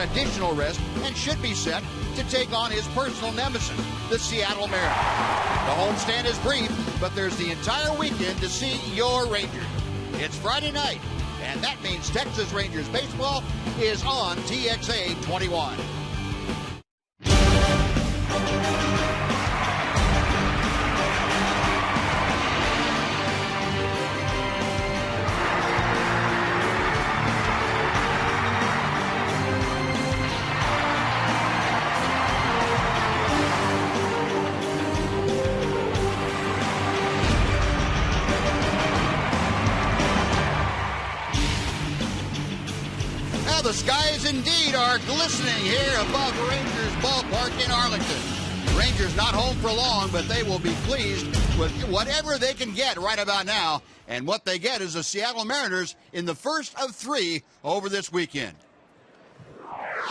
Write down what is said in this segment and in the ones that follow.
additional rest and should be set to take on his personal nemesis, the Seattle Mariners. The homestand is brief, but there's the entire weekend to see your Rangers. It's Friday night, and that means Texas Rangers baseball is on TXA 21. The skies indeed are glistening here above Rangers ballpark in Arlington. The Rangers not home for long, but they will be pleased with whatever they can get right about now. And what they get is the Seattle Mariners in the first of 3 over this weekend.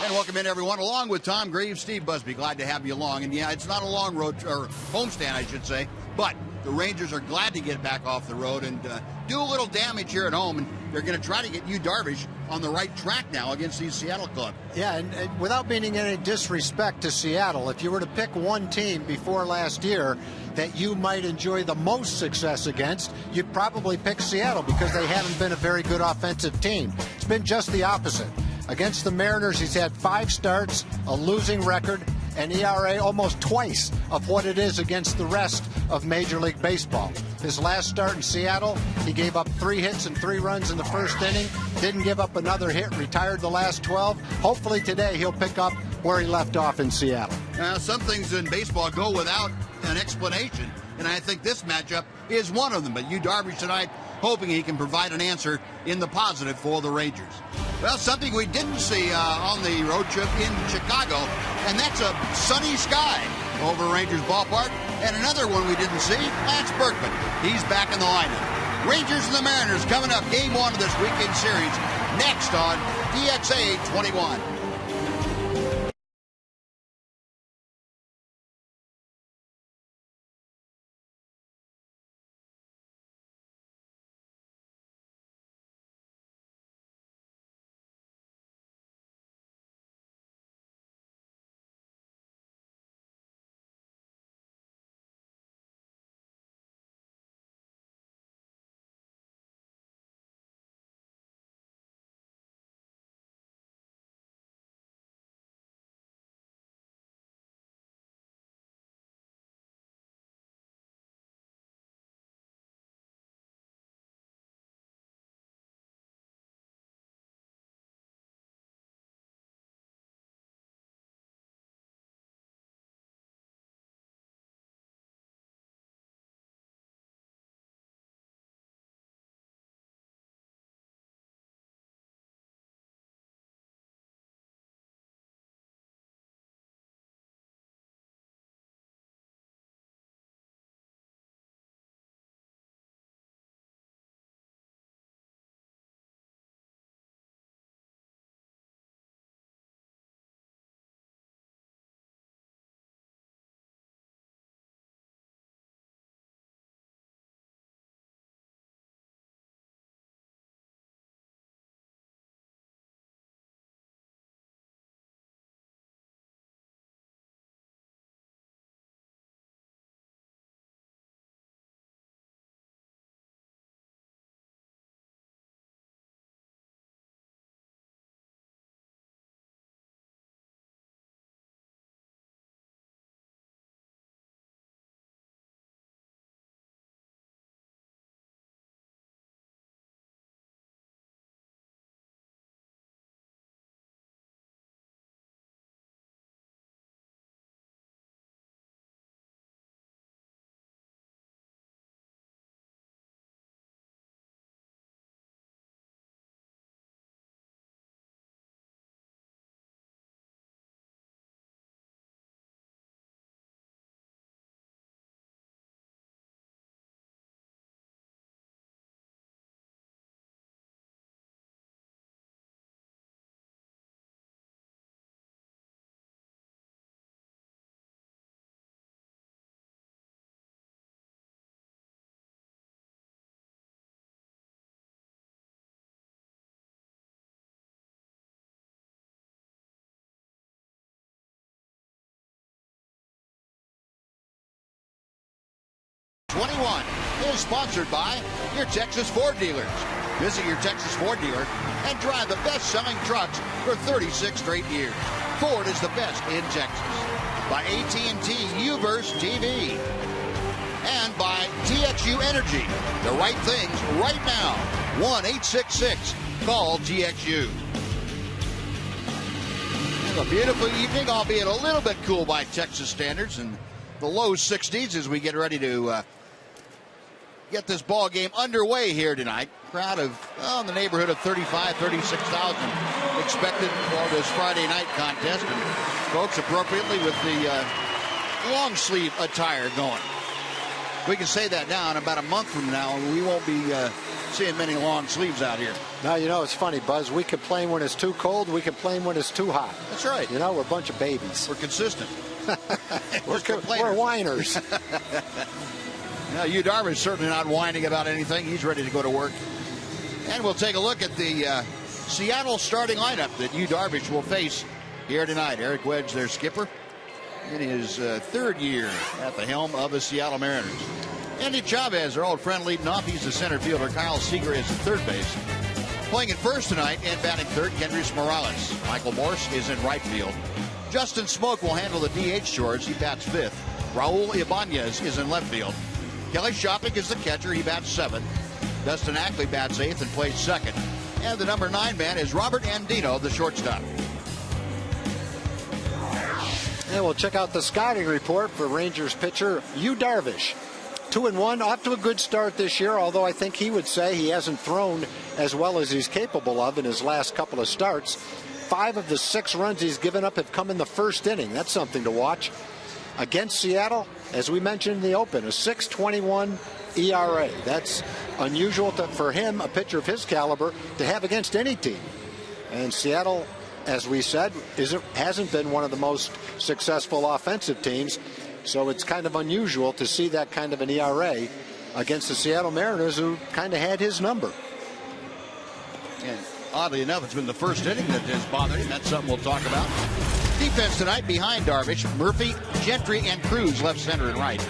And welcome in, everyone, along with Tom Graves, Steve Busby. Glad to have you along. And yeah, it's not a long road, or homestand, I should say, but the Rangers are glad to get back off the road and do a little damage here at home. And they're going to try to get Darvish on the right track now against these Seattle clubs. Yeah, and without meaning any disrespect to Seattle, if you were to pick one team before last year that you might enjoy the most success against, you'd probably pick Seattle because they haven't been a very good offensive team. It's been just the opposite. Against the Mariners, he's had 5 starts, a losing record, an ERA almost twice of what it is against the rest of Major League Baseball. His last start in Seattle, he gave up 3 hits and 3 runs in the first inning, didn't give up another hit, retired the last 12. Hopefully today he'll pick up where he left off in Seattle. Now, some things in baseball go without an explanation, and I think this matchup is one of them. But Darvish tonight, hoping he can provide an answer in the positive for the Rangers. Well, something we didn't see on the road trip in Chicago, and that's a sunny sky over Rangers ballpark. And another one we didn't see, Lance Berkman. He's back in the lineup. Rangers and the Mariners coming up, game 1 of this weekend series, next on TXA 21. 621 is sponsored by your Texas Ford dealers. Visit your Texas Ford dealer and drive the best-selling trucks for 36 straight years. Ford is the best in Texas. By AT Outburst TV. And by TXU Energy. The right things right now. 1-866-CALL-TXU. A beautiful evening, albeit a little bit cool by Texas standards, and the low 60s as we get ready to get this ball game underway here tonight. Crowd of in the neighborhood of 35, 36,000 expected for this Friday night contest, and folks appropriately with the long sleeve attire going. We can say that now, in about a month from now, we won't be seeing many long sleeves out here. Now, you know, it's funny, Buzz. We complain when it's too cold. We complain when it's too hot. That's right. You know, we're a bunch of babies. We're consistent. We're whiners. Now, Darvish certainly not whining about anything. He's ready to go to work. And we'll take a look at the Seattle starting lineup that Darvish will face here tonight. Eric Wedge, their skipper, in his third year at the helm of the Seattle Mariners. Andy Chavez, our old friend, leading off. He's the center fielder. Kyle Seager is at third base. Playing at first tonight and batting third, Kendrys Morales. Michael Morse is in right field. Justin Smoke will handle the DH chores. He bats fifth. Raul Ibanez is in left field. Kelly Shopping is the catcher. He bats seventh. Dustin Ackley bats eighth and plays second. And the number 9 man is Robert Andino, the shortstop. And we'll check out the scouting report for Rangers pitcher Darvish. 2-1, off to a good start this year, although I think he would say he hasn't thrown as well as he's capable of in his last couple of starts. 5 of the 6 runs he's given up have come in the first inning. That's something to watch. Against Seattle, as we mentioned in the open, a 6.21 ERA. That's unusual for him, a pitcher of his caliber, to have against any team. And Seattle, as we said, hasn't been one of the most successful offensive teams. So it's kind of unusual to see that kind of an ERA against the Seattle Mariners, who kind of had his number. And oddly enough, it's been the first inning that has bothered him. That's something we'll talk about. Defense tonight behind Darvish: Murphy, Gentry, and Cruz left, center, and right.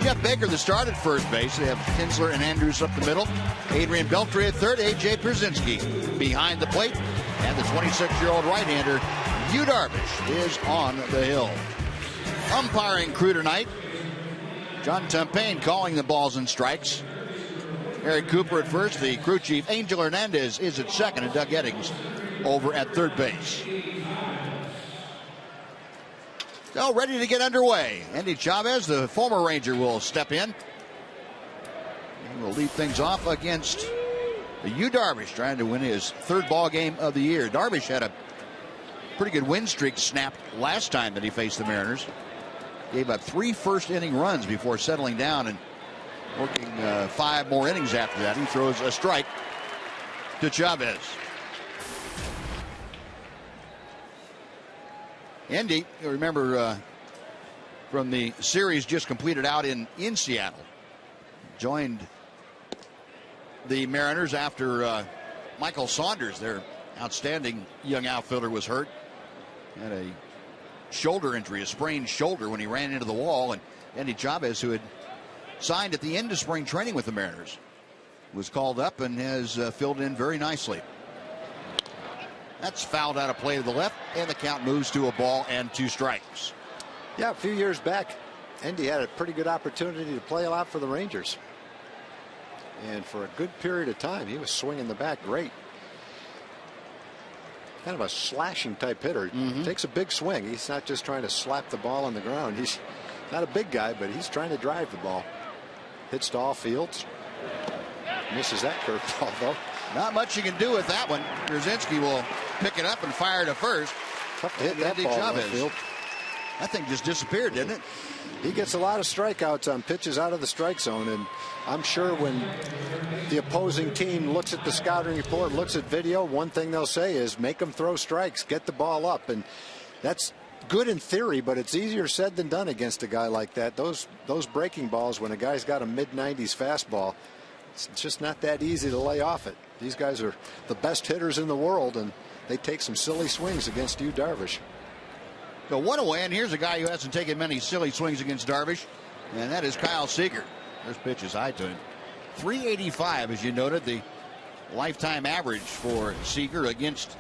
Jeff Baker, the start at first base. They have Kinsler and Andrews up the middle. Adrian Beltre at third. A.J. Pierzynski behind the plate. And the 26-year-old right-hander, Darvish, is on the hill. Umpiring crew tonight: John Tumpain calling the balls and strikes. Eric Cooper at first. The crew chief, Angel Hernandez, is at second, and Doug Eddings over at third base. So ready to get underway. Andy Chavez, the former Ranger, will step in. And we'll lead things off against Darvish, trying to win his third ball game of the year. Darvish had a pretty good win streak snapped last time that he faced the Mariners. Gave up 3 first-inning runs before settling down and working 5 more innings after that. He throws a strike to Chavez. Andy, you remember from the series just completed out in Seattle, joined the Mariners after Michael Saunders, their outstanding young outfielder, was hurt. Had a shoulder injury, a sprained shoulder, when he ran into the wall. And Andy Chavez, who had signed at the end of spring training with the Mariners, was called up and has filled in very nicely. That's fouled out of play to the left, and the count moves to a ball and 2 strikes. Yeah, a few years back, Andy had a pretty good opportunity to play a lot for the Rangers. And for a good period of time, he was swinging the bat great. Kind of a slashing type hitter. Takes a big swing. He's not just trying to slap the ball on the ground. He's not a big guy, but he's trying to drive the ball. Hits to all fields. Misses that curveball, though. Not much you can do with that one. Pierzynski will pick it up and fire to first. Tough to hit that ball in the field. That thing just disappeared, didn't it? He gets a lot of strikeouts on pitches out of the strike zone, and I'm sure when the opposing team looks at the scouting report, looks at video, one thing they'll say is make them throw strikes, get the ball up. And that's good in theory, but it's easier said than done against a guy like that. Those breaking balls, when a guy's got a mid-90s fastball, it's just not that easy to lay off it. These guys are the best hitters in the world, and they take some silly swings against Darvish. So 1 away, and here's a guy who hasn't taken many silly swings against Darvish, and that is Kyle Seager. First pitch is high to him. 385, as you noted, the lifetime average for Seager against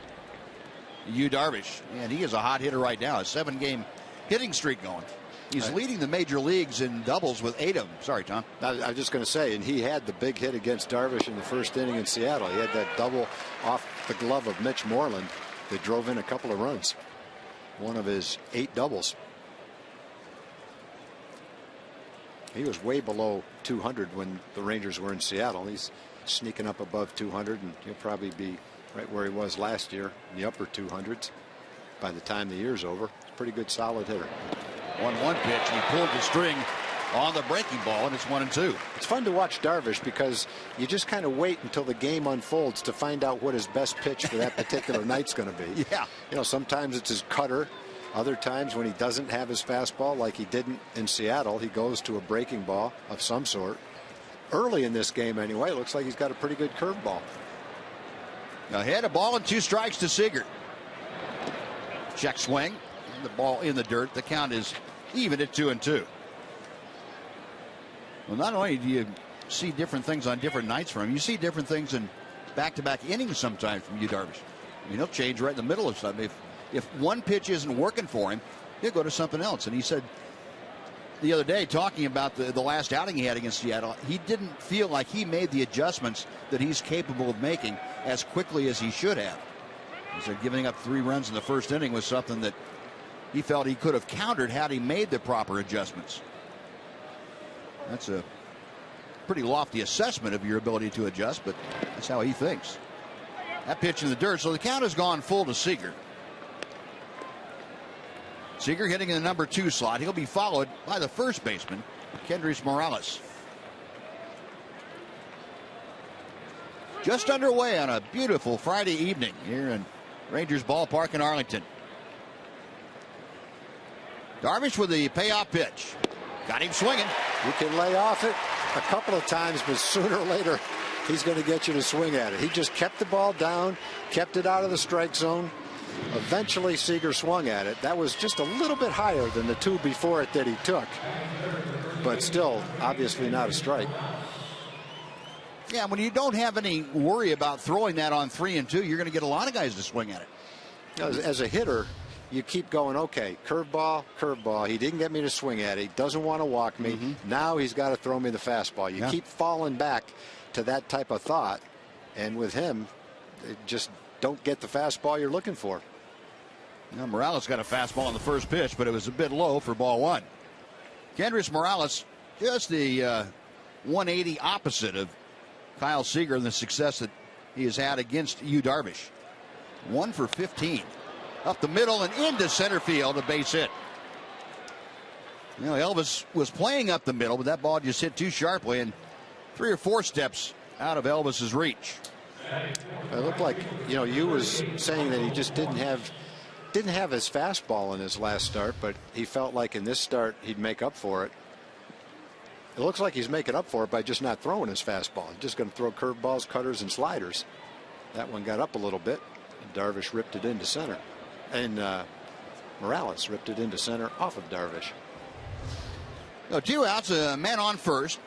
Darvish. And he is a hot hitter right now. A 7-game hitting streak going. He's leading the major leagues in doubles with 8 of them. Sorry, Tom. I was just going to say, and he had the big hit against Darvish in the first inning in Seattle. He had that double off the glove of Mitch Moreland that drove in a couple of runs. One of his 8 doubles. He was way below 200 when the Rangers were in Seattle. He's sneaking up above 200, and he'll probably be right where he was last year, in the upper 200s by the time the year's over. It's a pretty good, solid hitter. 1-1 pitch, and he pulled the string on the breaking ball, and it's 1-2. It's fun to watch Darvish because you just kind of wait until the game unfolds to find out what his best pitch for that particular night's going to be. Yeah. You know, sometimes it's his cutter. Other times when he doesn't have his fastball, like he didn't in Seattle, he goes to a breaking ball of some sort. Early in this game anyway, it looks like he's got a pretty good curveball. Ahead, a ball and 2 strikes to Seager. Check swing. And the ball in the dirt. The count is even at 2-2. Well, not only do you see different things on different nights from him, you see different things in back-to-back innings sometimes from Darvish. I mean, he'll change right in the middle of something. If one pitch isn't working for him, he'll go to something else. And he said the other day, talking about the last outing he had against Seattle, he didn't feel like he made the adjustments that he's capable of making as quickly as he should have. He said giving up 3 runs in the first inning was something that he felt he could have countered had he made the proper adjustments. That's a pretty lofty assessment of your ability to adjust, but that's how he thinks. That pitch in the dirt, so the count has gone full to Seager. Seager hitting in the number 2 slot. He'll be followed by the first baseman, Kendrys Morales. Just underway on a beautiful Friday evening here in Rangers Ballpark in Arlington. Darvish with the payoff pitch. Got him swinging. You can lay off it a couple of times, but sooner or later he's going to get you to swing at it. He just kept the ball down, kept it out of the strike zone. Eventually Seager swung at it. That was just a little bit higher than the 2 before it that he took, but still obviously not a strike. Yeah, when you don't have any worry about throwing that on 3 and 2, you're going to get a lot of guys to swing at it. As a hitter, you keep going, okay, curveball, curveball. He didn't get me to swing at it. He doesn't want to walk me. Now he's got to throw me the fastball. You keep falling back to that type of thought, and with him, it just don't get the fastball you're looking for. Now, Morales got a fastball on the first pitch, but it was a bit low for ball 1. Kendrys Morales, just the 180 opposite of Kyle Seager and the success that he has had against Darvish. 1 for 15. Up the middle and into center field, a base hit. You know, Elvis was playing up the middle, but that ball just hit too sharply and 3 or 4 steps out of Elvis's reach. It looked like, you was saying that he just didn't have his fastball in his last start, but he felt like in this start he'd make up for it. It looks like he's making up for it by just not throwing his fastball. He's just going to throw curveballs, cutters, and sliders. That one got up a little bit, and Darvish ripped it into center. And Morales ripped it into center off of Darvish. So 2 outs, a man on first,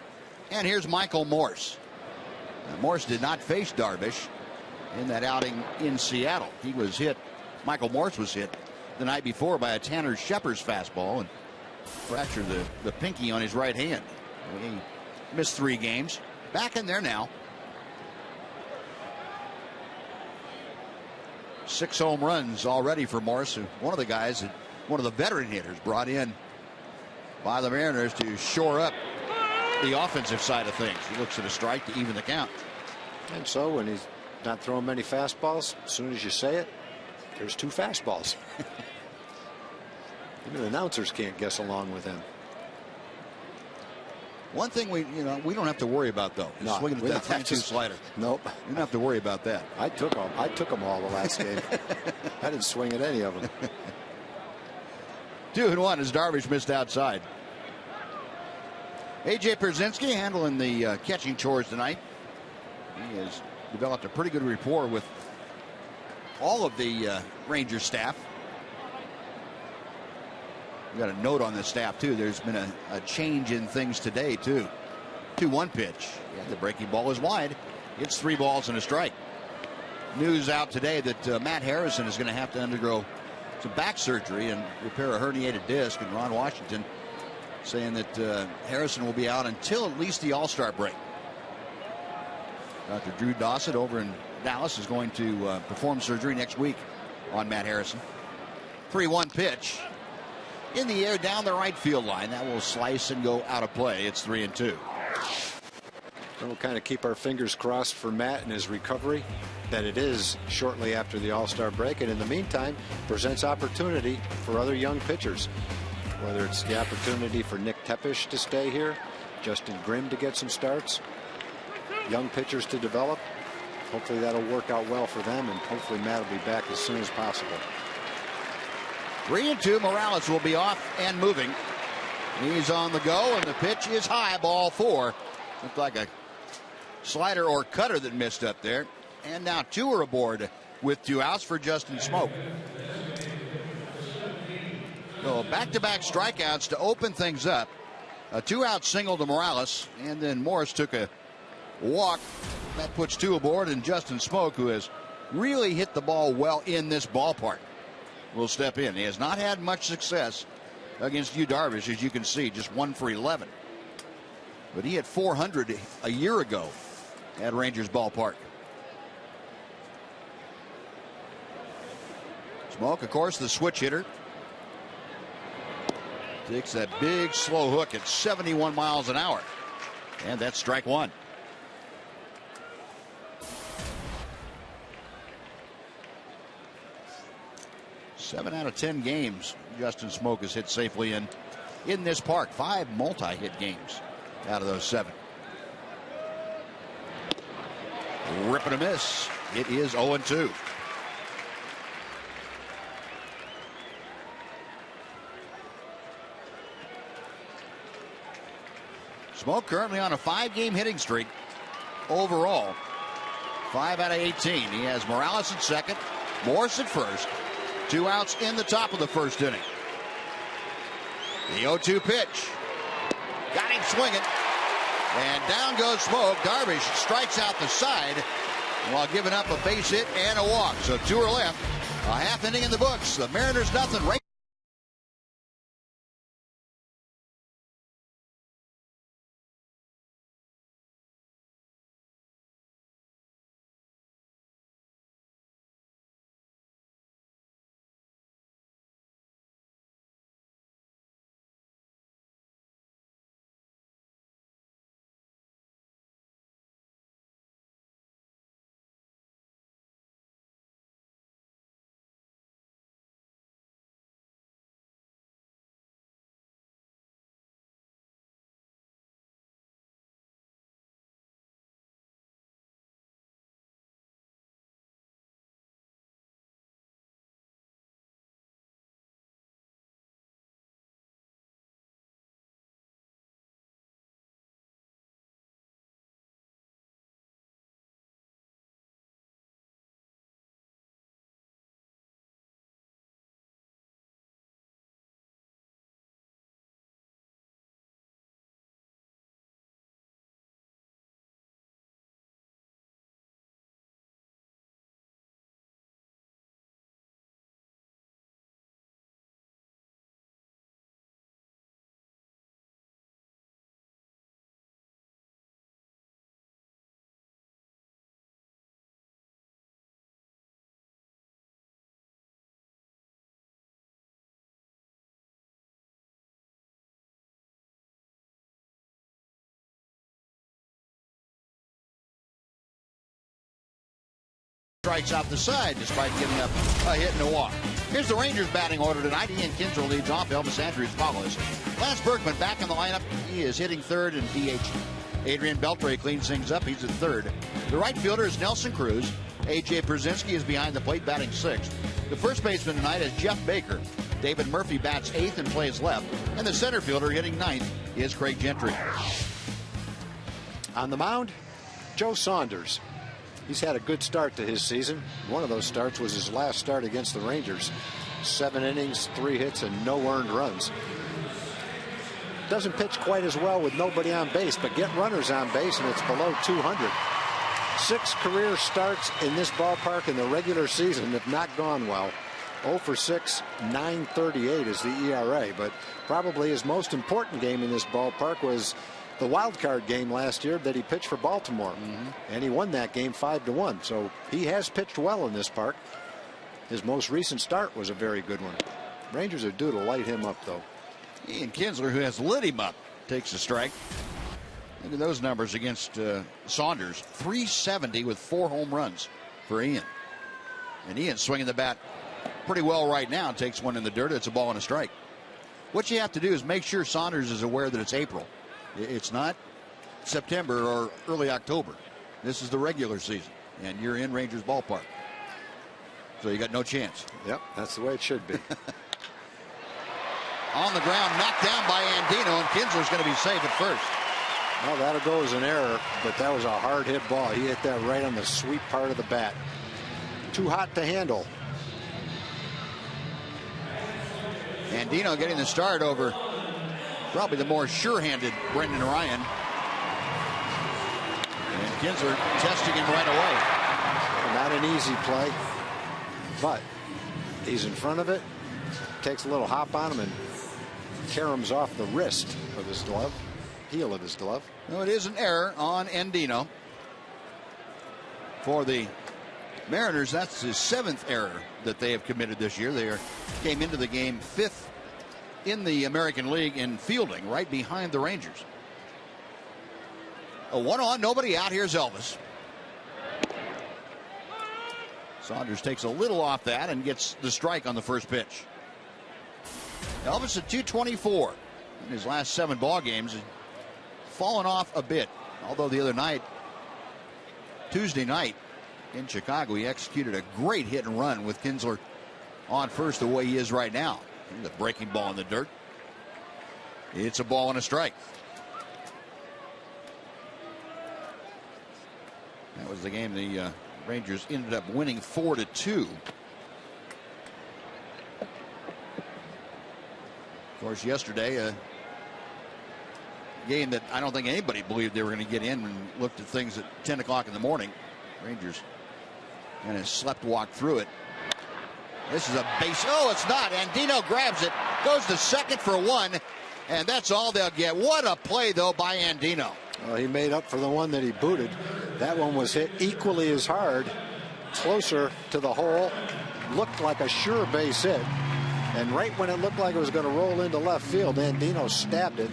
and here's Michael Morse. Morse did not face Darvish in that outing in Seattle. He was hit. Michael Morse was hit the night before by a Tanner Shepard's fastball and fractured the pinky on his right hand. He missed 3 games. Back in there now. 6 home runs already for Morse, one of the guys, one of the veteran hitters brought in by the Mariners to shore up the offensive side of things. He looks at a strike to even the count. And so when he's not throwing many fastballs, as soon as you say it, there's 2 fastballs. Even the announcers can't guess along with him. One thing we don't have to worry about though. No, swinging at that 3-2 slider. Nope. We don't have to worry about that. I took them all the last game. I didn't swing at any of them. 2-1 as Darvish missed outside. A.J. Pierzynski handling the catching chores tonight. He has developed a pretty good rapport with all of the Rangers staff. We got a note on the staff too. There's been a change in things today too. 2-1 pitch. Yeah, the breaking ball is wide. It's 3 balls and a strike. News out today that Matt Harrison is going to have to undergo some back surgery and repair a herniated disc. And Ron Washington saying that Harrison will be out until at least the All-Star break. Dr. Drew Dossett over in Dallas is going to perform surgery next week on Matt Harrison. 3-1 pitch in the air down the right field line. That will slice and go out of play. It's 3-2. We'll kind of keep our fingers crossed for Matt and his recovery, that it is shortly after the All-Star break, and in the meantime presents opportunity for other young pitchers, whether it's the opportunity for Nick Tepish to stay here, Justin Grimm to get some starts, young pitchers to develop. Hopefully that'll work out well for them, and hopefully Matt will be back as soon as possible. 3-2. Morales will be off and moving. He's on the go, and the pitch is high, ball 4. Looked like a slider or cutter that missed up there. And now 2 are aboard with 2 outs for Justin Smoke. So back-to-back strikeouts to open things up. A 2-out single to Morales, and then Morris took a walk. That puts 2 aboard, and Justin Smoke, who has really hit the ball well in this ballpark, will step in. He has not had much success against Darvish, as you can see, just 1 for 11. But he had 400 a year ago at Rangers ballpark. Smoke, of course, the switch hitter. Takes that big slow hook at 71 miles an hour. And that's strike 1. Seven out of 10 games Justin Smoke has hit safely in this park. 5 multi-hit games out of those 7. Rip and a miss. It is 0-2. Smoke currently on a 5-game hitting streak overall. 5 out of 18. He has Morales at second, Morris at first. 2 outs in the top of the first inning. The 0-2 pitch. Got him swinging. And down goes Smoke. Darvish strikes out the side while giving up a base hit and a walk. So 2 are left. A half inning in the books. The Mariners nothing. Strikes out the side despite giving up a hit and a walk. Here's the Rangers batting order tonight. Ian Kinsler leads off. Elvis Andrews follows. Lance Berkman back in the lineup. He is hitting third and DH. Adrian Beltre cleans things up. He's at third. The right fielder is Nelson Cruz. A.J. Brzezinski is behind the plate batting sixth. The first baseman tonight is Jeff Baker. David Murphy bats eighth and plays left. And the center fielder hitting ninth is Craig Gentry. On the mound, Joe Saunders. He's had a good start to his season. One of those starts was his last start against the Rangers. 7 innings, 3 hits, and no earned runs. doesn't pitch quite as well with nobody on base, but get runners on base, and it's below 200. 6 career starts in this ballpark in the regular season have not gone well. 0 for 6, 9.38 is the ERA, but probably his most important game in this ballpark was the wild card game last year that he pitched for Baltimore, and he won that game 5-1. So he has pitched well in this park. His most recent start was a very good one. Rangers are due to light him up, though. Ian Kinsler, who has lit him up, takes a strike. Look at those numbers against Saunders. 370 with 4 home runs for Ian. And Ian's swinging the bat pretty well right now. Takes one in the dirt. It's a ball and a strike. What you have to do is make sure Saunders is aware that it's April. It's not September or early October. This is the regular season, and you're in Rangers ballpark. So you got no chance. Yep, that's the way it should be. On the ground, knocked down by Andino, and Kinsler's going to be safe at first. Well, that'll go as an error, but that was a hard hit ball. He hit that right on the sweet part of the bat. Too hot to handle. Andino getting the start over probably the more sure-handed Brendan Ryan. And Kinsler testing him right away. Not an easy play, but he's in front of it. Takes a little hop on him and caroms off the wrist of his glove, heel of his glove. No, it is an error on Andino. For the Mariners, that's his 7th error that they have committed this year. They came into the game 5th in the American League in fielding, right behind the Rangers. A 1-on, nobody out. Here's Elvis. Saunders takes a little off that and gets the strike on the first pitch. Elvis at 224 in his last 7 ball games. Fallen off a bit, although the other night, Tuesday night in Chicago, he executed a great hit and run with Kinsler on first the way he is right now. The breaking ball in the dirt. It's a ball and a strike. That was the game the Rangers ended up winning 4-2. Of course, yesterday, a game that I don't think anybody believed they were going to get in, and looked at things at 10 o'clock in the morning. Rangers kind of slept walk through it. This is a base. Oh, it's not. Andino grabs it, goes to second for 1, and that's all they'll get. What a play, though, by Andino. Well, he made up for the one that he booted. That one was hit equally as hard, closer to the hole. Looked like a sure base hit. And right when it looked like it was going to roll into left field, Andino stabbed it.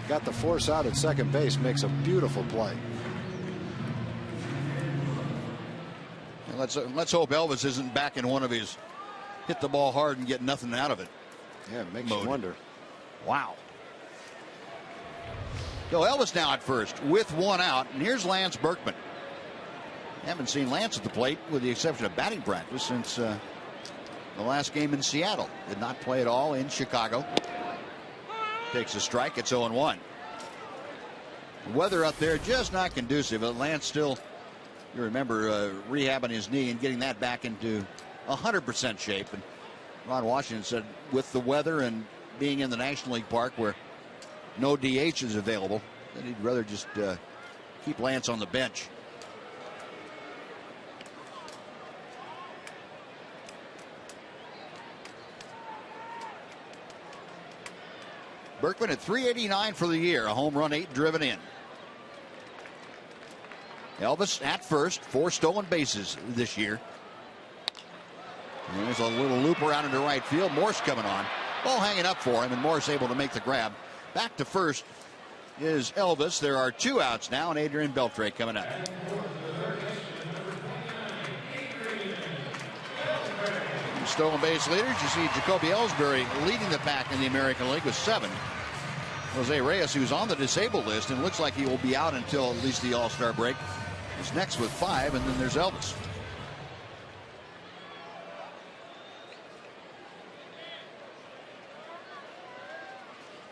Got the force out at second base. Makes a beautiful play. And let's hope Elvis isn't back in one of his hit the ball hard and get nothing out of it. Yeah, it makes you wonder. Wow. So Elvis now at first with 1 out, and here's Lance Berkman. Haven't seen Lance at the plate with the exception of batting practice since the last game in Seattle. Did not play at all in Chicago. Takes a strike. It's 0-1. Weather up there just not conducive. Lance still, you remember, rehabbing his knee and getting that back into 100% shape. And Ron Washington said with the weather and being in the National League Park where no DH is available, that he'd rather just keep Lance on the bench. Berkman at 389 for the year, a home run, 8 driven in. Elvis at first, 4 stolen bases this year. And there's a little looper out into right field. Morse coming on. Ball hanging up for him, and Morse able to make the grab. Back to first is Elvis. There are 2 outs now, and Adrian Beltre coming up. Stolen base leaders, you see Jacoby Ellsbury leading the pack in the American League with 7. Jose Reyes, who's on the disabled list and looks like he will be out until at least the All-Star break, is next with 5, and then there's Elvis.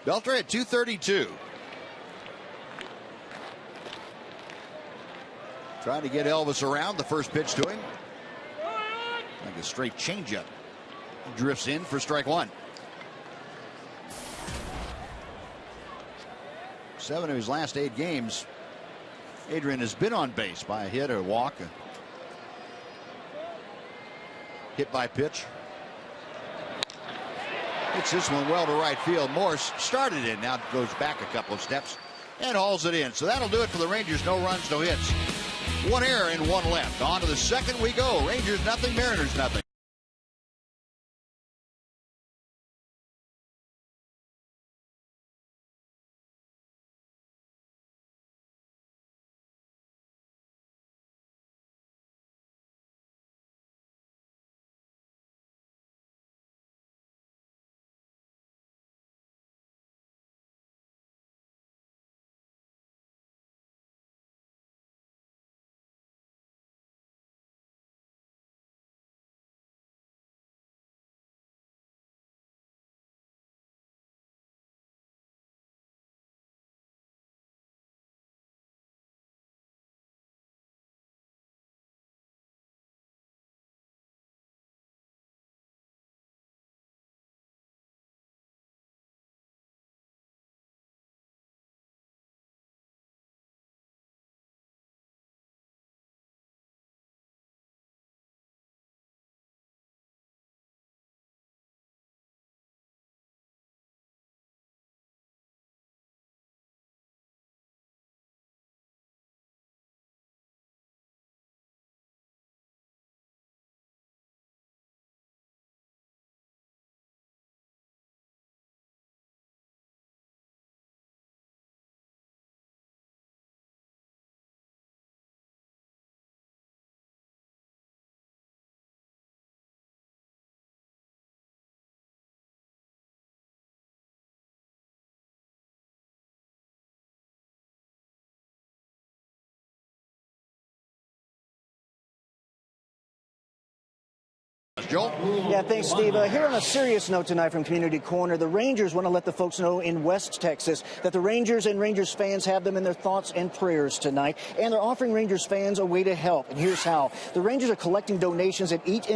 Beltre at 232. Trying to get Elvis around. The first pitch to him. Like a straight changeup. Drifts in for strike 1. 7 of his last 8 games, Adrian has been on base by a hit or a walk. Hit by pitch. Hits this one well to right field. Morse started it, now goes back a couple of steps and hauls it in. So that'll do it for the Rangers. No runs, no hits. 1 error and 1 left. On to the second we go. Rangers nothing, Mariners nothing. Joel? Yeah, thanks, Steve. Here on a serious note tonight from Community Corner, the Rangers want to let the folks know in West Texas that the Rangers and Rangers fans have them in their thoughts and prayers tonight, and they're offering Rangers fans a way to help, and here's how. The Rangers are collecting donations at each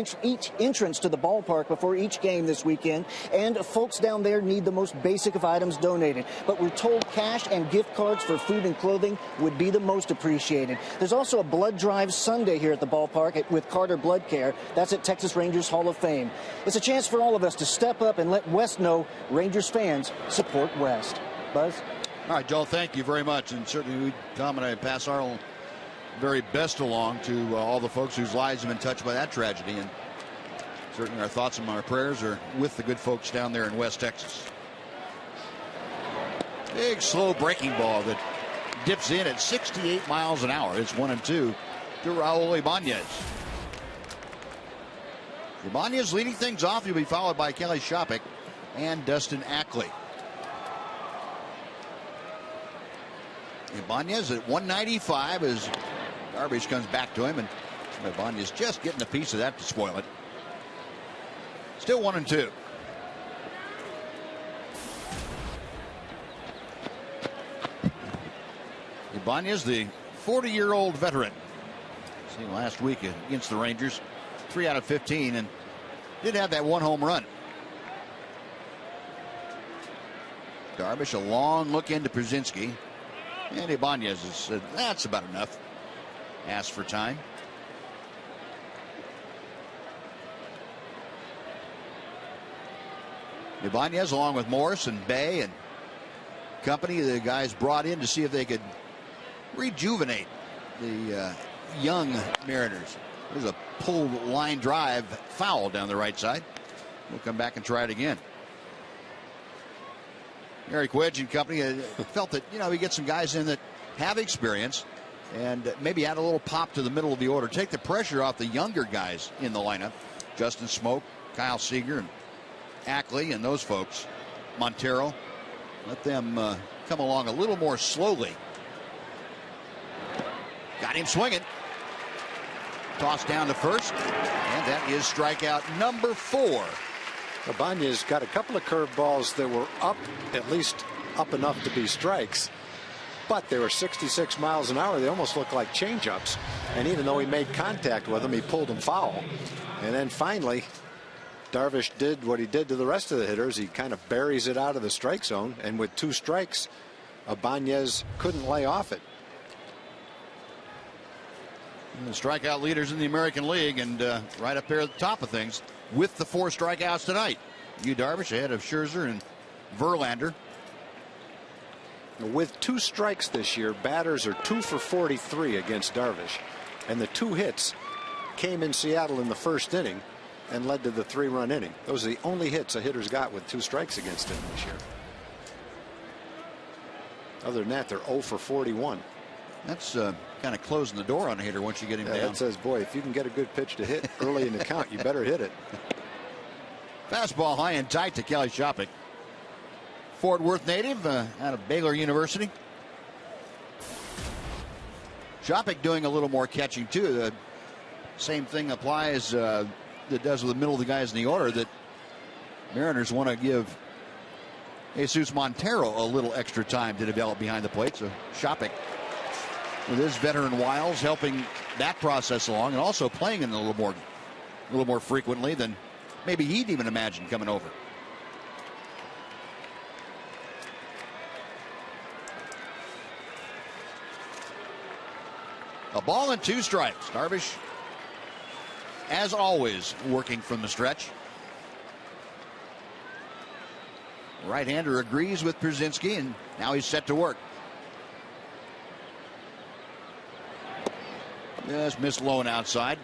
entrance to the ballpark before each game this weekend, and folks down there need the most basic of items donated, but we're told cash and gift cards for food and clothing would be the most appreciated. There's also a blood drive Sunday here at the ballpark with Carter Blood Care. That's at Texas Rangers Hall of Fame. It's a chance for all of us to step up and let West know Rangers fans support West. Buzz? All right, Joel, thank you very much. And certainly Tom and I pass our very best along to all the folks whose lives have been touched by that tragedy. And certainly our thoughts and our prayers are with the good folks down there in West Texas. Big, slow breaking ball that dips in at 68 miles an hour. It's 1-2 to Raul Ibanez. Ibanez leading things off. He'll be followed by Kelly Shopik and Dustin Ackley. Ibanez at 195 as Darvish comes back to him, and Ibanez just getting a piece of that to spoil it. Still 1-2. Ibanez, the 40-year-old veteran. Seen last week against the Rangers. 3 out of 15, and did have that 1 home run. Darvish, a long look into Brzezinski, and Ibanez has said that's about enough. Asked for time. Ibanez, along with Morris and Bay and company, the guys brought in to see if they could rejuvenate the young Mariners. There's a pulled line drive foul down the right side. We'll come back and try it again. Eric Wedge and company felt that, we get some guys in that have experience and maybe add a little pop to the middle of the order. Take the pressure off the younger guys in the lineup. Justin Smoke, Kyle Seager, and Ackley, and those folks. Montero. Let them come along a little more slowly. Got him swinging. Tossed down to first, and that is strikeout number 4. Ibanez got a couple of curveballs that were up, at least up enough to be strikes, but they were 66 miles an hour. They almost looked like changeups, and even though he made contact with them, he pulled them foul. And then finally, Darvish did what he did to the rest of the hitters. He kind of buries it out of the strike zone, and with 2 strikes, Ibanez couldn't lay off it. The strikeout leaders in the American League, and right up there at the top of things with the 4 strikeouts tonight. Darvish ahead of Scherzer and Verlander. With 2 strikes this year, batters are 2 for 43 against Darvish. And the 2 hits came in Seattle in the first inning and led to the 3-run inning. Those are the only hits a hitter's got with 2 strikes against him this year. Other than that, they're 0 for 41. That's kind of closing the door on a hitter once you get him down. That says, boy, if you can get a good pitch to hit early in the count, you better hit it. Fastball high and tight to Kelly Shopping. Fort Worth native out of Baylor University. Shopping doing a little more catching too. The same thing applies that does with the middle of the guys in the order, that Mariners want to give Jesus Montero a little extra time to develop behind the plate. So Shopping, with his veteran wiles, helping that process along, and also playing in a little more frequently than maybe he'd even imagined coming over. A ball and 2 strikes. Darvish, as always, working from the stretch. Right-hander agrees with Pierzynski, and now he's set to work. Just missed low and outside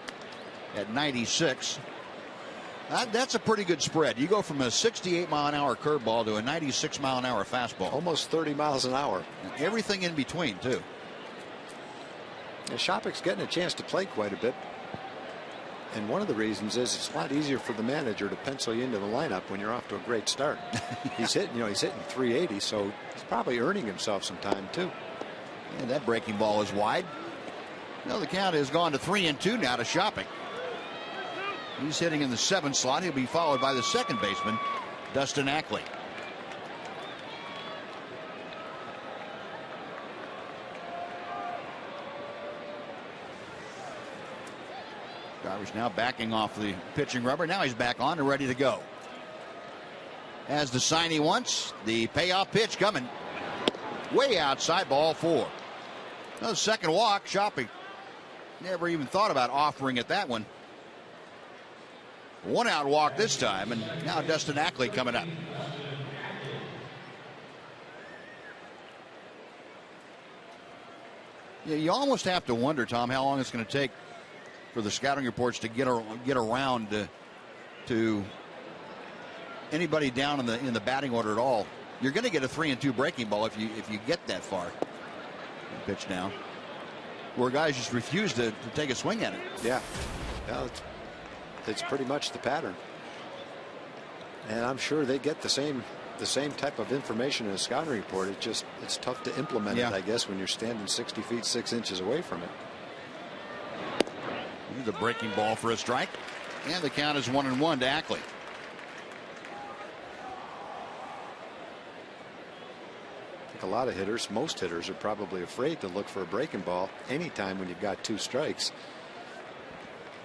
at 96. That's a pretty good spread. You go from a 68-mile-an-hour curveball to a 96-mile-an-hour fastball. Almost 30 miles an hour. And everything in between, too. And Shopping's getting a chance to play quite a bit. And one of the reasons is it's a lot easier for the manager to pencil you into the lineup when you're off to a great start. He's hitting 380, so he's probably earning himself some time too. And that breaking ball is wide. No, the count has gone to 3-2 now to Shopping. He's hitting in the 7th slot. He'll be followed by the second baseman, Dustin Ackley. Darvish now backing off the pitching rubber. Now he's back on and ready to go. As the sign he wants, the payoff pitch coming. Way outside, ball 4. No, second walk. Shopping never even thought about offering at that one. 1-out walk this time, and now Dustin Ackley coming up. Yeah, you almost have to wonder, Tom, how long it's going to take for the scouting reports to get around to anybody down in the batting order at all. You're going to get a 3-2 breaking ball if you get that far. Pitch now, where guys just refuse to take a swing at it. Yeah, it's pretty much the pattern, and I'm sure they get the same type of information in a scouting report. It's tough to implement it, I guess, when you're standing 60 feet 6 inches away from it. Here's a breaking ball for a strike, and the count is 1-1 to Ackley. I think a lot of hitters, most hitters, are probably afraid to look for a breaking ball anytime when you've got 2 strikes.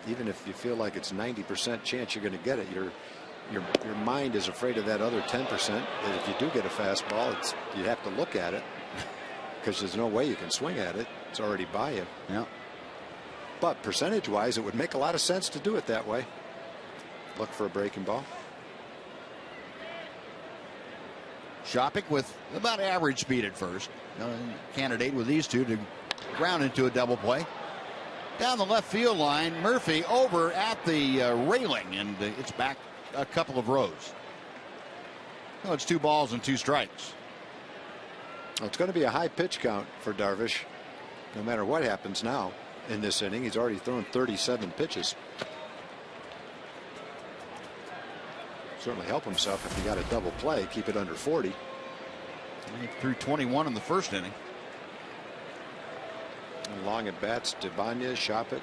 Even if you feel like it's 90% chance you're going to get it, your mind is afraid of that other 10% that if you do get a fastball, you have to look at it because there's no way you can swing at it. It's already by you. Yeah. But percentage-wise, it would make a lot of sense to do it that way. Look for a breaking ball. Shopping with about average speed at first. Candidate with these two to ground into a double play. Down the left field line, Murphy over at the railing, and it's back a couple of rows. No, it's 2 balls and 2 strikes. Well, it's going to be a high pitch count for Darvish, no matter what happens now in this inning. He's already thrown 37 pitches. Certainly help himself if he got a double play, keep it under 40. He threw 21 in the first inning. And long at bats to Ibanez, Shopping.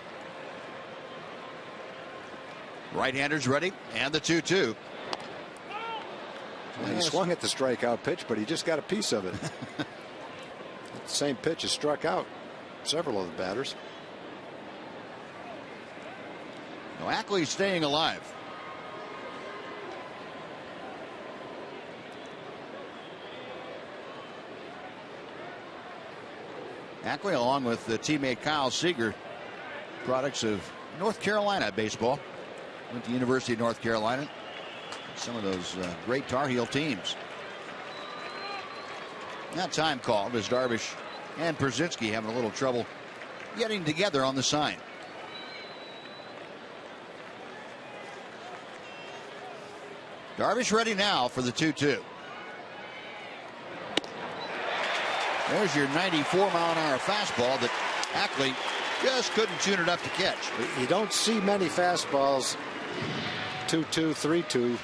Right-handers ready, and the 2-2. Well, he swung at the strikeout pitch, but he just got a piece of it. The same pitch has struck out several of the batters. Now Ackley staying alive. Ackley, along with teammate Kyle Seager, products of North Carolina baseball. Went to the University of North Carolina. Some of those great Tar Heel teams. Now time called as Darvish and Pierzynski having a little trouble getting together on the sign. Darvish ready now for the 2-2. There's your 94-mile-an-hour fastball that Ackley just couldn't tune it up to catch. You don't see many fastballs 2-2, 3-2.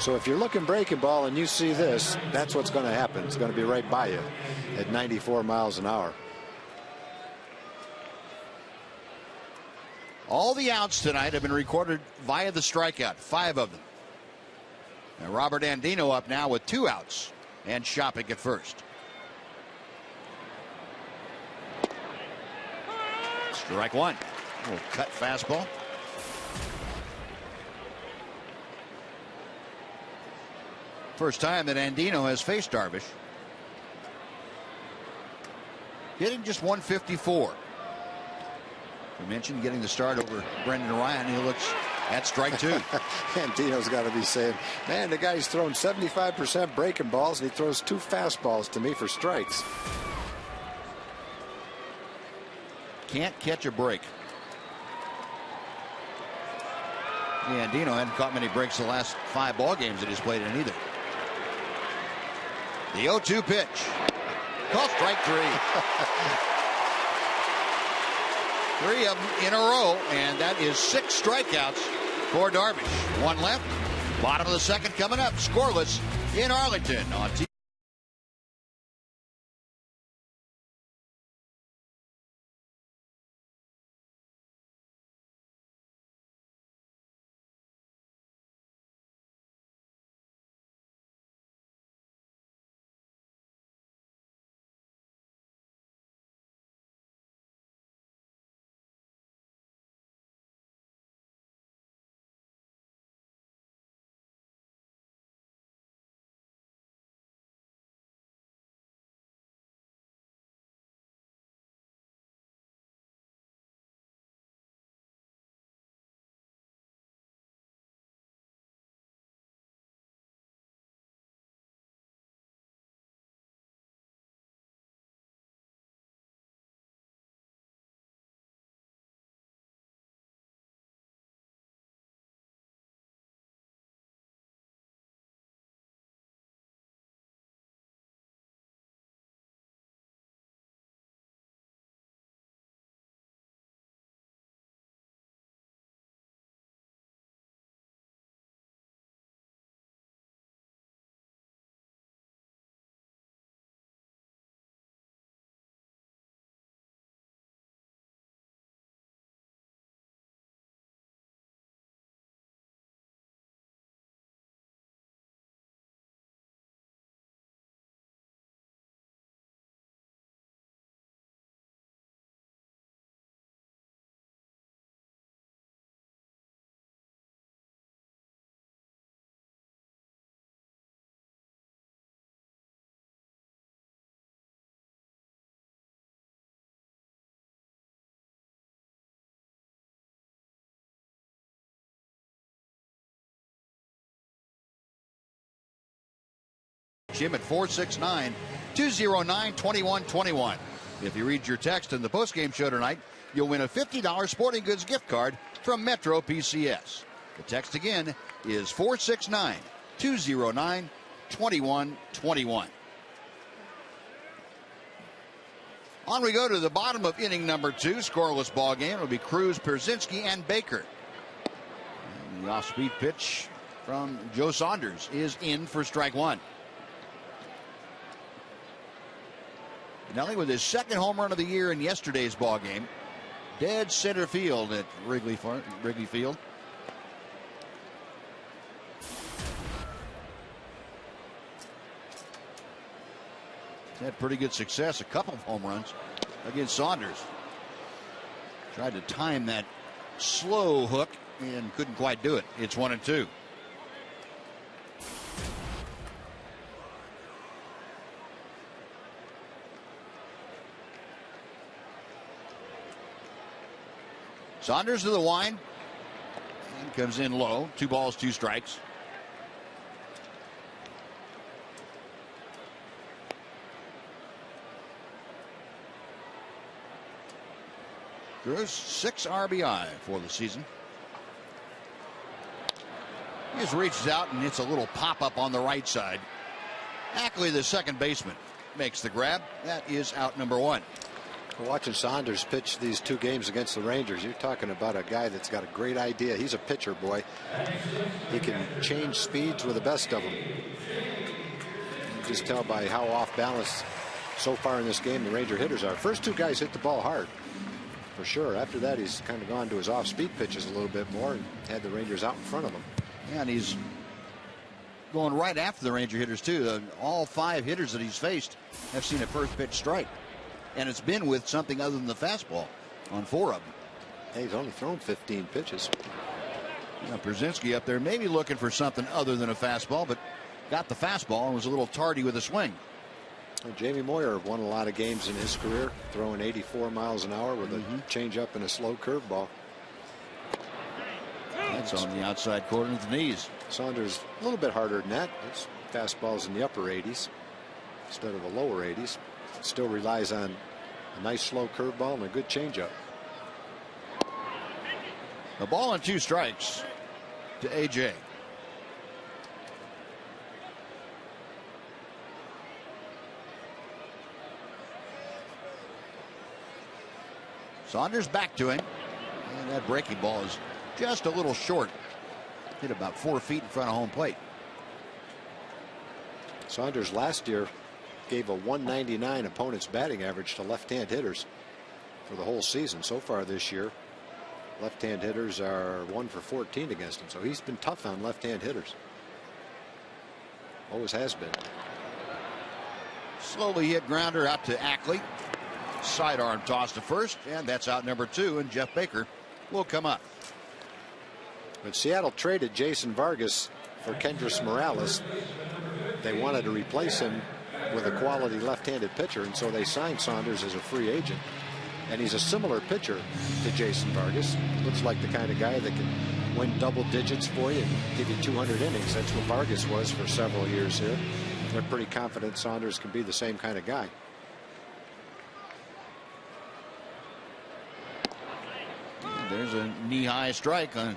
So if you're looking breaking ball and you see this, that's what's going to happen. It's going to be right by you at 94 miles an hour. All the outs tonight have been recorded via the strikeout, 5 of them. And Robert Andino up now with 2 outs and shopping at first. Strike 1. A little cut fastball. First time that Andino has faced Darvish. Hitting just 154. We mentioned getting the start over Brendan Ryan. He looks at strike 2. Andino's got to be saying, man, the guy's thrown 75% breaking balls and he throws 2 fastballs to me for strikes. Can't catch a break. Yeah, Andino hadn't caught many breaks the last 5 ball games that he's played in either. The 0-2 pitch. Call strike 3. 3 of them in a row, and that is 6 strikeouts for Darvish. 1 left. Bottom of the second coming up. Scoreless in Arlington on TV. Jim at 469-209-2121. If you read your text in the postgame show tonight, you'll win a $50 sporting goods gift card from Metro PCS. The text again is 469-209-2121. On we go to the bottom of inning number 2. Scoreless ball game. It'll be Cruz, Pierzynski, and Baker. And the off-speed pitch from Joe Saunders is in for strike 1. Nelly with his 2nd home run of the year in yesterday's ball game. Dead center field at Wrigley Field. He's had pretty good success, a couple of home runs against Saunders. Tried to time that slow hook and couldn't quite do it. It's 1-2. Saunders to the wind. And comes in low. 2 balls, 2 strikes. Cruz 6 RBI for the season. He just reaches out and hits a little pop-up on the right side. Ackley, the second baseman, makes the grab. That is out number 1. Watching Saunders pitch these 2 games against the Rangers, you're talking about a guy that's got a great idea. He's a pitcher, boy. He can change speeds with the best of them. You just tell by how off balance so far in this game the Ranger hitters are. First 2 guys hit the ball hard, for sure. After that, he's kind of gone to his off-speed pitches a little bit more and had the Rangers out in front of him. Yeah, and he's going right after the Ranger hitters, too. All 5 hitters that he's faced have seen a first pitch strike. And it's been with something other than the fastball on 4 of them. Hey, he's only thrown 15 pitches. Brzezinski up there maybe looking for something other than a fastball, but got the fastball and was a little tardy with a swing. Well, Jamie Moyer won a lot of games in his career, throwing 84 miles an hour with a changeup and a slow curveball. That's on the outside corner of the knees. Saunders a little bit harder than that. His fastball's in the upper 80s instead of the lower 80s. Still relies on a nice slow curveball and a good changeup. A ball and 2 strikes to AJ. Saunders back to him. And that breaking ball is just a little short. Hit about 4 feet in front of home plate. Saunders last year gave a 199 opponent's batting average to left-hand hitters for the whole season. So far this year, left-hand hitters are 1 for 14 against him. So he's been tough on left-hand hitters. Always has been. Slowly hit grounder out to Ackley. Sidearm toss to first, and that's out number 2, and Jeff Baker will come up. When Seattle traded Jason Vargas for Kendrys Morales, they wanted to replace him with a quality left-handed pitcher, and so they signed Saunders as a free agent. And he's a similar pitcher to Jason Vargas. Looks like the kind of guy that can win double digits for you and give you 200 innings. That's what Vargas was for several years here. They're pretty confident Saunders can be the same kind of guy. There's a knee-high strike on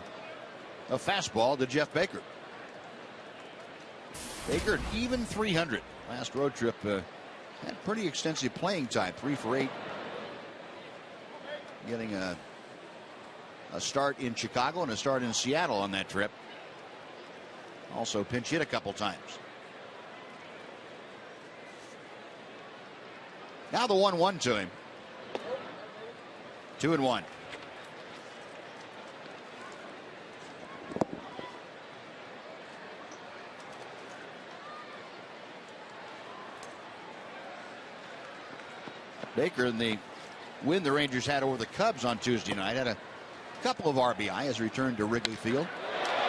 a fastball to Jeff Baker. Baker an even 300. Last road trip had pretty extensive playing time. 3 for 8. Getting a start in Chicago and a start in Seattle on that trip. Also pinch hit a couple times. Now the 1-1 to him. 2-1. Baker, in the win the Rangers had over the Cubs on Tuesday night, had a couple of RBI as returned to Wrigley Field.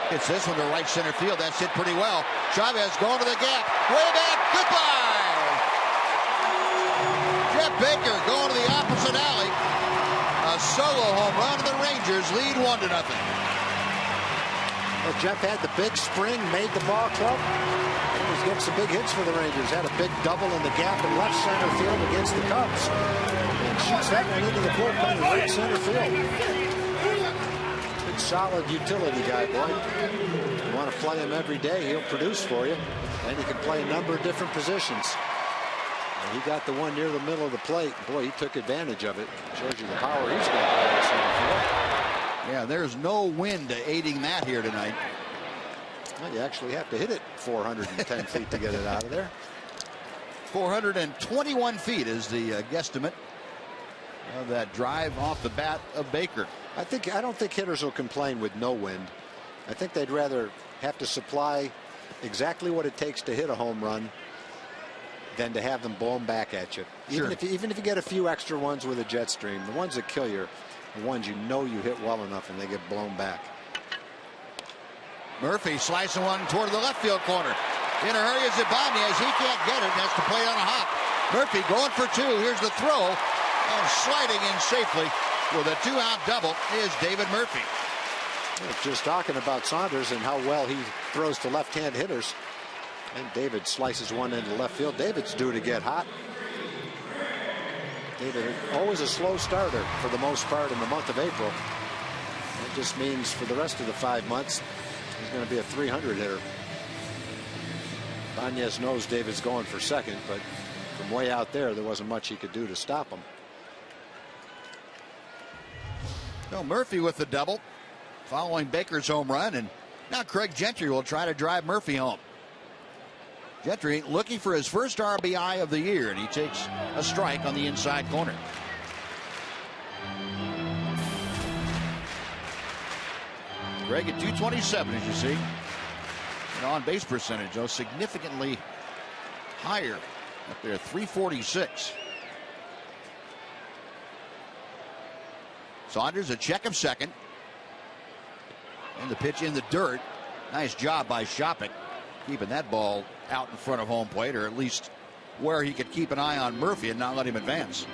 It's this one to right center field. That's hit pretty well. Chavez going to the gap. Way back. Goodbye. Jeff Baker going to the opposite alley. A solo home run, and the Rangers lead 1-0. Well, Jeff had the big spring, made the ball club. He was getting some big hits for the Rangers. Had a big double in the gap in left center field against the Cubs. And shoots that one into the bullpen in right center field. Good solid utility guy, boy. You want to play him every day, he'll produce for you. And he can play a number of different positions. And he got the one near the middle of the plate. Boy, he took advantage of it. Shows you the power he's got in right center field. Yeah, there's no wind aiding that here tonight. Well, you actually have to hit it 410 feet to get it out of there. 421 feet is the guesstimate of that drive off the bat of Baker. I don't think hitters will complain with no wind. I think they'd rather have to supply exactly what it takes to hit a home run than to have them blow them back at you. Sure. Even if you get a few extra ones with a jet stream, the ones that kill you are the ones you know you hit well enough and they get blown back. Murphy slicing one toward the left field corner. In a hurry is Ibanez. He can't get it. Has to play on a hop. Murphy going for 2. Here's the throw. And sliding in safely with a 2-out double is David Murphy. Just talking about Saunders and how well he throws to left-hand hitters. And David slices one into left field. David's due to get hot. David, always a slow starter for the most part in the month of April. That just means for the rest of the 5 months, he's going to be a 300 hitter. Banez knows David's going for second, but from way out there wasn't much he could do to stop him. So Murphy with the double following Baker's home run, and now Craig Gentry will try to drive Murphy home. Gentry looking for his first RBI of the year, and he takes a strike on the inside corner. Craig at 227, as you see. And on base percentage, though, significantly higher up there, 346. Saunders a check of second. And the pitch in the dirt. Nice job by Shopping, keeping that ball out in front of home plate, or at least where he could keep an eye on Murphy and not let him advance.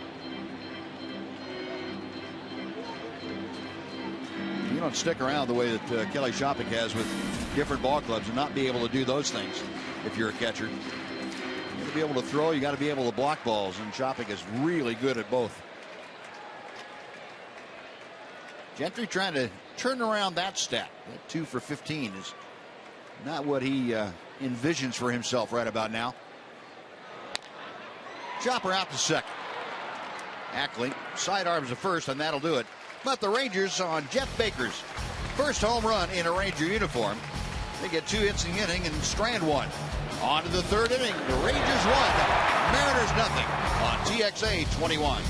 You don't stick around the way that Kelly Shopping has with different ball clubs and not be able to do those things if you're a catcher. You got to be able to throw, you got to be able to block balls, and Shopping is really good at both. Gentry trying to turn around that stat. That 2 for 15 is not what he envisions for himself right about now. Chopper out to second. Ackley sidearms to first, and that'll do it. But the Rangers on Jeff Baker's first home run in a Ranger uniform. They get 2 hits in the inning and strand 1. On to the 3rd inning. The Rangers 1, Mariners nothing on TXA 21.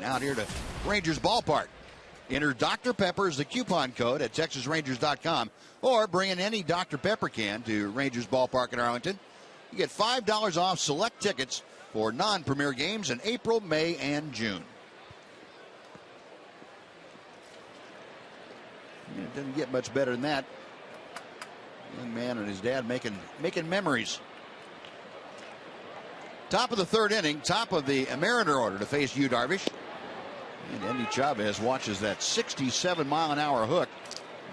Out here to Rangers Ballpark. Enter Dr. Pepper as the coupon code at TexasRangers.com, or bring in any Dr. Pepper can to Rangers Ballpark in Arlington. You get $5 off select tickets for non-premier games in April, May, and June. It doesn't get much better than that. Young man and his dad making memories. Top of the 3rd inning, top of the Mariner order to face Yu Darvish. And Andy Chavez watches that 67-mile-an-hour hook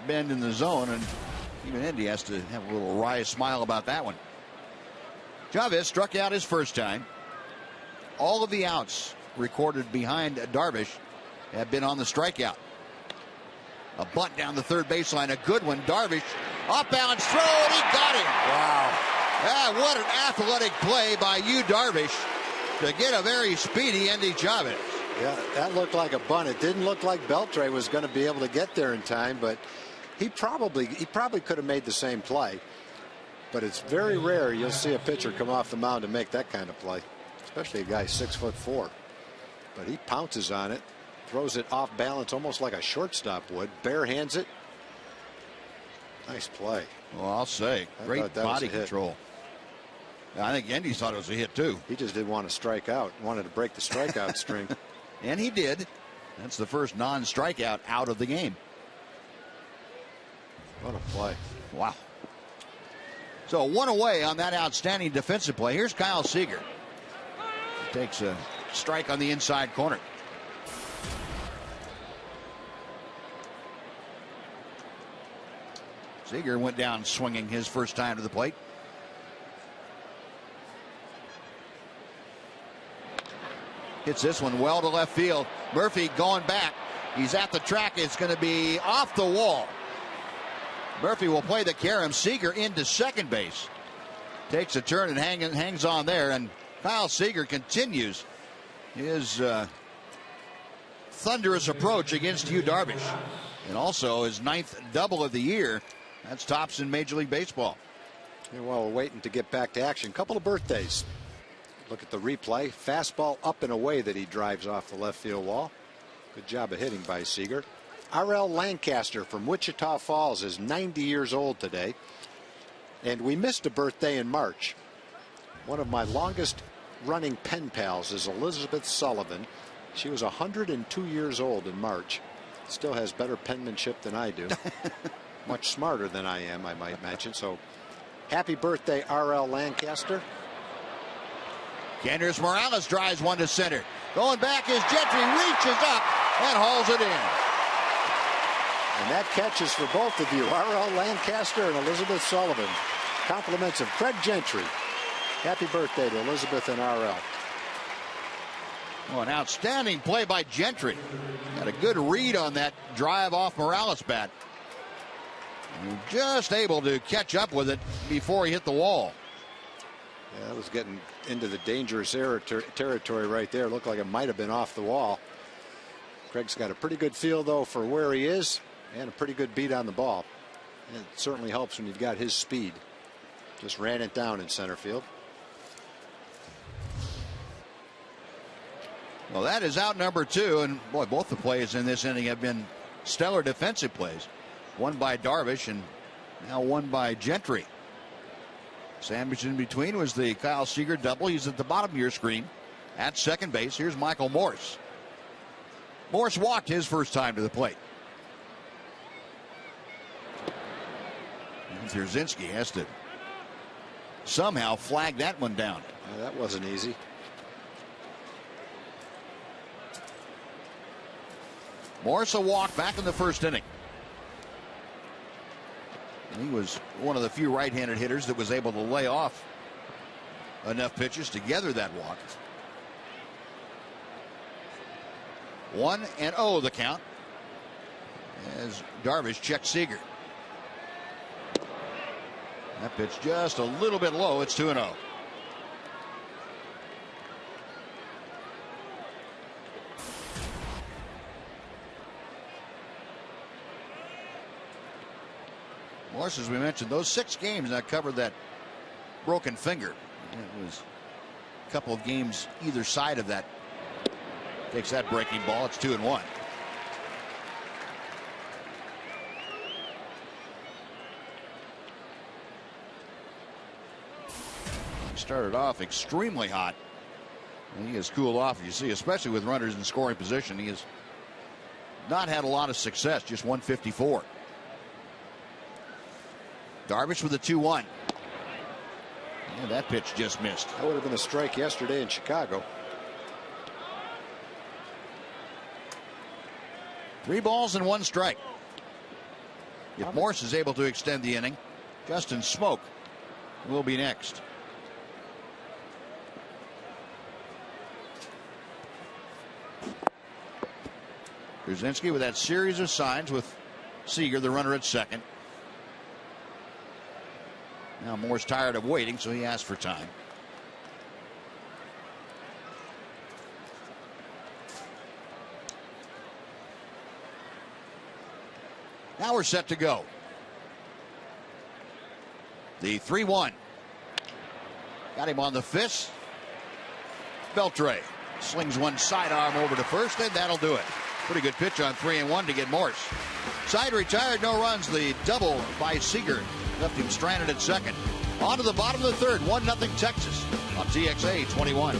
bend in the zone, and even Andy has to have a little wry smile about that one. Chavez struck out his first time. All of the outs recorded behind Darvish have been on the strikeout. A bunt down the 3rd baseline, a good one. Darvish, off-balance throw, and he got him. Wow. What an athletic play by Yu Darvish to get a very speedy Andy Chavez. Yeah, that looked like a bunt. It didn't look like Beltre was going to be able to get there in time, but he probably could have made the same play. But it's very rare you'll see a pitcher come off the mound and make that kind of play, especially a guy 6'4". But he pounces on it. Throws it off balance almost like a shortstop would. Bare hands it. Nice play. Well, I'll say, great body control. I think Andy thought it was a hit too. He just didn't want to strike out. Wanted to break the strikeout string. And he did. That's the first non-strikeout out of the game. What a play. Wow. So one away on that outstanding defensive play. Here's Kyle Seager. Takes a strike on the inside corner. Seager went down swinging his first time to the plate. Hits this one well to left field. Murphy going back. He's at the track. It's going to be off the wall. Murphy will play the carom. Seager into second base. Takes a turn and hangs on there. And Kyle Seager continues his thunderous approach against Yu Darvish. And also his 9th double of the year. That's tops in Major League Baseball. And while we're waiting to get back to action, couple of birthdays. Look at the replay. Fastball up and away that he drives off the left field wall. Good job of hitting by Seager. R.L. Lancaster from Wichita Falls is 90 years old today. And we missed a birthday in March. One of my longest running pen pals is Elizabeth Sullivan. She was 102 years old in March. Still has better penmanship than I do. Much smarter than I am, I might mention. So happy birthday, R.L. Lancaster. Kendrys Morales drives one to center. Going back as Gentry reaches up and hauls it in. And that catch is for both of you, R.L. Lancaster and Elizabeth Sullivan. Compliments of Craig Gentry. Happy birthday to Elizabeth and R.L. Oh, an outstanding play by Gentry. Got a good read on that drive off Morales' bat. And just able to catch up with it before he hit the wall. Yeah, that was getting into the dangerous territory right there. Looked like it might have been off the wall. Craig's got a pretty good feel, though, for where he is and a pretty good beat on the ball. And it certainly helps when you've got his speed. Just ran it down in center field. Well, that is out number 2. And, boy, both the plays in this inning have been stellar defensive plays. One by Darvish and now one by Gentry. Sandwiched in between was the Kyle Seager double. He's at the bottom of your screen at second base. Here's Michael Morse. Morse walked his first time to the plate. And Pierzynski has to somehow flag that one down. Yeah, that wasn't easy. Morse a walk back in the first inning. He was one of the few right-handed hitters that was able to lay off enough pitches to gather that walk. 1-0 the count as Darvish checks Seager. That pitch just a little bit low. It's 2-0. Morse, as we mentioned, those 6 games that covered that broken finger. It was a couple of games either side of that. Takes that breaking ball. It's 2-1. He started off extremely hot. And he has cooled off, you see, especially with runners in scoring position. He has not had a lot of success, just 154. Darvish with a 2-1. And that pitch just missed. That would have been a strike yesterday in Chicago. 3 balls and 1 strike. If Morse is able to extend the inning, Justin Smoke will be next. Pierzynski with that series of signs with Seager, the runner at second. Now Morse tired of waiting, so he asked for time. Now we're set to go. The 3-1. Got him on the fist. Beltre slings one sidearm over to first, and that'll do it. Pretty good pitch on 3-1 to get Morse. Side retired, no runs. The double by Seager left him stranded at second. On to the bottom of the third, 1-0 Texas on TXA 21.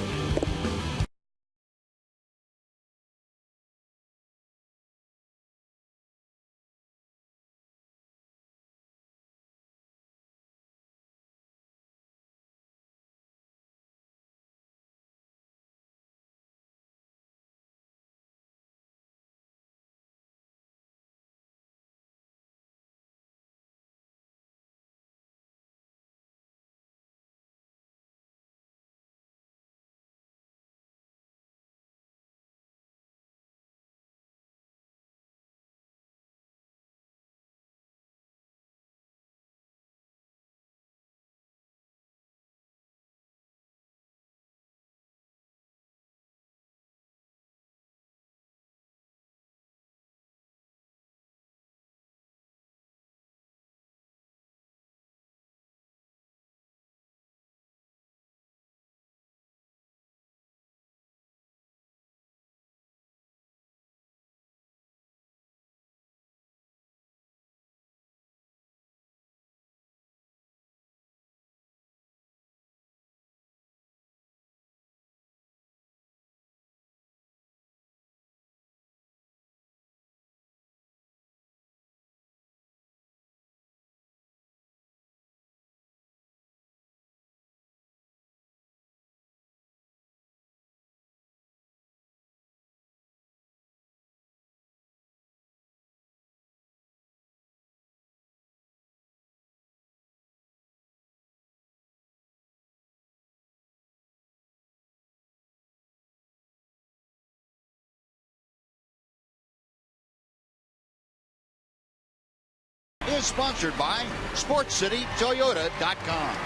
Is sponsored by SportsCityToyota.com.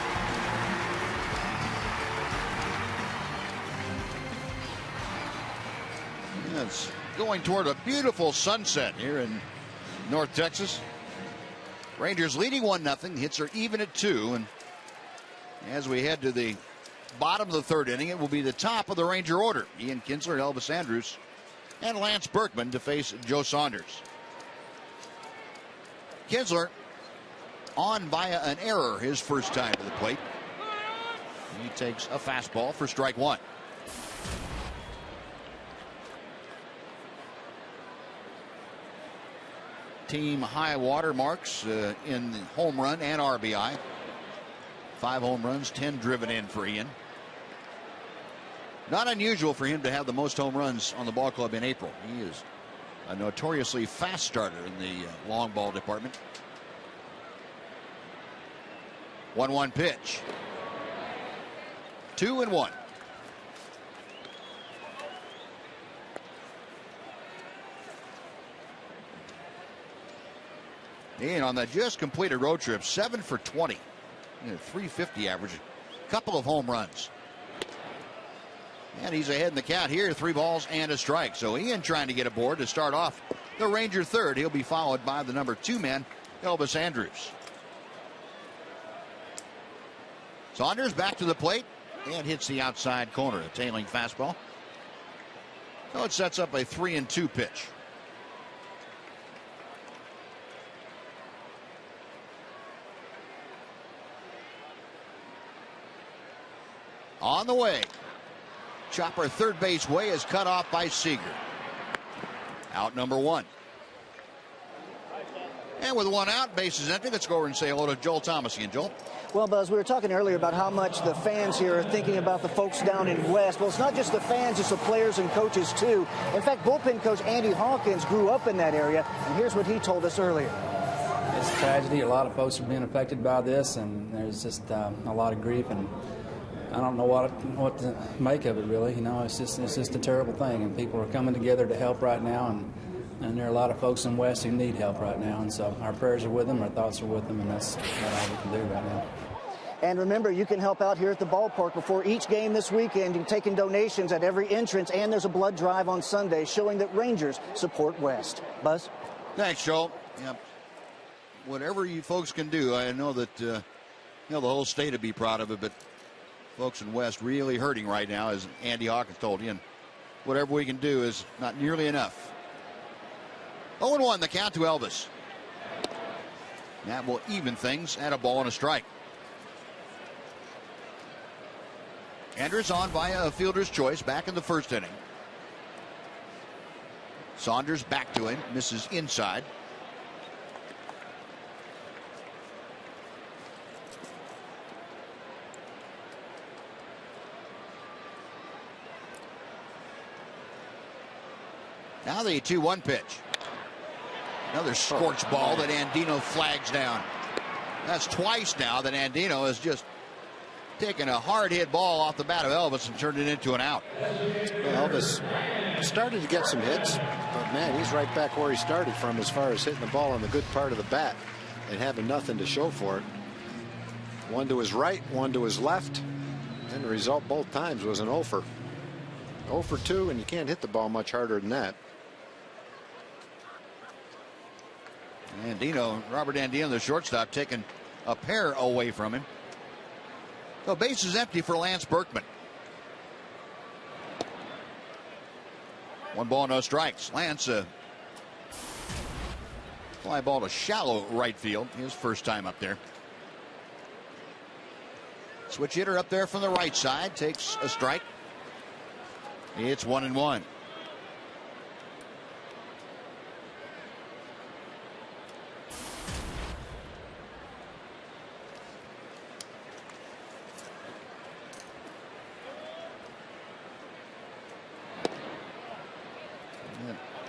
It's going toward a beautiful sunset here in North Texas. Rangers leading 1-0. Hits are even at 2. And as we head to the bottom of the third inning, it will be the top of the Ranger order. Ian Kinsler, Elvis Andrus, and Lance Berkman to face Joe Saunders. Kinsler on via an error his first time to the plate. He takes a fastball for strike one. Team high water marks in the home run and RBI. 5 home runs, 10 driven in for Ian. Not unusual for him to have the most home runs on the ball club in April. He is a notoriously fast starter in the long ball department. 1-1 pitch. 2-1. And on that just completed road trip, 7 for 20. 350 average. Couple of home runs. And he's ahead in the count here. 3 balls and a strike. So Ian trying to get aboard to start off the Ranger third. He'll be followed by the number 2 man, Elvis Andrus. Saunders back to the plate and hits the outside corner. A tailing fastball. So it sets up a 3-2 pitch. On the way. Chopper third base way is cut off by Seager. Out number 1. And with 1 out, bases empty. Let's go over and say hello to Joel Thomas again. Joel. Well, Buzz, we were talking earlier about how much the fans here are thinking about the folks down in West. Well, it's not just the fans, it's the players and coaches, too. In fact, bullpen coach Andy Hawkins grew up in that area, and here's what he told us earlier. It's a tragedy. A lot of folks are being affected by this, and there's just a lot of grief, and I don't know what to make of it, really. You know, it's just a terrible thing, and people are coming together to help right now, and there are a lot of folks in West who need help right now, and so our prayers are with them, our thoughts are with them, and that's about all we can do right now. And remember, you can help out here at the ballpark before each game this weekend. You're taking donations at every entrance, and there's a blood drive on Sunday showing that Rangers support West. Buzz? Thanks, Joel. Yep. Whatever you folks can do, I know that the whole state would be proud of it, but folks in West really hurting right now, as Andy Hawkins told you, and whatever we can do is not nearly enough. 0-1 the count to Elvis. That will even things at a ball and a strike. Andrews on via a fielder's choice back in the first inning. Saunders back to him, misses inside. Now the 2-1 pitch. Another scorched ball that Andino flags down. That's twice now that Andino has just taken a hard hit ball off the bat of Elvis and turned it into an out. Well, Elvis started to get some hits, but man, he's right back where he started from as far as hitting the ball on the good part of the bat and having nothing to show for it. One to his right, one to his left, and the result both times was an 0 for 2, and you can't hit the ball much harder than that. Robert Andino, the shortstop, taking a pair away from him. The base is empty for Lance Berkman. 1 ball, no strikes. Lance, fly ball to shallow right field. His first time up there. Switch hitter up there from the right side takes a strike. It's 1-1.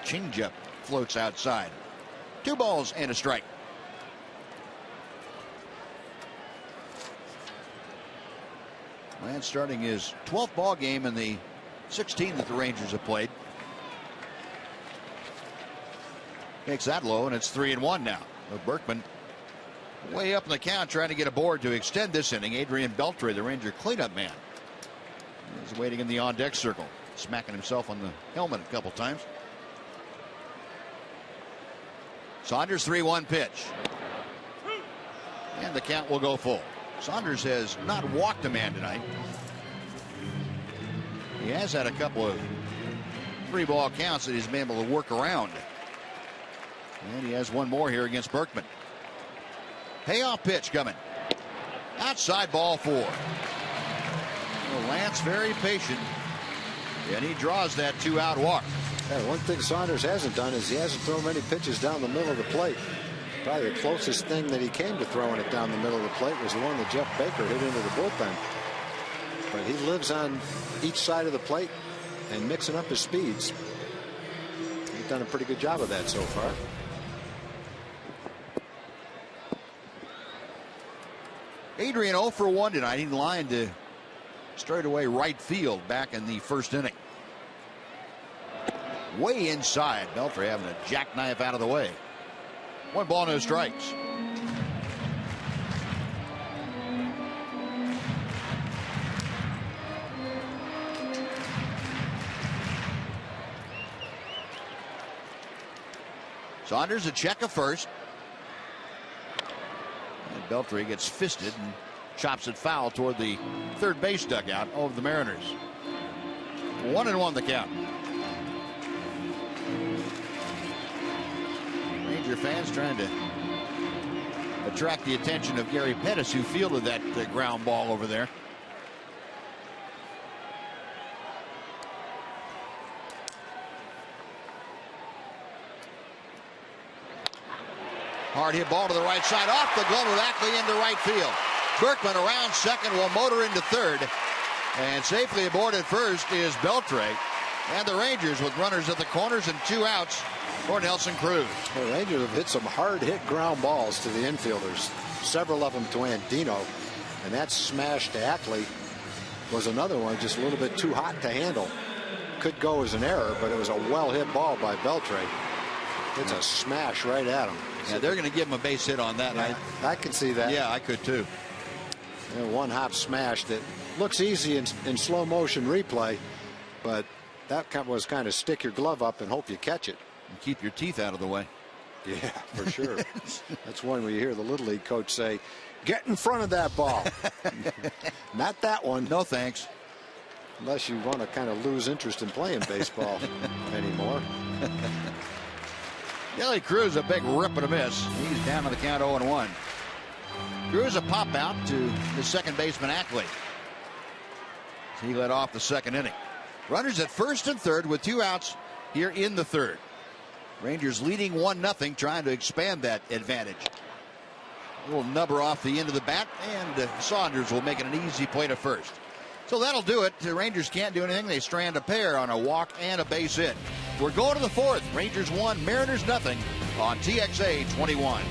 Changeup floats outside. 2 balls and a strike. Lance starting his 12th ball game in the 16 that the Rangers have played. Makes that low, and it's 3-1 now. But Berkman way up in the count, trying to get aboard to extend this inning. Adrian Beltre, the Ranger cleanup man, is waiting in the on-deck circle, smacking himself on the helmet a couple times. Saunders 3-1 pitch. And the count will go full. Saunders has not walked a man tonight. He has had a couple of 3-ball counts that he's been able to work around. And he has one more here against Berkman. Payoff pitch coming. Outside, ball 4. Well, Lance very patient. And he draws that 2-out walk. Yeah, one thing Saunders hasn't done is he hasn't thrown many pitches down the middle of the plate. Probably the closest thing that he came to throwing it down the middle of the plate was the one that Jeff Baker hit into the bullpen. But he lives on each side of the plate and mixing up his speeds. He's done a pretty good job of that so far. Adrian 0 for 1 tonight. He lined to straightaway right field back in the first inning. Way inside. Beltre having a jackknife out of the way. 1 ball, no strikes. Saunders a check of first. And Beltre gets fisted and chops it foul toward the third base dugout of the Mariners. 1-1 the count. Ranger fans trying to attract the attention of Gary Pettis, who fielded that ground ball over there. Hard hit ball to the right side, off the glove of Ackley into right field. Berkman around second, will motor into third, and safely aboard at first is Beltre. And the Rangers with runners at the corners and 2 outs for Nelson Cruz. The Rangers have hit some hard hit ground balls to the infielders, several of them to Andino, and that smash to Ackley was another one just a little bit too hot to handle. Could go as an error, but it was a well hit ball by Beltre. It's a smash right at him. Yeah, they're going to give him a base hit on that. Yeah, I can see that. Yeah, I could too. And one hop smash that looks easy in slow motion replay, but that was kind of stick your glove up and hope you catch it. And keep your teeth out of the way. Yeah, for sure. That's one where you hear the Little League coach say, get in front of that ball. Not that one. No thanks. Unless you want to kind of lose interest in playing baseball anymore. Nelly Cruz, a big rip and a miss. He's down on the count 0-1. Cruz a pop out to the second baseman Ackley. He led off the second inning. Runners at first and third with 2 outs here in the third. Rangers leading 1-0, trying to expand that advantage. A little nubber off the end of the bat, and Saunders will make it an easy play to first. So that'll do it. The Rangers can't do anything. They strand a pair on a walk and a base hit. We're going to the fourth. Rangers 1, Mariners 0 on TXA 21.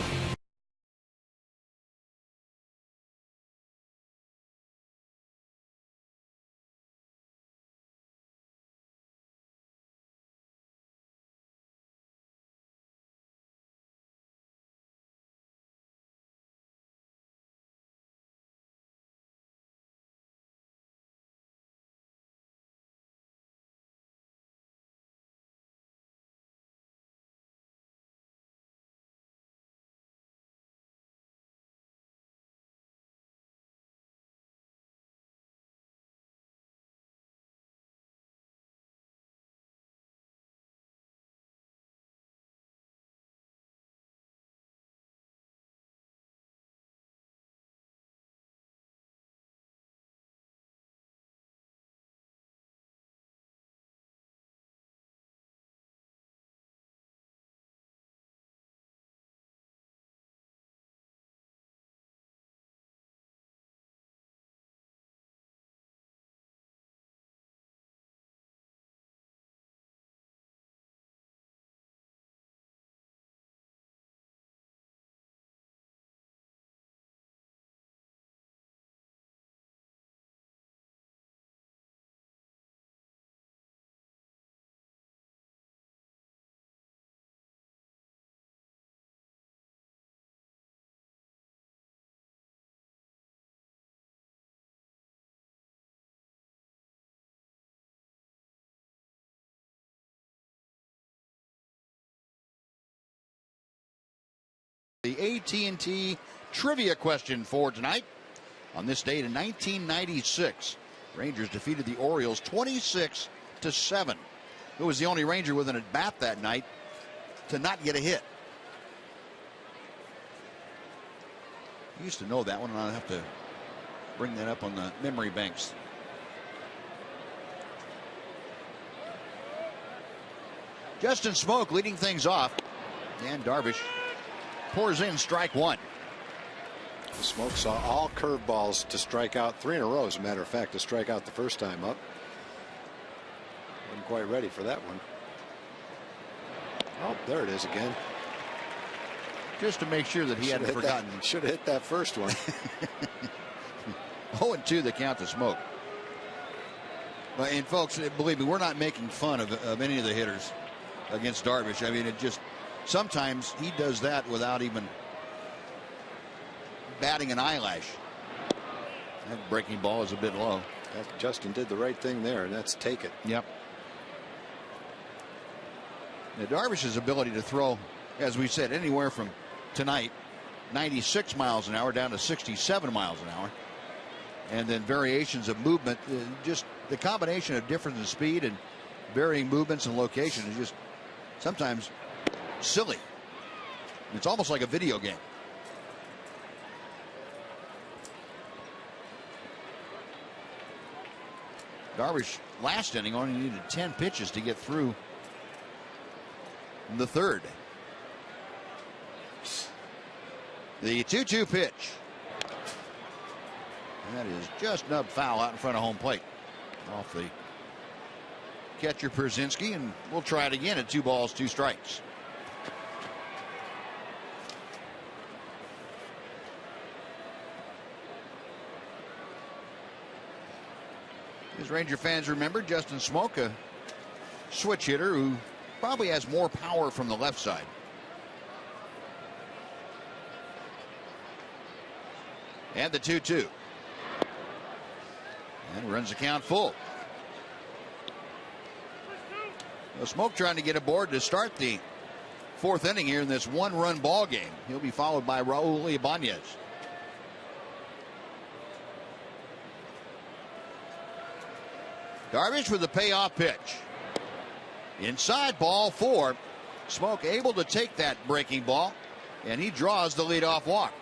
The AT trivia question for tonight. On this date in 1996, Rangers defeated the Orioles 26-7. Who was the only Ranger with an at-bat that night to not get a hit? I used to know that one, and I'll have to bring that up on the memory banks. Justin Smoke leading things off, and Darvish pours in strike 1. Smoke saw all curveballs to strike out 3 in a row, as a matter of fact, to strike out the first time up. Wasn't quite ready for that one. Oh, there it is again. Just to make sure that he hadn't forgotten. Should have hit that first one. 0-2 the count to Smoke. And folks, believe me, we're not making fun of any of the hitters against Darvish. I mean, it just, sometimes he does that without even batting an eyelash. That breaking ball is a bit low. Justin did the right thing there, and that's take it. Yep. Now, Darvish's ability to throw, as we said, anywhere from tonight 96 miles an hour down to 67 miles an hour, and then variations of movement, just the combination of difference in speed and varying movements and location is just sometimes silly. It's almost like a video game. Darvish last inning only needed 10 pitches to get through the third. The 2-2 pitch. That is just nub foul out in front of home plate. Off the catcher Pierzynski, and we'll try it again at 2 balls, 2 strikes. As Ranger fans remember, Justin Smoke, a switch hitter who probably has more power from the left side. And the 2-2. And runs the count full. Well, Smoke trying to get aboard to start the 4th inning here in this 1-run ball game. He'll be followed by Raul Ibanez. Darvish with the payoff pitch. Inside, ball 4. Smoke able to take that breaking ball, and he draws the leadoff walk.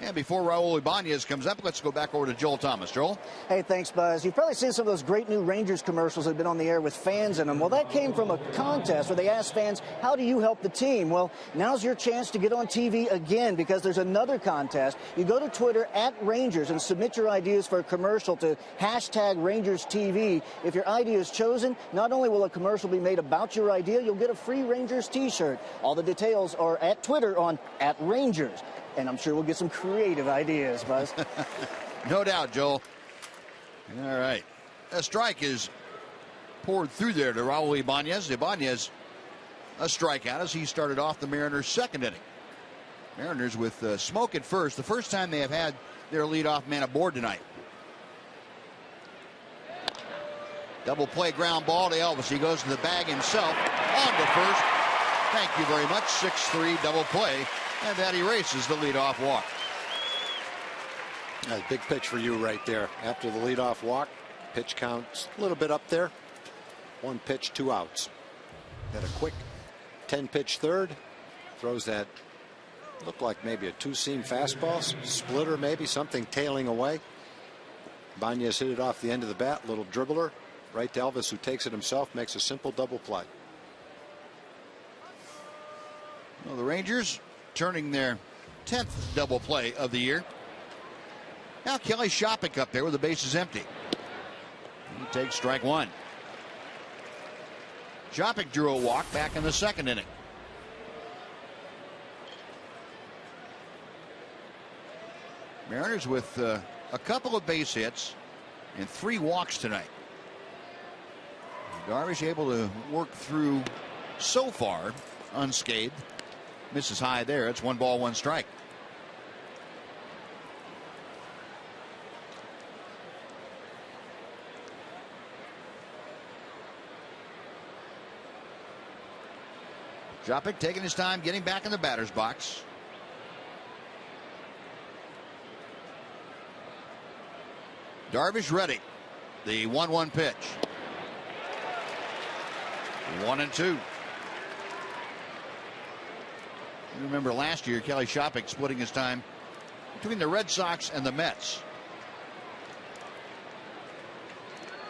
And before Raul Ibanez comes up, let's go back over to Joel Thomas. Joel? Hey, thanks, Buzz. You've probably seen some of those great new Rangers commercials that have been on the air with fans in them. Well, that came from a contest where they asked fans, how do you help the team? Well, now's your chance to get on TV again because there's another contest. You go to Twitter @Rangers and submit your ideas for a commercial to #RangersTV. If your idea is chosen, not only will a commercial be made about your idea, you'll get a free Rangers t-shirt. All the details are at Twitter on @Rangers. And I'm sure we'll get some creative ideas, Buzz. No doubt, Joel. All right. A strike is poured through there to Raul Ibanez. Ibanez, a strikeout as he started off the Mariners' second inning. Mariners with Smoke at first. The first time they have had their leadoff man aboard tonight. Double play ground ball to Elvis. He goes to the bag himself. On to first. Thank you very much. 6-3 double play. And that erases the leadoff walk. A big pitch for you right there. After the leadoff walk, pitch counts a little bit up there. 1 pitch, 2 outs. Got a quick 10-pitch third. Throws that, looked like maybe a 2-seam fastball, splitter maybe, something tailing away. Ibanez hit it off the end of the bat, little dribbler. Right to Elvis, who takes it himself, makes a simple double play. Well, the Rangers turning their 10th double play of the year. Now Kelly Shoppach up there with the bases empty. He takes strike 1. Shoppach drew a walk back in the second inning. Mariners with a couple of base hits and 3 walks tonight. Darvish able to work through so far unscathed. Misses high there. It's 1 ball, 1 strike. Shoppach taking his time getting back in the batter's box. Darvish ready. The 1-1 pitch. 1-2. You remember last year Kelly Shoppach splitting his time between the Red Sox and the Mets.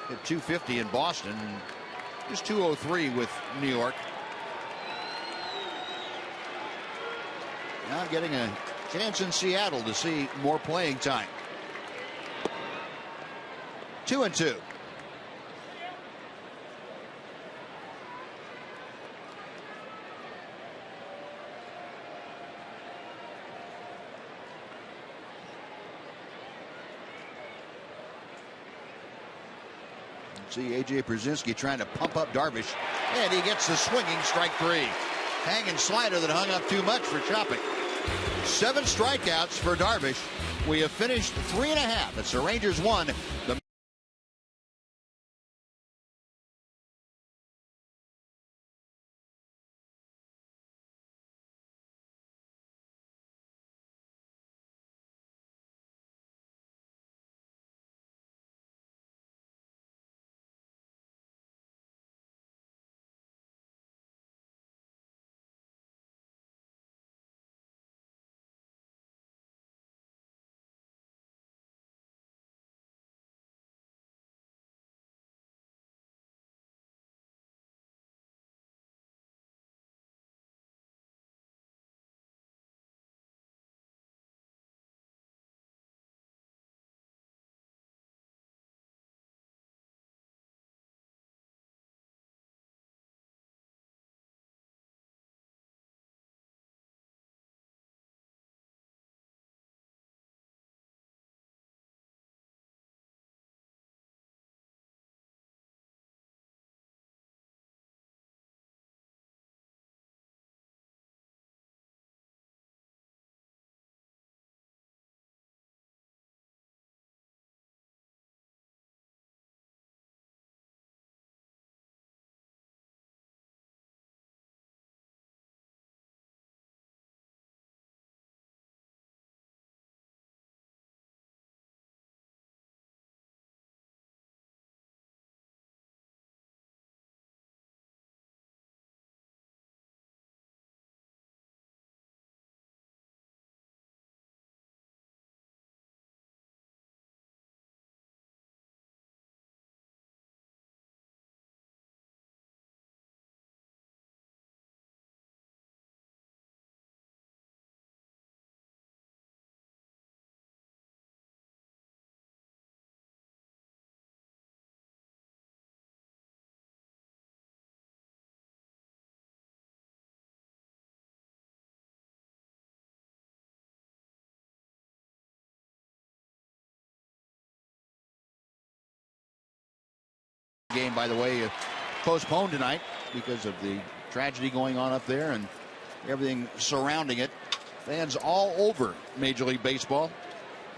Hit 250 in Boston and just 203 with New York. Now getting a chance in Seattle to see more playing time. 2-2. See A.J. Pierzynski trying to pump up Darvish, and he gets the swinging strike 3. Hanging slider that hung up too much for Shoppach. 7 strikeouts for Darvish. We have finished 3.5. It's the Rangers 1. The game, by the way, postponed tonight because of the tragedy going on up there and everything surrounding it. Fans all over Major League Baseball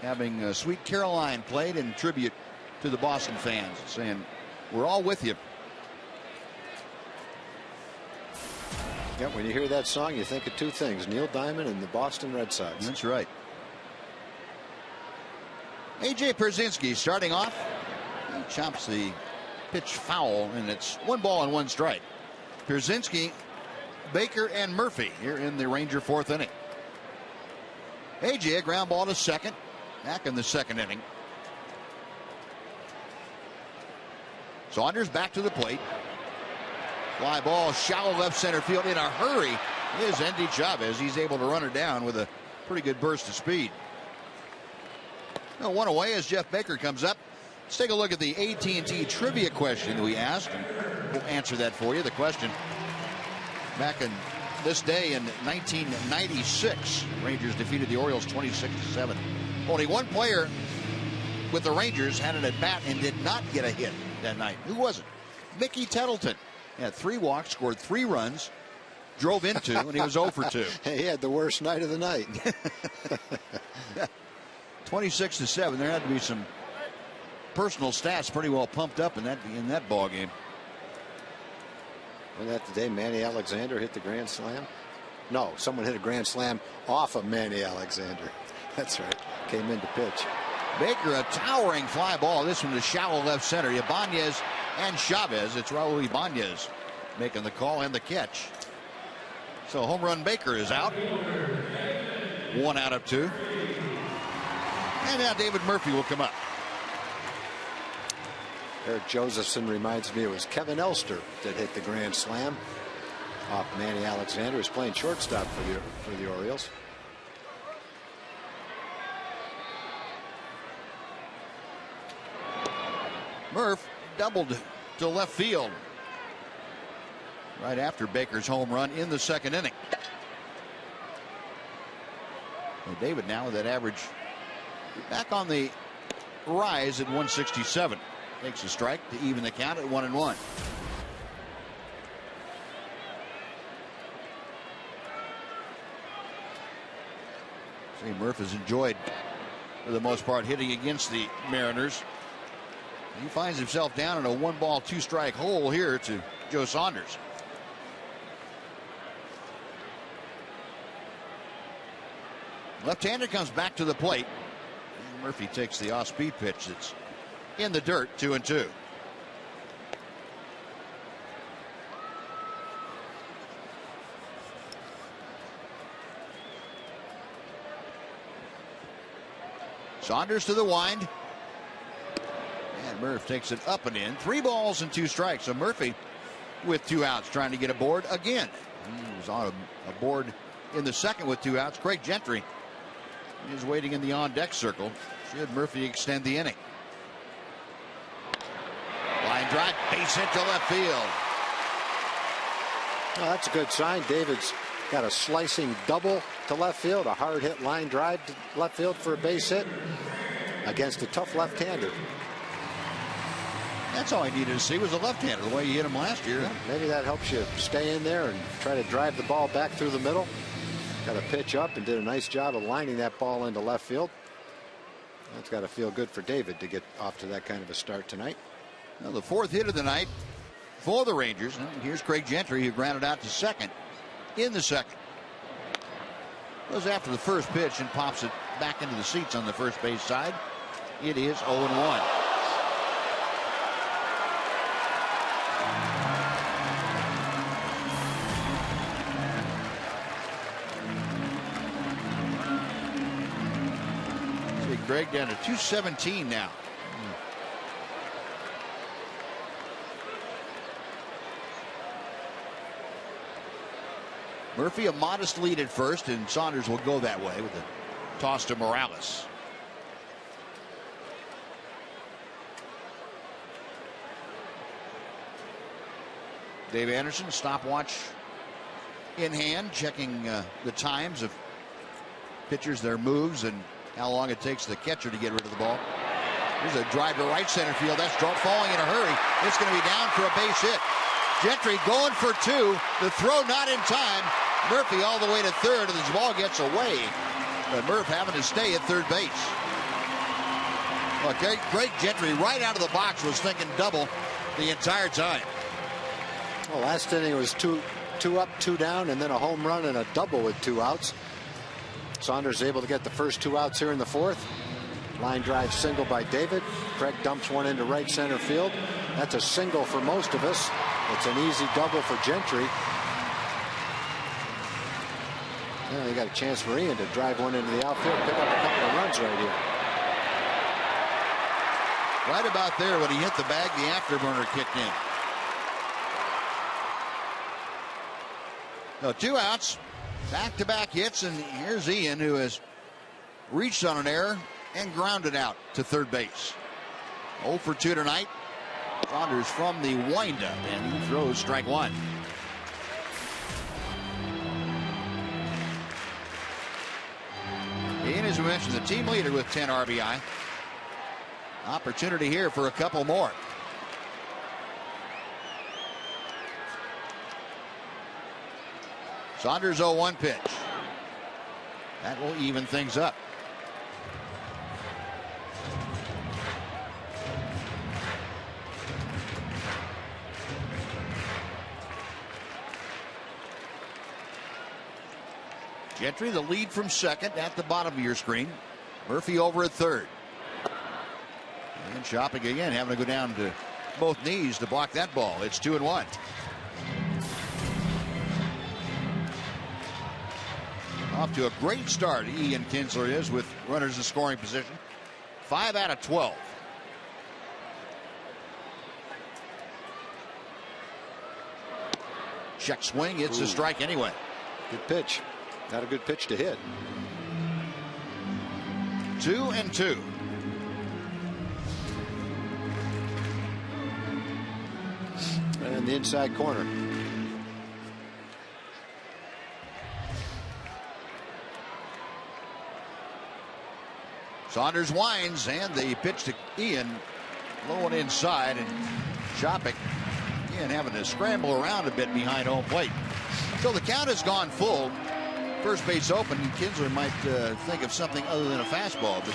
having Sweet Caroline played in tribute to the Boston fans, saying, we're all with you. Yeah, when you hear that song, you think of two things: Neil Diamond and the Boston Red Sox. That's right. A.J. Pierzynski starting off. He chops the pitch foul, and it's 1 ball and 1 strike. Pierzynski, Baker, and Murphy here in the Ranger 4th inning. A.J. a ground ball to second, back in the 2nd inning. Saunders back to the plate. Fly ball, shallow left center field. In a hurry is Endy Chavez. He's able to run her down with a pretty good burst of speed. Now, 1 away as Jeff Baker comes up. Let's take a look at the AT trivia question we asked, and we'll answer that for you. The question: back in this day in 1996, Rangers defeated the Orioles 26-7. Only one player with the Rangers had an at bat and did not get a hit that night. Who was it? Mickey Tettleton. He had 3 walks, scored 3 runs, drove in 2, and he was 0 for 2. He had the worst night of the night. 26-7. There had to be some personal stats pretty well pumped up in that ball game. Wasn't that the day Manny Alexander hit the grand slam? No, someone hit a grand slam off of Manny Alexander. That's right. Came in to pitch. Baker, a towering fly ball. This one to shallow left center. Ibanez and Chavez. It's Raul Ibanez making the call and the catch. So home run Baker is out. 1 out of 2. And now David Murphy will come up. Eric Josephson reminds me it was Kevin Elster that hit the grand slam off Manny Alexander. He's playing shortstop for the Orioles. Murph doubled to left field right after Baker's home run in the 2nd inning. And David now with that average back on the rise at 167. Takes a strike to even the count at 1-1. See, Murph has enjoyed, for the most part, hitting against the Mariners. He finds himself down in a 1 ball 2 strike hole here to Joe Saunders. Left-hander comes back to the plate. And Murphy takes the off-speed pitch that's in the dirt, 2-2. Saunders to the wind. And Murph takes it up and in. 3 balls and 2 strikes. So Murphy with 2 outs trying to get aboard again. He was on a board in the 2nd with 2 outs. Craig Gentry is waiting in the on-deck circle. Should Murphy extend the inning. Line drive, base hit to left field. Well, that's a good sign. David's got a slicing double to left field, a hard hit line drive to left field for a base hit against a tough left-hander. That's all he needed to see was a left-hander, the way he hit him last year. Yeah, maybe that helps you stay in there and try to drive the ball back through the middle. Got a pitch up and did a nice job of lining that ball into left field. That's got to feel good for David to get off to that kind of a start tonight. Well, the 4th hit of the night for the Rangers. And here's Craig Gentry, who grounded out to 2nd in the 2nd. Goes after the first pitch and pops it back into the seats on the first base side. It is 0-1. See Greg down to 217 now. Murphy a modest lead at first, and Saunders will go that way with a toss to Morales. Dave Anderson, stopwatch in hand, checking the times of pitchers, their moves, and how long it takes the catcher to get rid of the ball. Here's a drive to right center field. That's falling in a hurry. It's going to be down for a base hit. Gentry going for two. The throw not in time. Murphy all the way to third, and this ball gets away. But Murph having to stay at third base. Okay, Greg Gentry right out of the box was thinking double the entire time. Well, last inning it was two up, two down, and then a home run and a double with 2 outs. Saunders able to get the first 2 outs here in the fourth. Line drive single by David. Craig dumps one into right center field. That's a single for most of us. It's an easy double for Gentry. Well, you got a chance for Ian to drive one into the outfield, pick up a couple of runs right here. Right about there when he hit the bag, the afterburner kicked in. So 2 outs, back-to-back hits, and here's Ian, who has reached on an error and grounded out to third base. 0 for 2 tonight. Saunders from the windup, and he throws strike one. Ian, as we mentioned, the team leader with 10 RBI. Opportunity here for a couple more. Saunders 0-1 pitch. That will even things up. Gentry, the lead from second at the bottom of your screen. Murphy over at third. And Shopping again, having to go down to both knees to block that ball. It's 2-1. Off to a great start, Ian Kinsler is, with runners in scoring position. 5 out of 12. Check swing, it's a strike anyway. Good pitch. Not a good pitch to hit. 2-2. And the inside corner. Saunders winds, and the pitch to Ian, low and inside, and Shopping, Ian having to scramble around a bit behind home plate. So the count has gone full. First base open, and Kinsler might think of something other than a fastball. But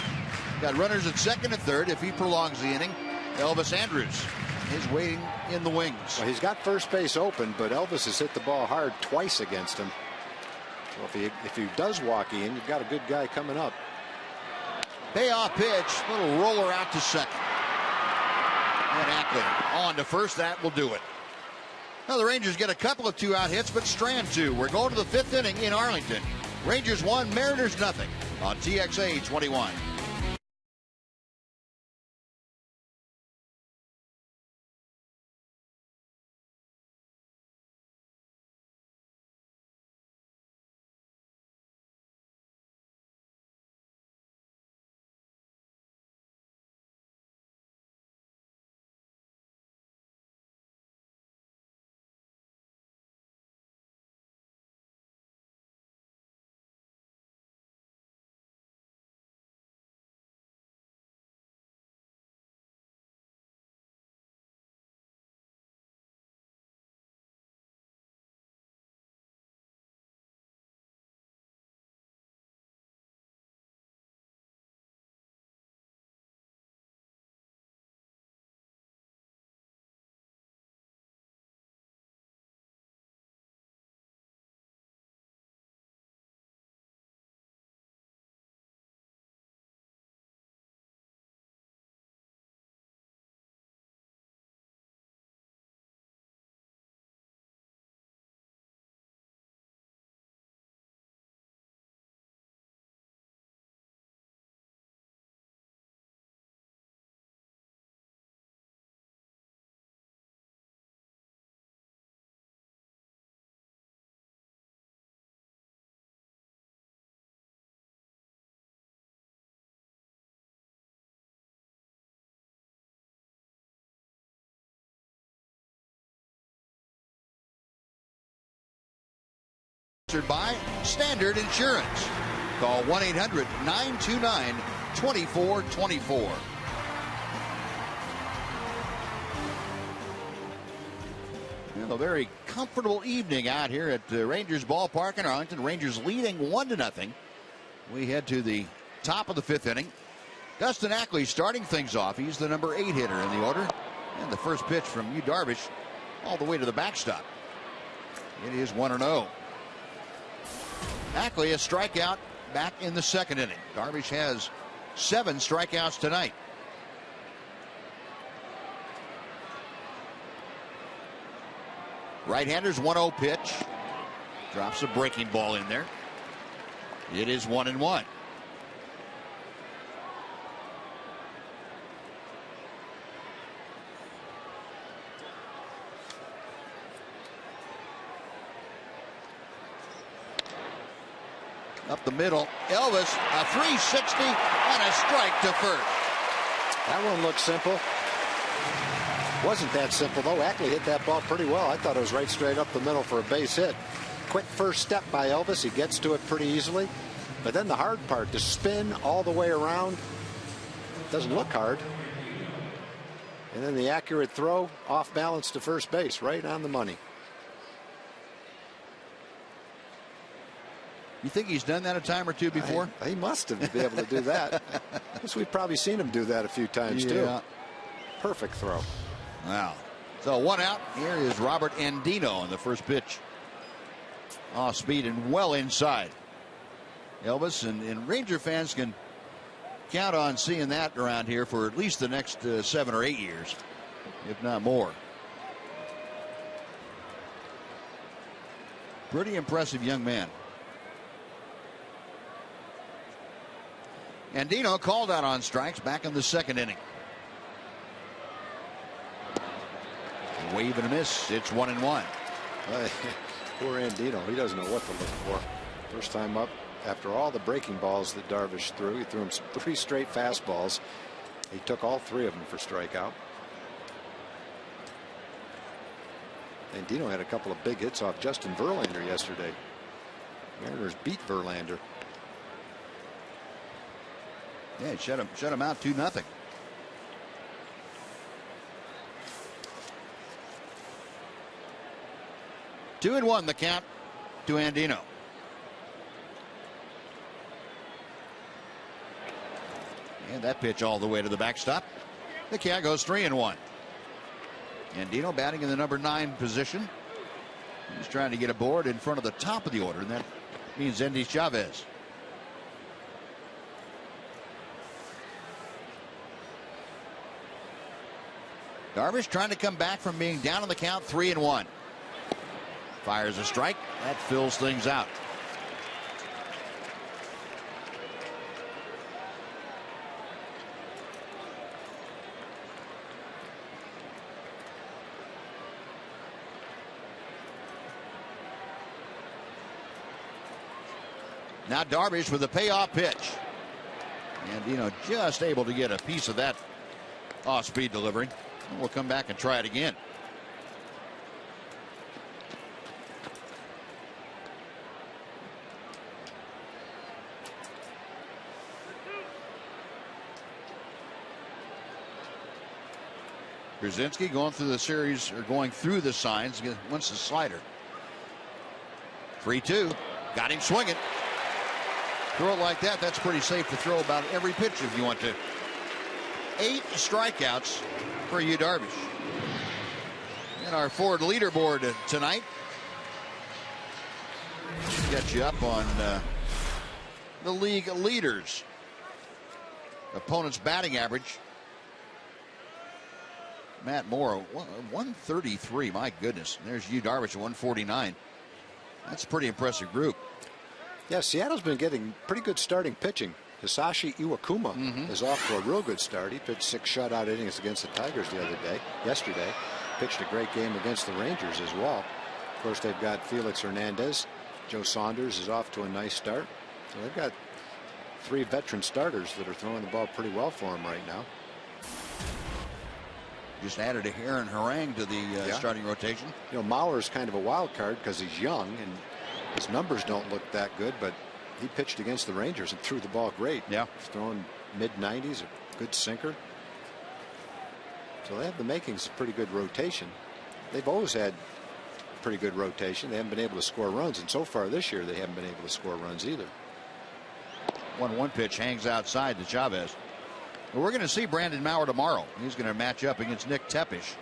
got runners at second and third. If he prolongs the inning, Elvis Andrus is waiting in the wings. Well, he's got first base open, but Elvis has hit the ball hard twice against him. So if he does walk Ian, you've got a good guy coming up. Payoff pitch, little roller out to second. And Ackley on to first. That will do it. Now the Rangers get a couple of 2-out hits, but Strand 2. We're going to the 5th inning in Arlington. Rangers 1, Mariners nothing on TXA 21. By Standard Insurance. Call 1-800-929-2424. Well, a very comfortable evening out here at Rangers ballpark in Arlington. Rangers leading 1-0. We head to the top of the 5th inning. Dustin Ackley starting things off. He's the number 8 hitter in the order. And the first pitch from Darvish all the way to the backstop. It is 1-0. Ackley a strikeout back in the 2nd inning. Darvish has 7 strikeouts tonight. Right-hander's 1-0 pitch. Drops a breaking ball in there. It is 1-1. Up the middle, Elvis, a 360 and a strike to first. That one looked simple. Wasn't that simple, though. Ackley hit that ball pretty well. I thought it was right straight up the middle for a base hit. Quick first step by Elvis. He gets to it pretty easily. But then the hard part, to spin all the way around, doesn't look hard. And then the accurate throw, off balance to first base, right on the money. You think he's done that a time or two before? He must have been able to do that. Guess we've probably seen him do that a few times too. Perfect throw. Wow. So 1 out. Here is Robert Andino on the first pitch. Off speed and well inside. Elvis and Ranger fans can count on seeing that around here for at least the next 7 or 8 years, if not more. Pretty impressive young man. Andino called out on strikes back in the 2nd inning. Wave and a miss. It's 1-1. Poor Andino. He doesn't know what to look for. First time up after all the breaking balls that Darvish threw. He threw him 3 straight fastballs. He took all 3 of them for strikeout. Andino had a couple of big hits off Justin Verlander yesterday. Mariners beat Verlander. Yeah, shut him out 2-0. Two and 1 the count to Andino. And that pitch all the way to the backstop. The count goes 3-1. Andino batting in the number 9 position. He's trying to get aboard in front of the top of the order, and that means Endy Chavez. Darvish trying to come back from being down on the count 3-1. Fires a strike. That fills things out. Now Darvish with a payoff pitch. And just able to get a piece of that off-speed delivery. We'll come back and try it again. Brzezinski going through the series, or going through the signs, wants the slider. 3-2. Got him swinging. Throw it like that, that's pretty safe to throw about every pitch if you want to. 8 strikeouts for Darvish. And our Ford leaderboard tonight. Get you up on the league leaders. Opponent's batting average. Matt Morrow, 133. My goodness. There's Darvish at 149. That's a pretty impressive group. Yeah, Seattle's been getting pretty good starting pitching. Hisashi Iwakuma is off to a real good start. He pitched 6 shutout innings against the Tigers yesterday. Pitched a great game against the Rangers as well. Of course, they've got Felix Hernandez. Joe Saunders is off to a nice start. So they've got 3 veteran starters that are throwing the ball pretty well for them right now. Just added a Aaron Harang to the starting rotation. Mauer's kind of a wild card because he's young and his numbers don't look that good, but he pitched against the Rangers and threw the ball great. Yeah. He's throwing mid-90s, a good sinker. So they have the makings of pretty good rotation. They've always had pretty good rotation. They haven't been able to score runs, and so far this year they haven't been able to score runs either. 1-1 pitch hangs outside to Chavez. Well, we're going to see Brandon Maurer tomorrow. He's going to match up against Nick Tepish.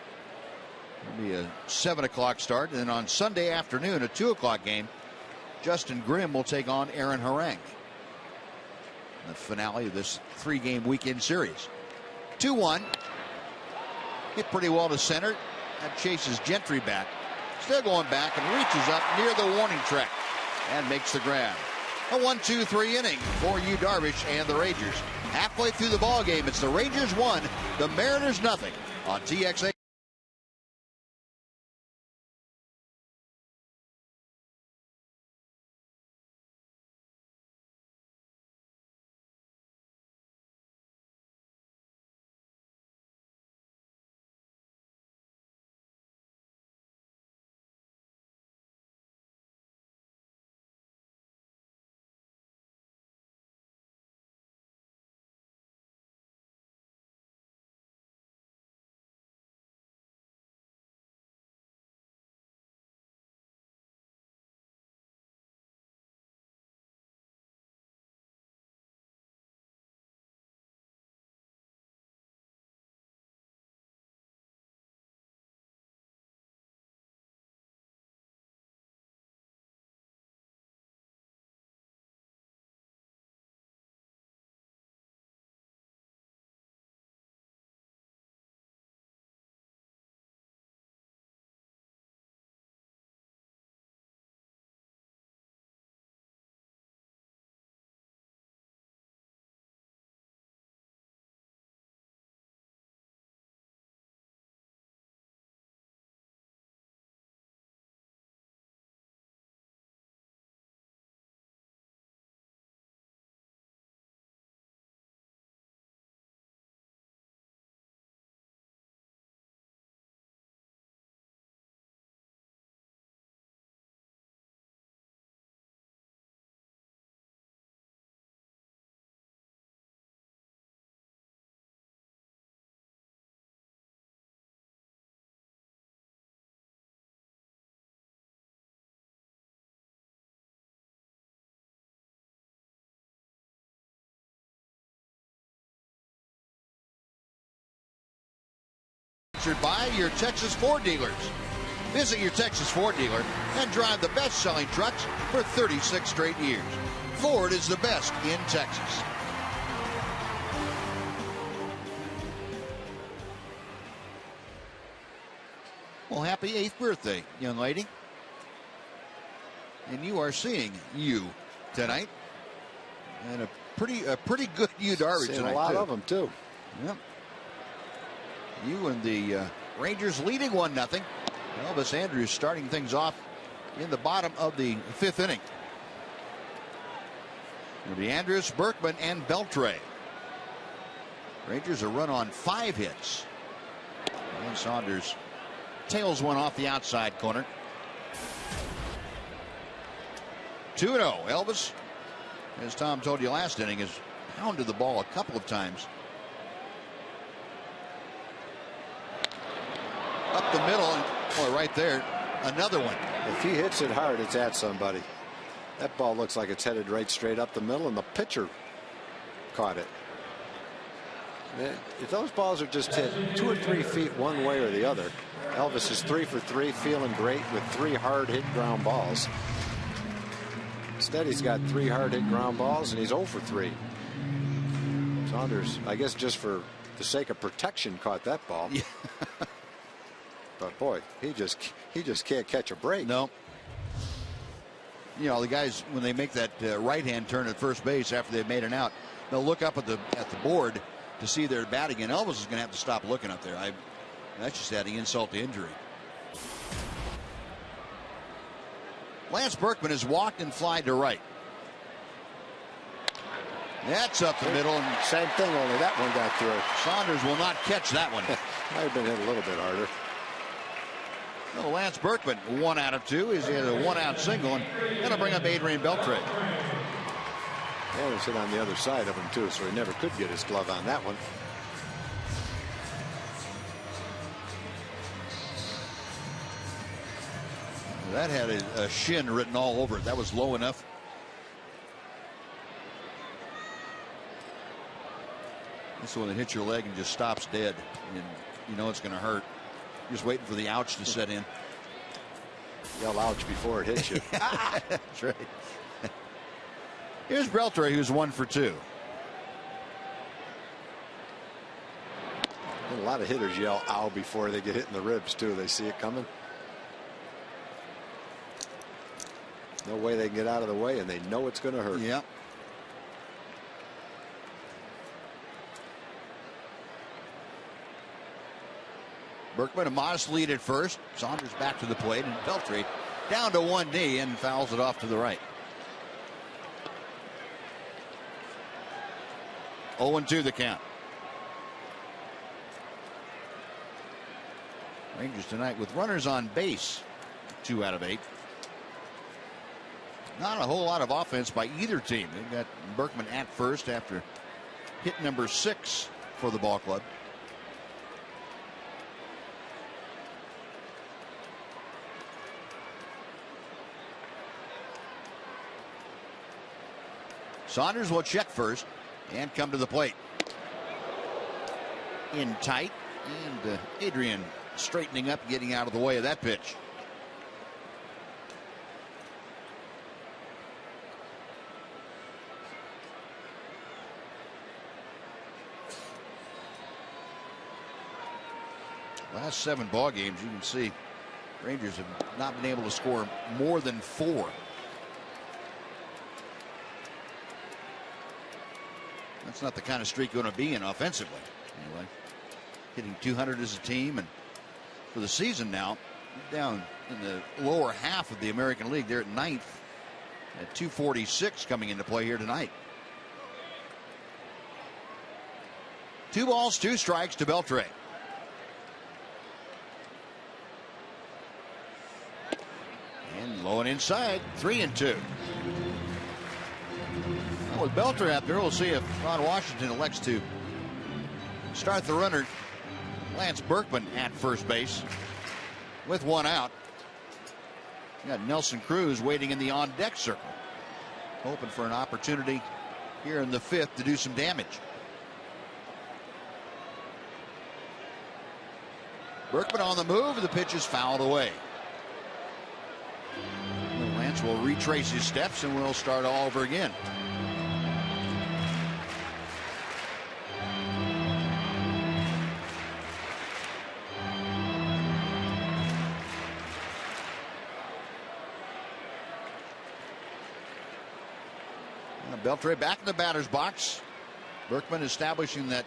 It'll be a 7 o'clock start, and then on Sunday afternoon, a 2 o'clock game, Justin Grimm will take on Aaron Harang. The finale of this 3-game weekend series. 2-1. Hit pretty well to center. That chases Gentry back. Still going back and reaches up near the warning track and makes the grab. A 1-2-3 inning for Yu Darvish and the Rangers. Halfway through the ball game, it's the Rangers 1, the Mariners nothing on TXA. Sponsored by your Texas Ford dealers. Visit your Texas Ford dealer and drive the best-selling trucks for 36 straight years. Ford is the best in Texas. Well, happy 8th birthday, young lady. And you are seeing you tonight. And a pretty good Yu Darvish tonight, a lot of them, too. Yep. You and the Rangers leading 1-0. Elvis Andrus starting things off in the bottom of the 5th inning. It'll be Andrus, Berkman, and Beltre. Rangers a run on 5 hits. And Saunders tails one off the outside corner. 2-0. Elvis, as Tom told you last inning, has pounded the ball a couple of times. Up the middle, and boy, right there, another one. If he hits it hard, it's at somebody. That ball looks like it's headed right straight up the middle, and the pitcher caught it. If those balls are just hit 2 or 3 feet one way or the other, Elvis is 3 for 3, feeling great with 3 hard hit ground balls. Instead, he's got 3 hard hit ground balls, and he's 0 for 3. Saunders, I guess just for the sake of protection, caught that ball. Yeah. But boy, he just can't catch a break. No. You know, the guys, when they make that right-hand turn at first base after they've made an out, they'll look up at the board to see their batting, and Elvis is going to have to stop looking up there. That's just adding insult to injury. Lance Berkman has walked and flied to right. That's up the middle. And same thing, only that one got through. Saunders will not catch that one. Might have been hit a little bit harder. Well, Lance Berkman, 1 out of 2. He's had a 1-out single, and that'll bring up Adrian Beltre. Yeah, he's hit on the other side of him, too, so he never could get his glove on that one. That had a shin written all over it. That was low enough. This one that hits your leg and just stops dead, and you know it's going to hurt. Just waiting for the ouch to set in. Yell ouch before it hits you. That's right. Here's Beltre, who's 1 for 2. And a lot of hitters yell ow before they get hit in the ribs too. They see it coming. No way they can get out of the way, and they know it's going to hurt. Yep. Berkman a modest lead at first. Saunders back to the plate, and Beltre down to one knee and fouls it off to the right. 0-2 the count. Rangers tonight with runners on base, 2 out of 8. Not a whole lot of offense by either team. They've got Berkman at first after hit number 6 for the ball club. Saunders will check first and come to the plate. In tight, and Adrian straightening up, getting out of the way of that pitch. Last 7 ball games, you can see Rangers have not been able to score more than 4. That's not the kind of streak you're going to be in offensively. Anyway, hitting 200 as a team, and for the season now, down in the lower half of the American League. They're at 9th at 246 coming into play here tonight. 2 balls, 2 strikes to Beltre. And low and inside, 3-2. With Beltre out there, we'll see if Ron Washington elects to start the runner. Lance Berkman at first base with 1 out. You got Nelson Cruz waiting in the on-deck circle, hoping for an opportunity here in the 5th to do some damage. Berkman on the move. The pitch is fouled away. Lance will retrace his steps and we'll start all over again. Beltre back in the batter's box. Berkman establishing that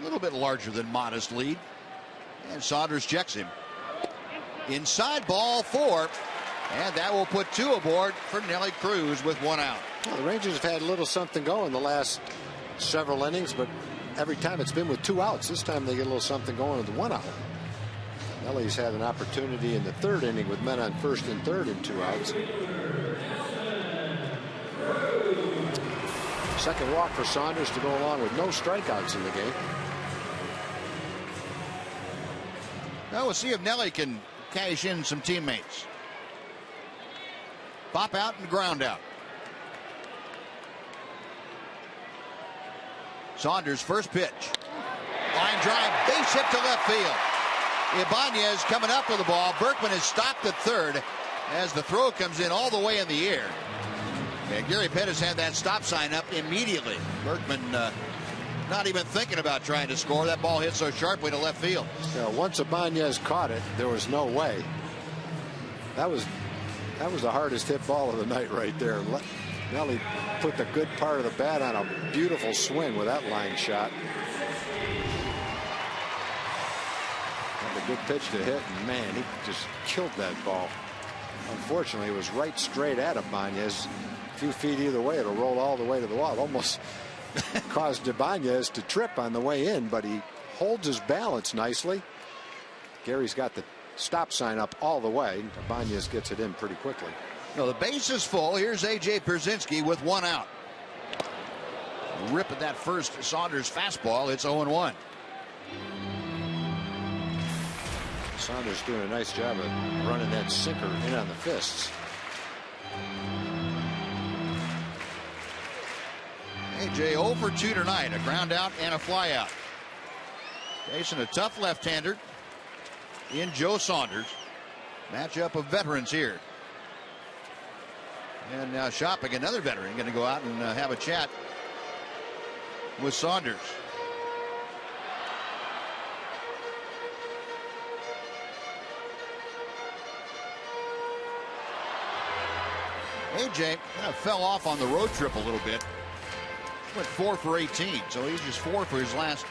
little bit larger than modest lead. And Saunders checks him. Inside, ball 4. And that will put 2 aboard for Nelly Cruz with 1 out. Well, the Rangers have had a little something going the last several innings, but every time it's been with 2 outs. This time they get a little something going with 1 out. Nelly's had an opportunity in the 3rd inning with men on 1st and 3rd and 2 outs. Second walk for Saunders to go along with no strikeouts in the game. Now we'll see if Nelly can cash in some teammates. Pop out and ground out. Saunders' first pitch. Line drive, base hit to left field. Ibanez coming up with the ball. Berkman is stopped at 3rd as the throw comes in all the way in the air. And Gary Pettis had that stop sign up immediately. Berkman not even thinking about trying to score. That ball hit so sharply to left field. Yeah, once Ibanez caught it, there was no way. That was the hardest hit ball of the night right there. Nelly put the good part of the bat on a beautiful swing with that line shot. Had a good pitch to hit, and man, he just killed that ball. Unfortunately, it was right straight at Ibanez. A few feet either way, it'll roll all the way to the wall. It almost caused Ibanez to trip on the way in, but he holds his balance nicely. Gary's got the stop sign up all the way. Ibanez gets it in pretty quickly. No, the base is full. Here's A.J. Pierzynski with 1 out. Rip at that first Saunders fastball. It's 0-1. Saunders doing a nice job of running that sinker in on the fists. AJ 0 for 2 tonight, a ground out and a fly out. Facing a tough left-hander in Joe Saunders. Matchup of veterans here. And now Shopping, another veteran, going to go out and have a chat with Saunders. AJ kind of fell off on the road trip a little bit. Went 4 for 18, so he's just 4 for his last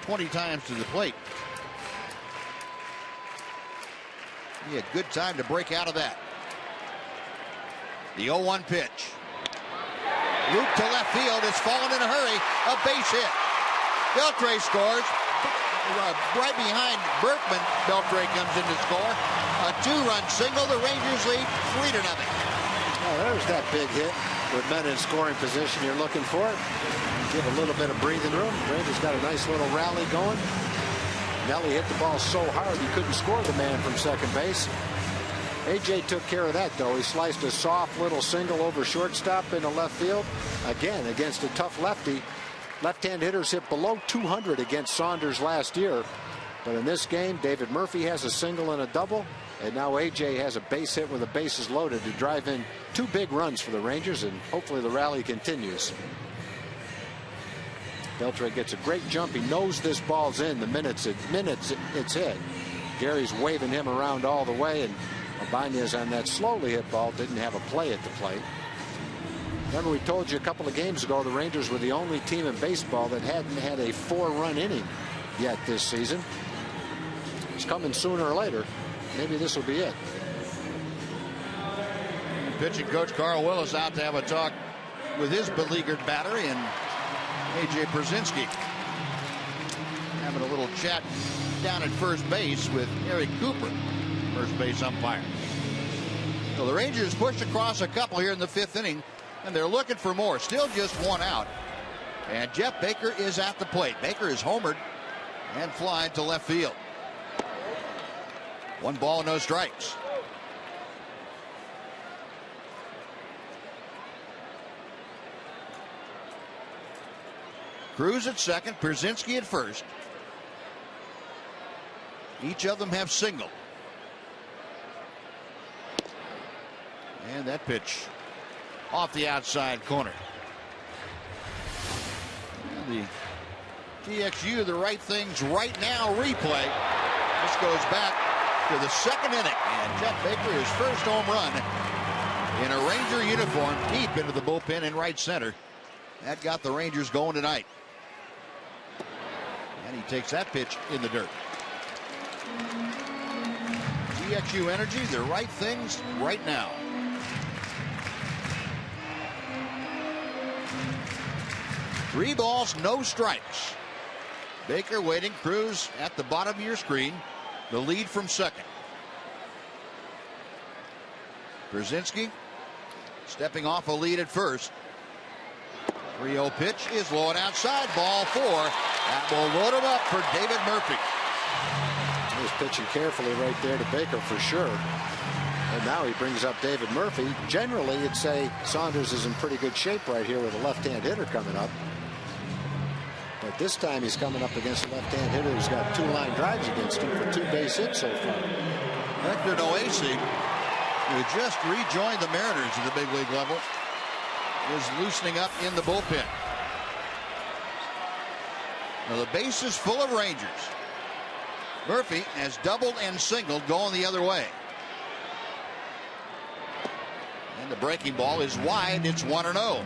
20 times to the plate. He had good time to break out of that. The 0-1 pitch. Loop to left field. It's fallen in a hurry. A base hit. Beltre scores. Right behind Berkman, Beltre comes in to score. A 2-run single. The Rangers lead 3-0. Oh, there's that big hit. With men in scoring position, you're looking for it. Give a little bit of breathing room. Rangers got a nice little rally going. Nelly hit the ball so hard he couldn't score the man from second base. AJ took care of that, though. He sliced a soft little single over shortstop into left field. Again, against a tough lefty. Left-hand hitters hit below 200 against Saunders last year. But in this game, David Murphy has a single and a double. And now AJ has a base hit with the bases loaded to drive in 2 big runs for the Rangers, and hopefully the rally continues. Beltre gets a great jump. He knows this ball's in the minutes it's hit. Gary's waving him around all the way, and Ibanez on that slowly hit ball didn't have a play at the plate. Remember, we told you a couple of games ago the Rangers were the only team in baseball that hadn't had a 4-run inning yet this season. It's coming sooner or later. Maybe this will be it. Pitching coach Carl Willis out to have a talk with his beleaguered batter and AJ Pierzynski. Having a little chat down at first base with Eric Cooper, first base umpire. So the Rangers pushed across a couple here in the 5th inning, and they're looking for more. Still just 1 out. And Jeff Baker is at the plate. Baker is homered and flying to left field. 1 ball, no strikes. Cruz at second, Pierzynski at first. Each of them have singled. And that pitch off the outside corner. And the TXU, the right things right now replay. This goes back to the 2nd inning, and Jeff Baker, his first home run in a Ranger uniform, deep into the bullpen in right center. That got the Rangers going tonight. And he takes that pitch in the dirt. TXU energy, the right things right now. Three balls, no strikes. Baker waiting, Cruz at the bottom of your screen. The lead from second. Pierzynski stepping off a lead at first. 3-0 pitch is low and outside. Ball 4. That will load him up for David Murphy. He was pitching carefully right there to Baker for sure. And now he brings up David Murphy. Generally, you'd say Saunders is in pretty good shape right here with a left-hand hitter coming up. But this time he's coming up against a left-hand hitter who's got 2 line drives against him for 2 base hits so far. Hector Noesi, who just rejoined the Mariners at the big league level, is loosening up in the bullpen. Now the base is full of Rangers. Murphy has doubled and singled going the other way. And the breaking ball is wide. It's 1-0.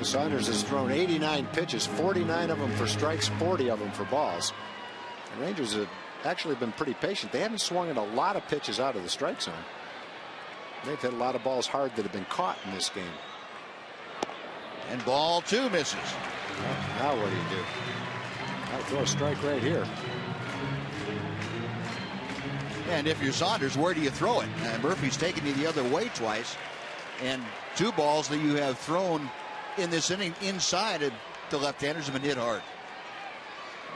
Saunders has thrown 89 pitches, 49 of them for strikes, 40 of them for balls. The Rangers have actually been pretty patient. They haven't swung at a lot of pitches out of the strike zone. They've hit a lot of balls hard that have been caught in this game. And ball 2 misses. Now what do you do? I'll throw a strike right here. And if you're Saunders, where do you throw it? Murphy's taken you the other way twice. And 2 balls that you have thrown in this inning inside of the left-handers have been hit hard.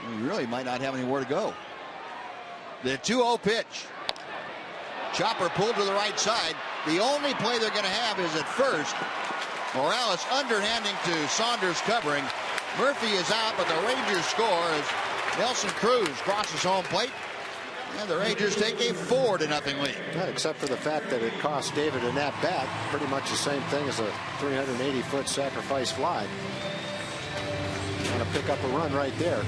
You really might not have anywhere to go. The 2-0 pitch. Chopper pulled to the right side. The only play they're going to have is at first. Morales underhanding to Saunders covering. Murphy is out, but the Rangers score as Nelson Cruz crosses home plate. And the Rangers take a 4-0 lead. Yeah, except for the fact that it cost David an at-bat. Pretty much the same thing as a 380-foot sacrifice fly. Trying to pick up a run right there.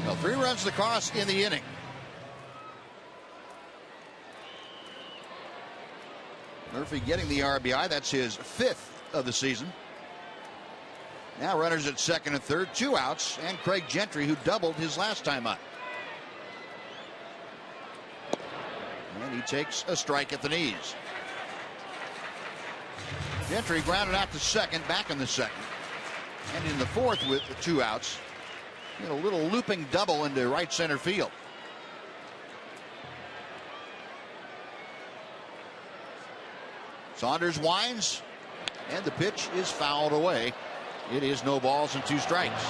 Well, 3 runs across in the inning. Murphy getting the RBI. That's his 5th of the season. Now runners at second and third, 2 outs, and Craig Gentry, who doubled his last time up. And he takes a strike at the knees. Gentry grounded out to second, back in the second. And in the fourth with the 2 outs, a little looping double into right center field. Saunders winds, and the pitch is fouled away. It is no balls and 2 strikes.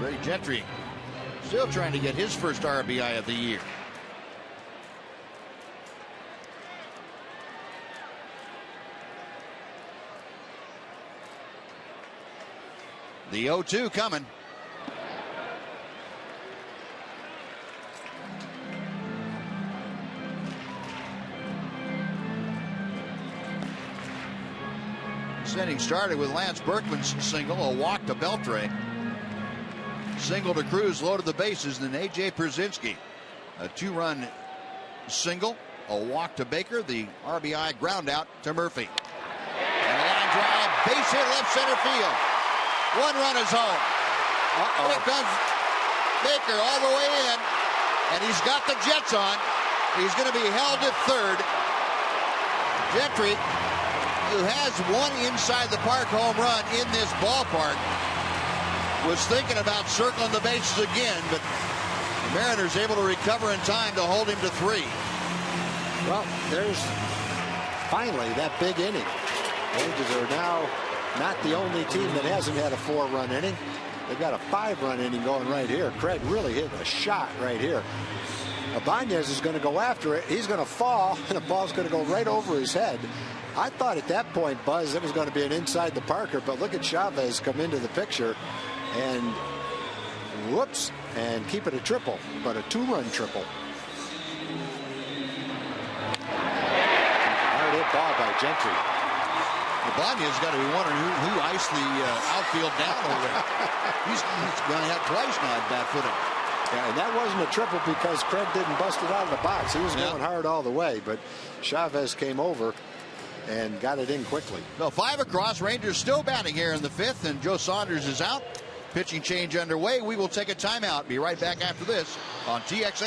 Ray Gentry still trying to get his first RBI of the year. The 0-2 coming. This inning started with Lance Berkman's single, a walk to Beltre. Single to Cruz, loaded the bases, and then A.J. Pierzynski. A 2-run single, a walk to Baker, the RBI ground out to Murphy. And a line drive, base hit left center field. 1 run is home. Here comes Baker all the way in, and he's got the Jets on. He's going to be held at third. Gentry, who has 1 inside the park home run in this ballpark, was thinking about circling the bases again, but the Mariners able to recover in time to hold him to 3. Well, there's finally that big inning. Rangers are now not the only team that hasn't had a 4-run inning. They've got a 5-run inning going right here. Craig really hit a shot right here. Ibanez is going to go after it. He's going to fall, and the ball's going to go right over his head. I thought at that point, Buzz, it was going to be an inside the Parker, but look at Chavez come into the picture, and whoops, and keep it a triple, but a 2-run triple. Hard hit ball by Gentry. Ibanez got to be wondering who iced the outfield down over there. He's going to have twice now at bat footing. Yeah, and that wasn't a triple because Craig didn't bust it out of the box. He was going hard all the way, but Chavez came over and got it in quickly. No, 5 across. Rangers still batting here in the 5th, and Joe Saunders is out. Pitching change underway. We will take a timeout. Be right back after this on TXA.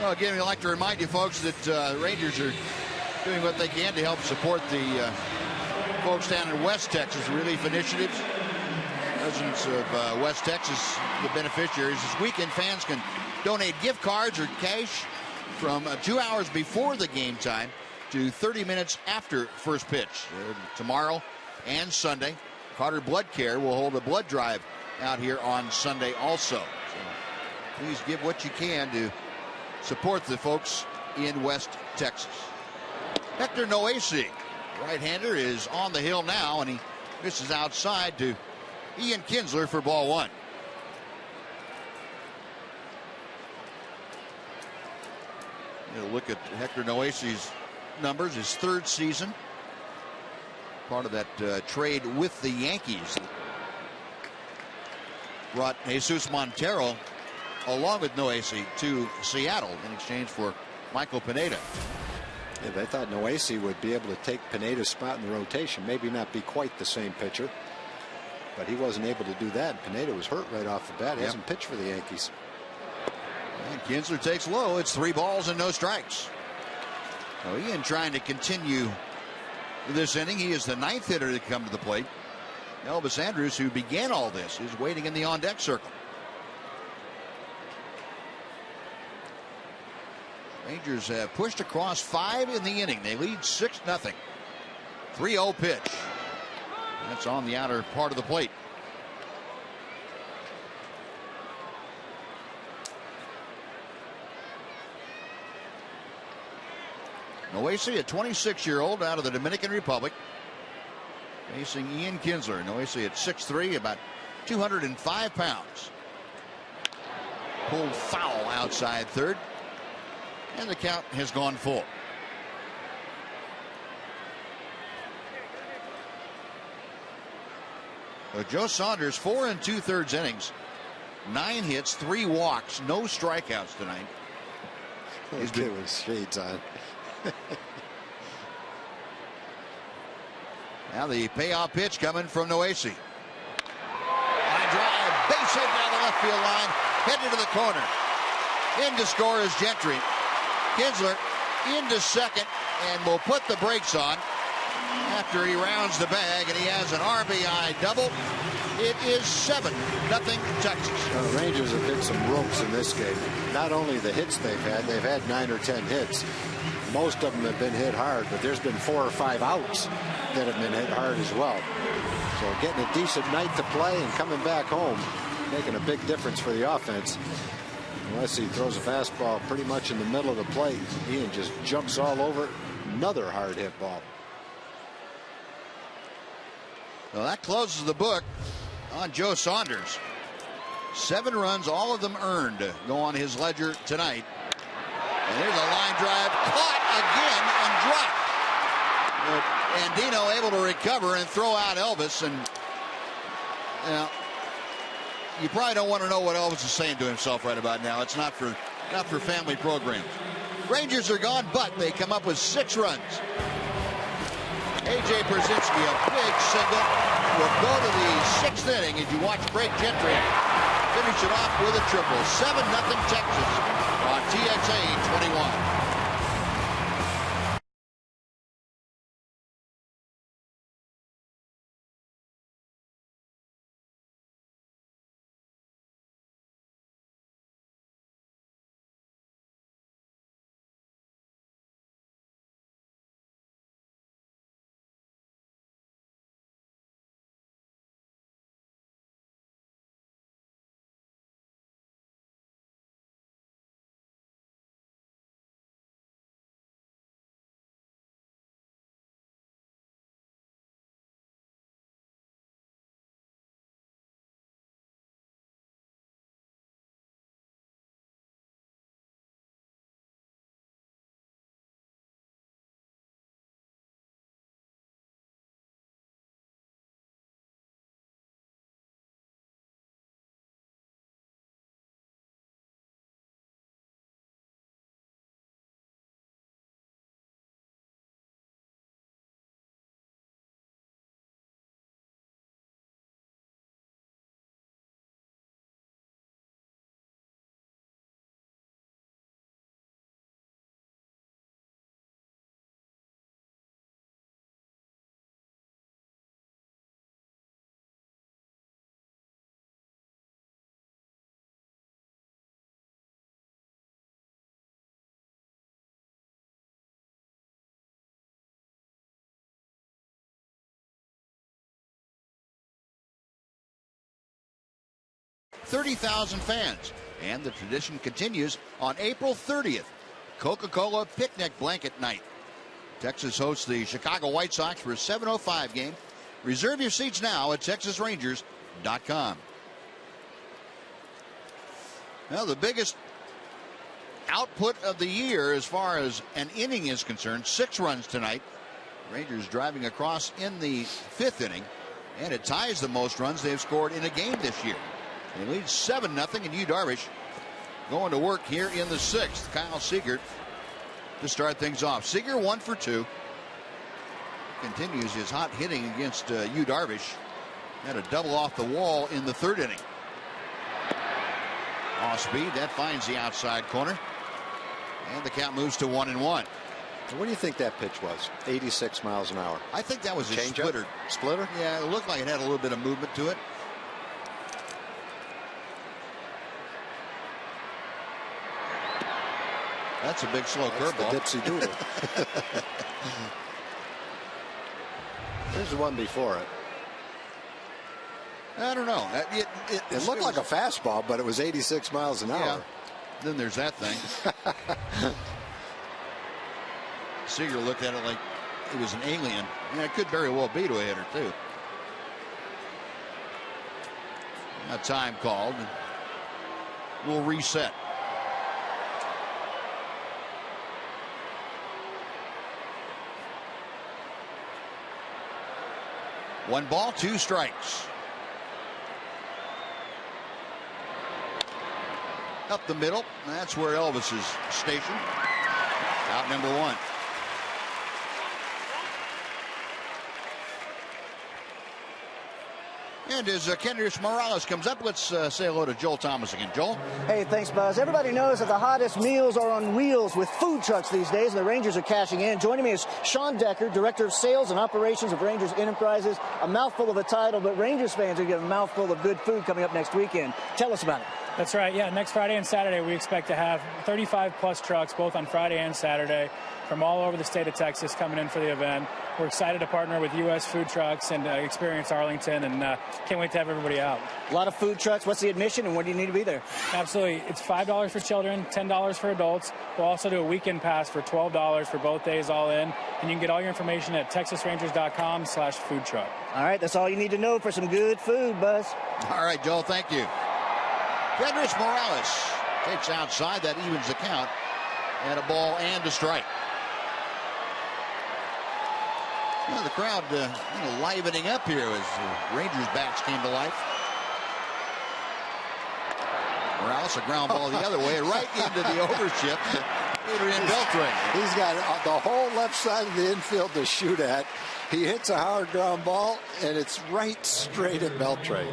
Well, again, we'd like to remind you folks that the Rangers are doing what they can to help support the folks down in West Texas relief initiatives. Residents of West Texas, the beneficiaries. This weekend, fans can donate gift cards or cash from 2 hours before the game time to 30 minutes after first pitch. Tomorrow and Sunday, Carter Blood Care will hold a blood drive out here on Sunday also. So please give what you can to support the folks in West Texas. Hector Noesi, right-hander, is on the hill now, and he misses outside to Ian Kinsler for ball one. Look at Hector Noesi's numbers, his third season. Part of that trade with the Yankees. Brought Jesus Montero along with Noesi to Seattle in exchange for Michael Pineda. Yeah, they thought Noesi would be able to take Pineda's spot in the rotation. Maybe not be quite the same pitcher, but he wasn't able to do that. Pineda was hurt right off the bat. He hasn't pitched for the Yankees. And Kinsler takes low. It's 3 balls and no strikes. So Ian trying to continue this inning. He is the 9th hitter to come to the plate. Elvis Andrus, who began all this, is waiting in the on-deck circle. Rangers have pushed across 5 in the inning. They lead 6-0. 3-0 pitch. That's on the outer part of the plate. Noesi, a 26-year-old out of the Dominican Republic, facing Ian Kinsler. Noesi at 6'3", about 205 pounds. Pulled foul outside third, and the count has gone full. Joe Saunders, 4 2/3 innings, 9 hits, 3 walks, no strikeouts tonight. He's been with shades on. Now the payoff pitch coming from Noesi. Line drive, base hit down the left field line, headed to the corner. In to score is Gentry. Kinsler into second and will put the brakes on after he rounds the bag, and he has an RBI double. It is 7-0 Texas. The Rangers have hit some ropes in this game. Not only the hits they've had 9 or 10 hits. Most of them have been hit hard, but there's been 4 or 5 outs that have been hit hard as well. So getting a decent night to play and coming back home, making a big difference for the offense. Unless he throws a fastball pretty much in the middle of the plate, Ian just jumps all over it. Another hard hit ball. Well, that closes the book on Joe Saunders. 7 runs, all of them earned, go on his ledger tonight. And there's a line drive, caught again and dropped. Andino able to recover and throw out Elvis. And you probably don't want to know what Elvis is saying to himself right about now. It's not for family programs. Rangers are gone, but they come up with 6 runs. A.J. Brzezinski, a big single, will go to the 6th inning as you watch Craig Gentry finish it off with a triple. 7-0 Texas on TXA 21. 30,000 fans. And the tradition continues on April 30th, Coca-Cola Picnic Blanket Night. Texas hosts the Chicago White Sox for a 7:05 game. Reserve your seats now at TexasRangers.com. Well, the biggest output of the year as far as an inning is concerned, 6 runs tonight. Rangers driving across in the 5th inning, and it ties the most runs they've scored in a game this year. They lead 7-0, and Darvish going to work here in the 6th. Kyle Seager to start things off. Seager 1 for 2. Continues his hot hitting against Darvish. Had a double off the wall in the 3rd inning. Off speed, that finds the outside corner. And the count moves to 1-1. What do you think that pitch was? 86 miles an hour. I think that was a Change splitter. Up? Splitter? Yeah, it looked like it had a little bit of movement to it. That's a big slow curveball. Dipsy doodle. There's the one before it. I don't know. It looked like a fastball, but it was 86 miles an hour. Yeah. Then there's that thing. Seager looked at it like it was an alien. Yeah, it could very well be to a hitter, too. Now time called. We'll reset. One ball, 2 strikes. Up the middle. That's where Elvis is stationed. Out number 1. And as Kendrys Morales comes up, let's say hello to Joel Thomas again. Joel? Hey, thanks, Buzz. Everybody knows that the hottest meals are on wheels with food trucks these days, and the Rangers are cashing in. Joining me is Sean Decker, Director of Sales and Operations of Rangers Enterprises. A mouthful of a title, but Rangers fans are getting a mouthful of good food coming up next weekend. Tell us about it. That's right. Yeah, next Friday and Saturday, we expect to have 35-plus trucks, both on Friday and Saturday, from all over the state of Texas coming in for the event. We're excited to partner with U.S. Food Trucks and Experience Arlington, and can't wait to have everybody out. A lot of food trucks. What's the admission, and when do you need to be there? Absolutely. It's $5 for children, $10 for adults. We'll also do a weekend pass for $12 for both days all in, and you can get all your information at TexasRangers.com/food truck. All right, that's all you need to know for some good food, Buzz. All right, Joel, thank you. Kendrys Morales takes outside. That evens the count. And a ball and a strike. Well, the crowd livening up here as Rangers bats came to life. Morales, a ground ball the other way, right into the overship. Adrian Beltre. He's got the whole left side of the infield to shoot at. He hits a hard ground ball, and it's right straight at Beltre.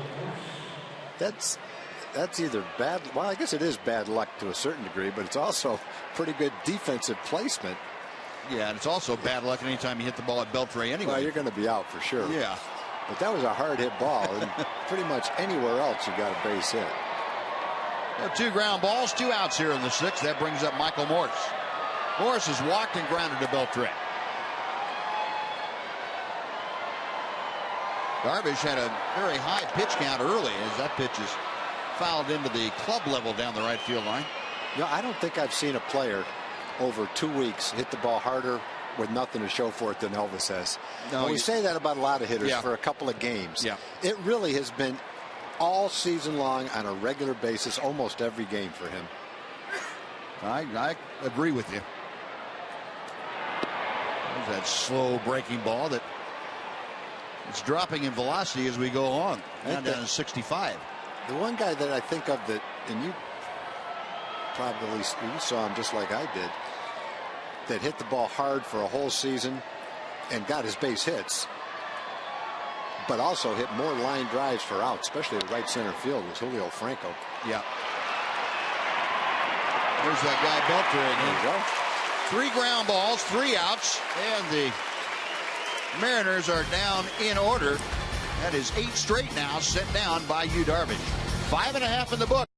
That's either bad. Well, I guess it is bad luck to a certain degree, but it's also pretty good defensive placement. Yeah, and it's also bad luck anytime you hit the ball at Beltre anyway. Well, you're going to be out for sure. Yeah. But that was a hard hit ball, and pretty much anywhere else you got a base hit. Well, 2 ground balls, 2 outs here in the 6th. That brings up Michael Morse. Morse has walked and grounded to Beltre. Darvish had a very high pitch count early as that pitch is fouled into the club level down the right field line. I don't think I've seen a player over 2 weeks hit the ball harder with nothing to show for it than Elvis has. No, we say that about a lot of hitters for a couple of games. Yeah. It really has been all season long on a regular basis, almost every game for him. I agree with you. There's that slow breaking ball that it's dropping in velocity as we go along. Down to 65. The one guy that I think of that, and you saw him just like I did, that hit the ball hard for a whole season and got his base hits, but also hit more line drives for outs, especially at right center field, was Julio Franco. Yeah. There's that guy Beltre again. 3 ground balls, 3 outs, and the Mariners are down in order. That is 8 straight now set down by Darvish. 5.5 in the book.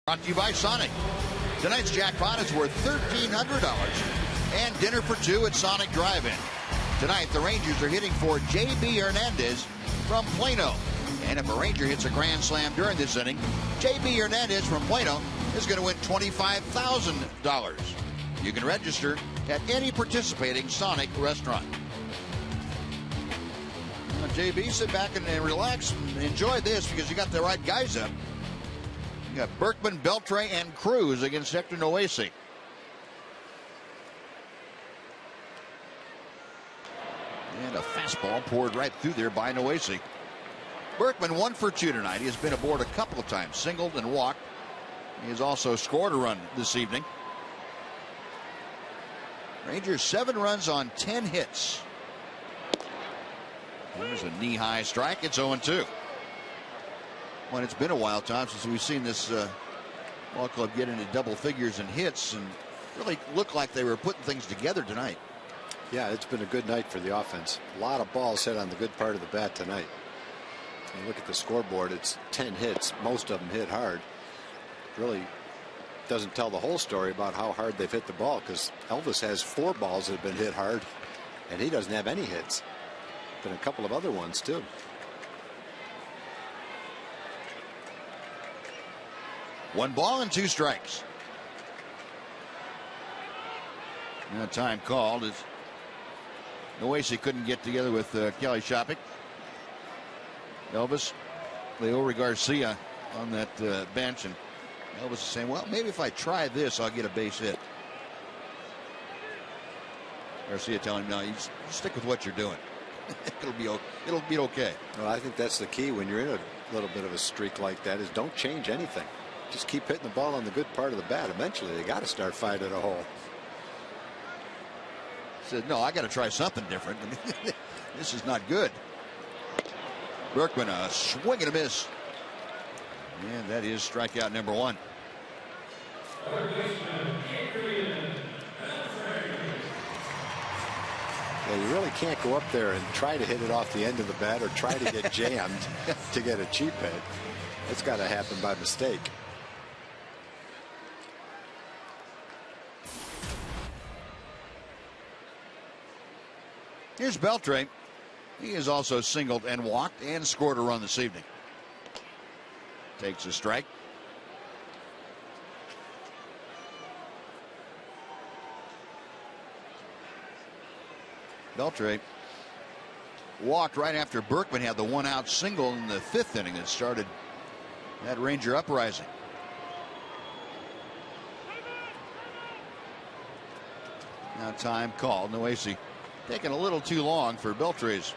Brought to you by Sonic. Tonight's jackpot is worth $1,300 and dinner for two at Sonic Drive-In. Tonight, the Rangers are hitting for J.B. Hernandez from Plano. And if a Ranger hits a grand slam during this inning, J.B. Hernandez from Plano is going to win $25,000. You can register at any participating Sonic restaurant. Now, JB, sit back and relax and enjoy this because you got the right guys up. You got Berkman, Beltre, and Cruz against Hector Noesi. And a fastball poured right through there by Noesi. Berkman 1 for 2 tonight. He has been aboard a couple of times, singled and walked. He has also scored a run this evening. Rangers 7 runs on 10 hits. There's a knee-high strike. It's 0-2. Well, it's been a while time since we've seen this ball club get into double figures in hits and really look like they were putting things together tonight. Yeah, it's been a good night for the offense. A lot of balls hit on the good part of the bat tonight. You look at the scoreboard, it's 10 hits. Most of them hit hard. Really doesn't tell the whole story about how hard they've hit the ball, because Elvis has 4 balls that have been hit hard, and he doesn't have any hits. But a couple of other ones, too. One ball and 2 strikes. Now time called as Noesi couldn't get together with Kelly Shopik. Elvis, Leori Garcia on that bench, and Elvis is saying, well, maybe if I try this, I'll get a base hit. Garcia telling him, no, you stick with what you're doing. It'll be okay. Well, I think that's the key when you're in a little bit of a streak like that, is don't change anything. Just keep hitting the ball on the good part of the bat. Eventually, they got to start finding a hole. Said, no, I got to try something different. This is not good. Berkman, a swing and a miss. And that is strikeout number 1. Well, you really can't go up there and try to hit it off the end of the bat or try to get jammed to get a cheap hit. It's got to happen by mistake. Here's Beltre. He has also singled and walked and scored a run this evening. Takes a strike. Beltre walked right after Berkman had the 1-out single in the 5th inning that started that Ranger uprising. Now time called. Noesi taking a little too long for Beltre's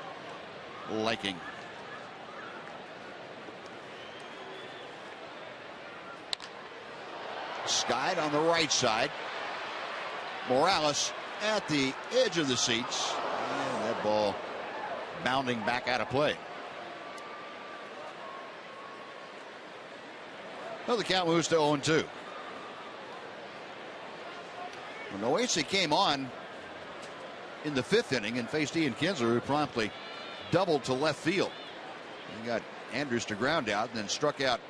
liking. Skied on the right side. Morales at the edge of the seats. And that ball bounding back out of play. Well, the count moves to 0-2. Well, Noesi came on in the 5th inning and faced Ian Kinsler, who promptly doubled to left field. He got Andrews to ground out and then struck out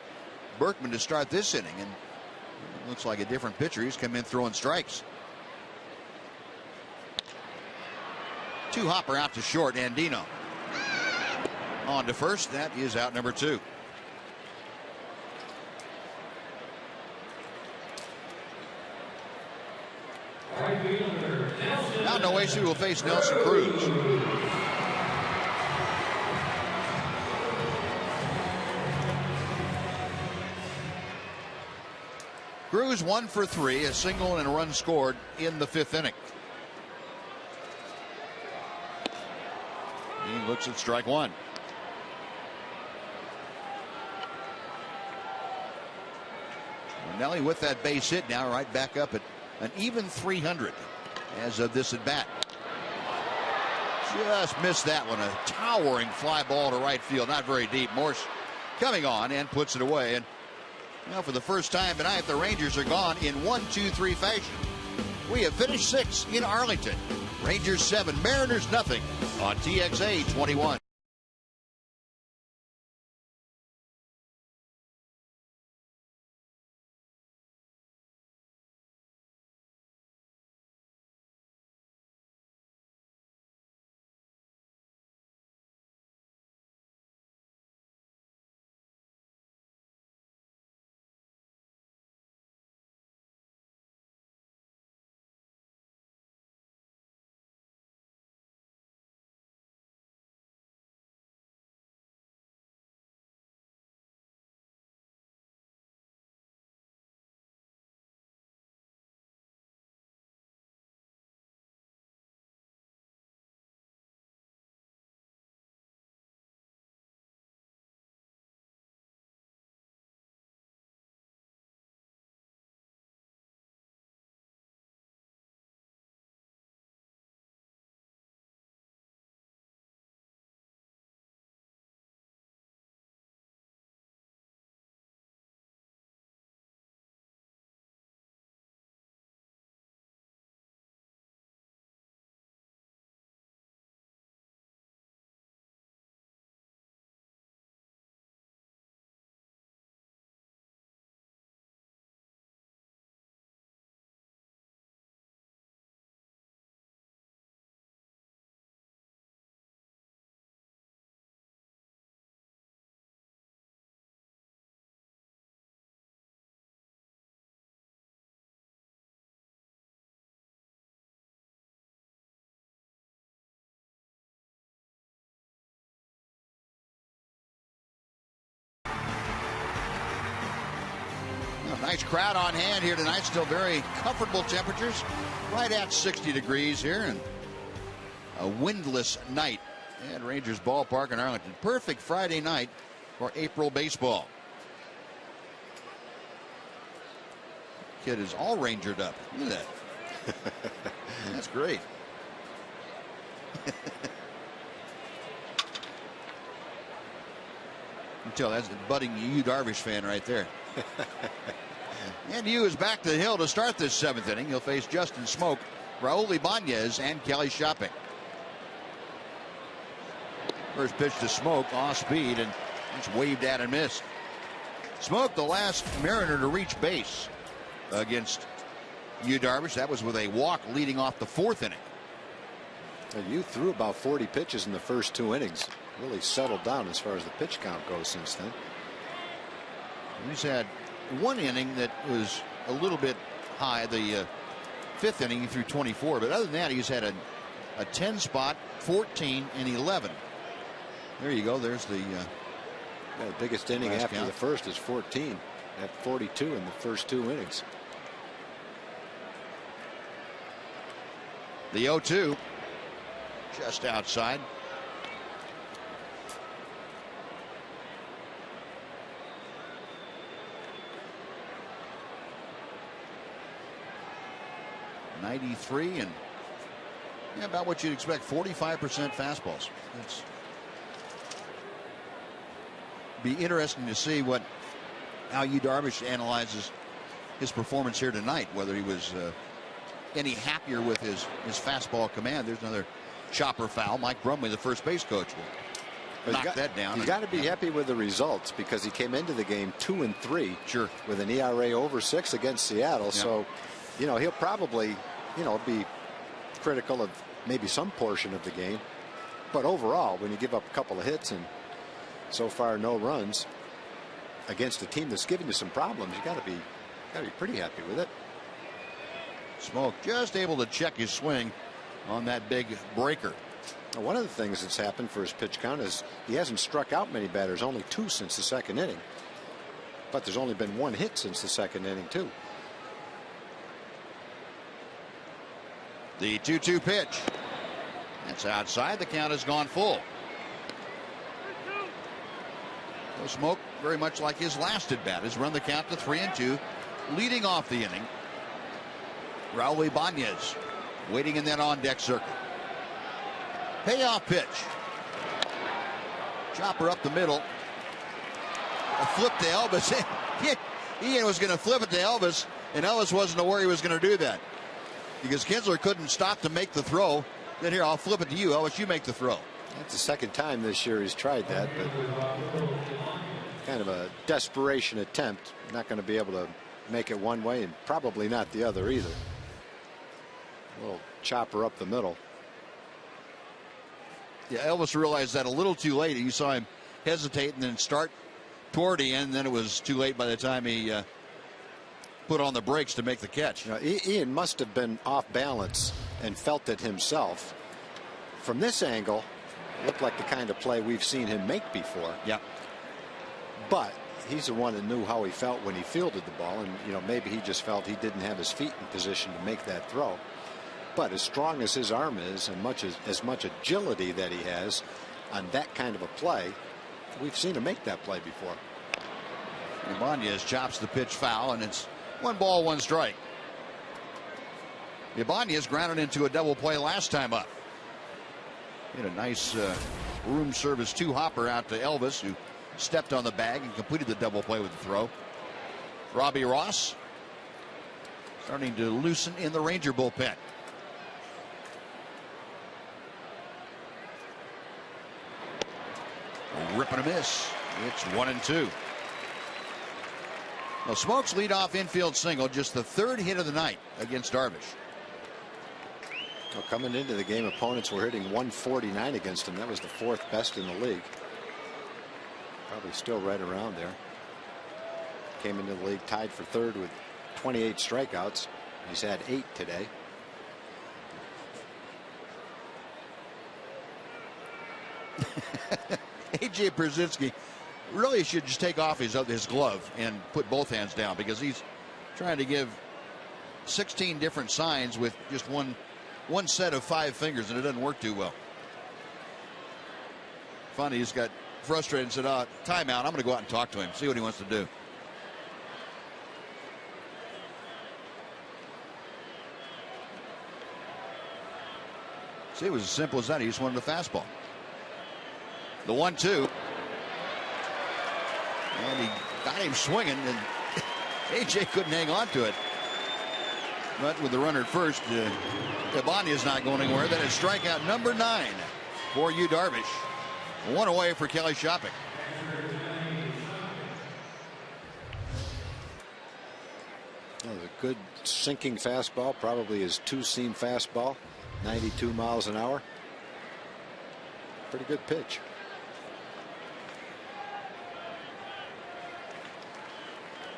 Berkman to start this inning. And it looks like a different pitcher. He's come in throwing strikes. 2-hopper out to short. Andino on to first. That is out number 2. Now Noesi will face Nelson Cruz. Cruz 1 for 3, a single and a run scored in the 5th inning. He looks at strike 1. Nelly with that base hit now right back up at an even 300 as of this at bat. Just missed that one. A towering fly ball to right field, not very deep. Morse coming on and puts it away. And now for the first time tonight, the Rangers are gone in 1-2-3 fashion. We have finished 6 in Arlington. Rangers 7, Mariners nothing on TXA 21. Nice crowd on hand here tonight. Still very comfortable temperatures. Right at 60 degrees here. And a windless night at Rangers Ballpark in Arlington. Perfect Friday night for April baseball. Kid is all rangered up. Look at that. That's great. You can tell that's the budding Darvish fan right there. And Yu is back to the hill to start this 7th inning. He'll face Justin Smoke, Raul Ibanez, and Kelly Shopping. First pitch to Smoke, off speed, and it's waved at and missed. Smoke, the last Mariner to reach base against Yu Darvish. That was with a walk leading off the 4th inning. And Yu threw about 40 pitches in the first 2 innings. Really settled down as far as the pitch count goes since then. He's had 1 inning that was a little bit high. The 5th inning he threw 24, but other than that he's had a 10 spot, 14, and 11. There you go. There's the biggest inning after the first is 14 at 42 in the first 2 innings. The 0-2 just outside. .93 and about what you'd expect. 45% fastballs. It's be interesting to see how Yu Darvish analyzes his performance here tonight. Whether he was any happier with his fastball command. There's another chopper foul. Mike Brumley, the first base coach, will knock that down. He's got to be happy with the results because he came into the game 2-3. Sure. With an ERA over 6 against Seattle. Yep. So, he'll probably, be critical of maybe some portion of the game. But overall, when you give up a couple of hits and so far no runs against a team that's giving you some problems, you got to be pretty happy with it. Smoke just able to check his swing on that big breaker. Now, one of the things that's happened for his pitch count is he hasn't struck out many batters, only 2 since the 2nd inning. But there's only been 1 hit since the 2nd inning too. The 2-2 pitch. That's outside. The count has gone full. Well, Smoke, very much like his last at bat, has run the count to 3-2, leading off the inning. Raul Ibanez waiting in that on-deck circle. Payoff pitch. Chopper up the middle. A flip to Elvis. Ian was going to flip it to Elvis, and Elvis wasn't aware he was going to do that because Kinsler couldn't stop to make the throw. Then here, I'll flip it to you, Elvis. You make the throw. That's the 2nd time this year he's tried that, but kind of a desperation attempt. Not going to be able to make it one way and probably not the other either. A little chopper up the middle. Yeah, Elvis realized that a little too late. You saw him hesitate and then start toward the end. Then it was too late by the time he put on the brakes to make the catch. Ian must have been off balance and felt it himself. From this angle, it looked like the kind of play we've seen him make before. Yeah. But he's the one that knew how he felt when he fielded the ball, and maybe he just felt he didn't have his feet in position to make that throw. But as strong as his arm is, and as much agility that he has on that kind of a play, we've seen him make that play before. Ibanez chops the pitch foul, and it's 1 ball, 1 strike. Ibanez grounded into a double play last time up. Hit a nice room service 2-hopper out to Elvis, who stepped on the bag and completed the double play with the throw. Robbie Ross starting to loosen in the Ranger bullpen. A rip and a miss. It's 1-2. Well, Smoke's leadoff infield single, just the 3rd hit of the night against Darvish. Well, coming into the game, opponents were hitting 149 against him. That was the 4th best in the league. Probably still right around there. Came into the league tied for 3rd with 28 strikeouts. He's had 8 today. A.J. Brzezinski really should just take off his glove and put both hands down because he's Trying to give 16 different signs with just one set of 5 fingers, and it doesn't work too well. Finally, he's got frustrated and said, timeout. I'm going to go out and talk to him, see what he wants to do. See, it was as simple as that. He just wanted the fastball. The 1-2. And he got him swinging, and AJ couldn't hang on to it. But with the runner at first, Ibanez's not going anywhere. Then it's strikeout number 9 for Yu Darvish. 1 away for Kelly Shopping. That was a good sinking fastball, probably his 2-seam fastball, 92 miles an hour. Pretty good pitch.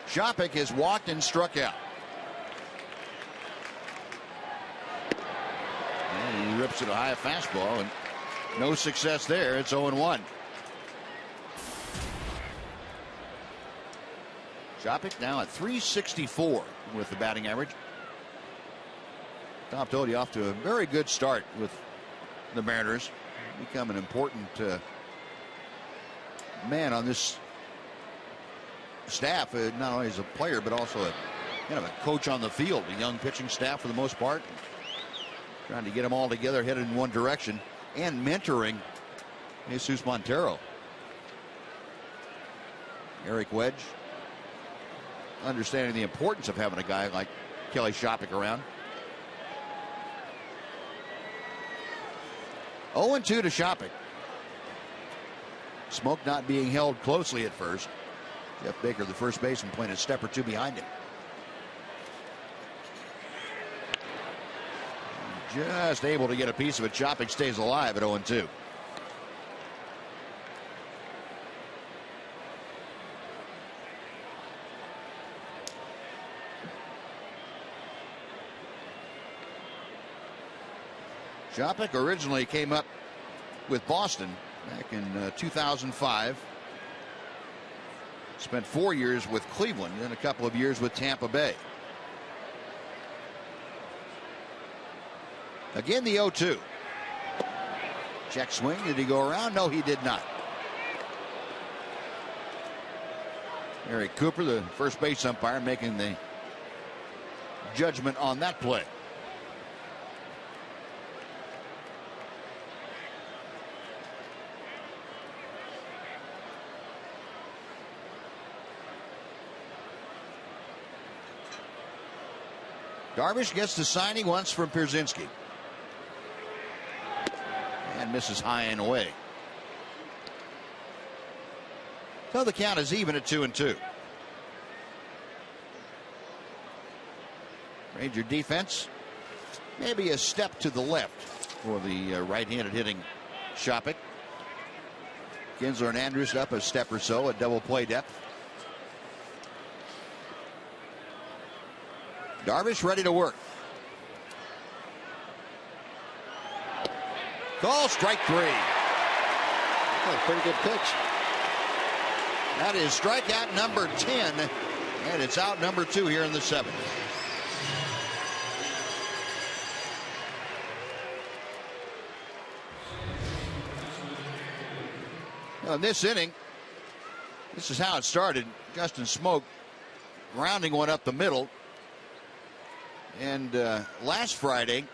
Shopping has walked and struck out. And he rips it a high fastball, and no success there. It's 0-1. Shopping now at .364 with the batting average. Tom told you, off to a very good start with the Mariners. Become an important man on this staff, not only as a player but also a coach on the field. A young pitching staff for the most part, trying to get them all together, headed in one direction, and mentoring Jesus Montero. Eric Wedge understanding the importance of having a guy like Kelly Shopping around. 0-2 to Shopping. Smoke not being held closely at first. Jeff Baker, the first baseman, playing a step or two behind him. Just able to get a piece of it. Shopping stays alive at 0-2. Shopping originally came up with Boston back in 2005. Spent 4 years with Cleveland and a couple of years with Tampa Bay. Again, the 0-2. Check swing. Did he go around? No, he did not. Eric Cooper, the first base umpire, making the judgment on that play. Darvish gets the signing once from Pierzynski. And misses high and away. So the count is even at 2-2. Ranger defense maybe a step to the left for the right-handed hitting Shopping. Kinsler and Andrews up a step or so at double play depth. Darvish ready to work. Call strike 3. Oh, pretty good pitch. That is strikeout number 10, and it's out number 2 here in the 7th. Now in this inning, this is how it started. Justin Smoak grounding one up the middle. And last Friday,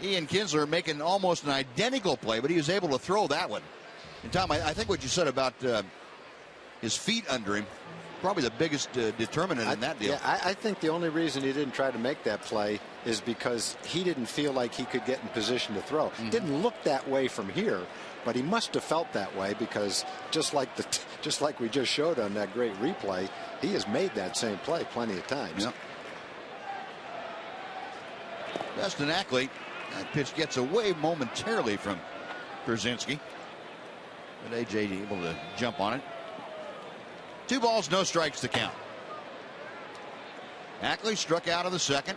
Ian Kinsler making almost an identical play, but he was able to throw that one. And Tom, I think what you said about his feet under him, probably the biggest determinant in that deal. Yeah, I think the only reason he didn't try to make that play is because he didn't feel like he could get in position to throw. Didn't look that way from here, but he must have felt that way, because just like we just showed on that great replay, he has made that same play plenty of times. Yep. Dustin Ackley, that pitch gets away momentarily from Pierzynski, but AJ able to jump on it. 2 balls, no strikes to count. Ackley struck out of the 2nd.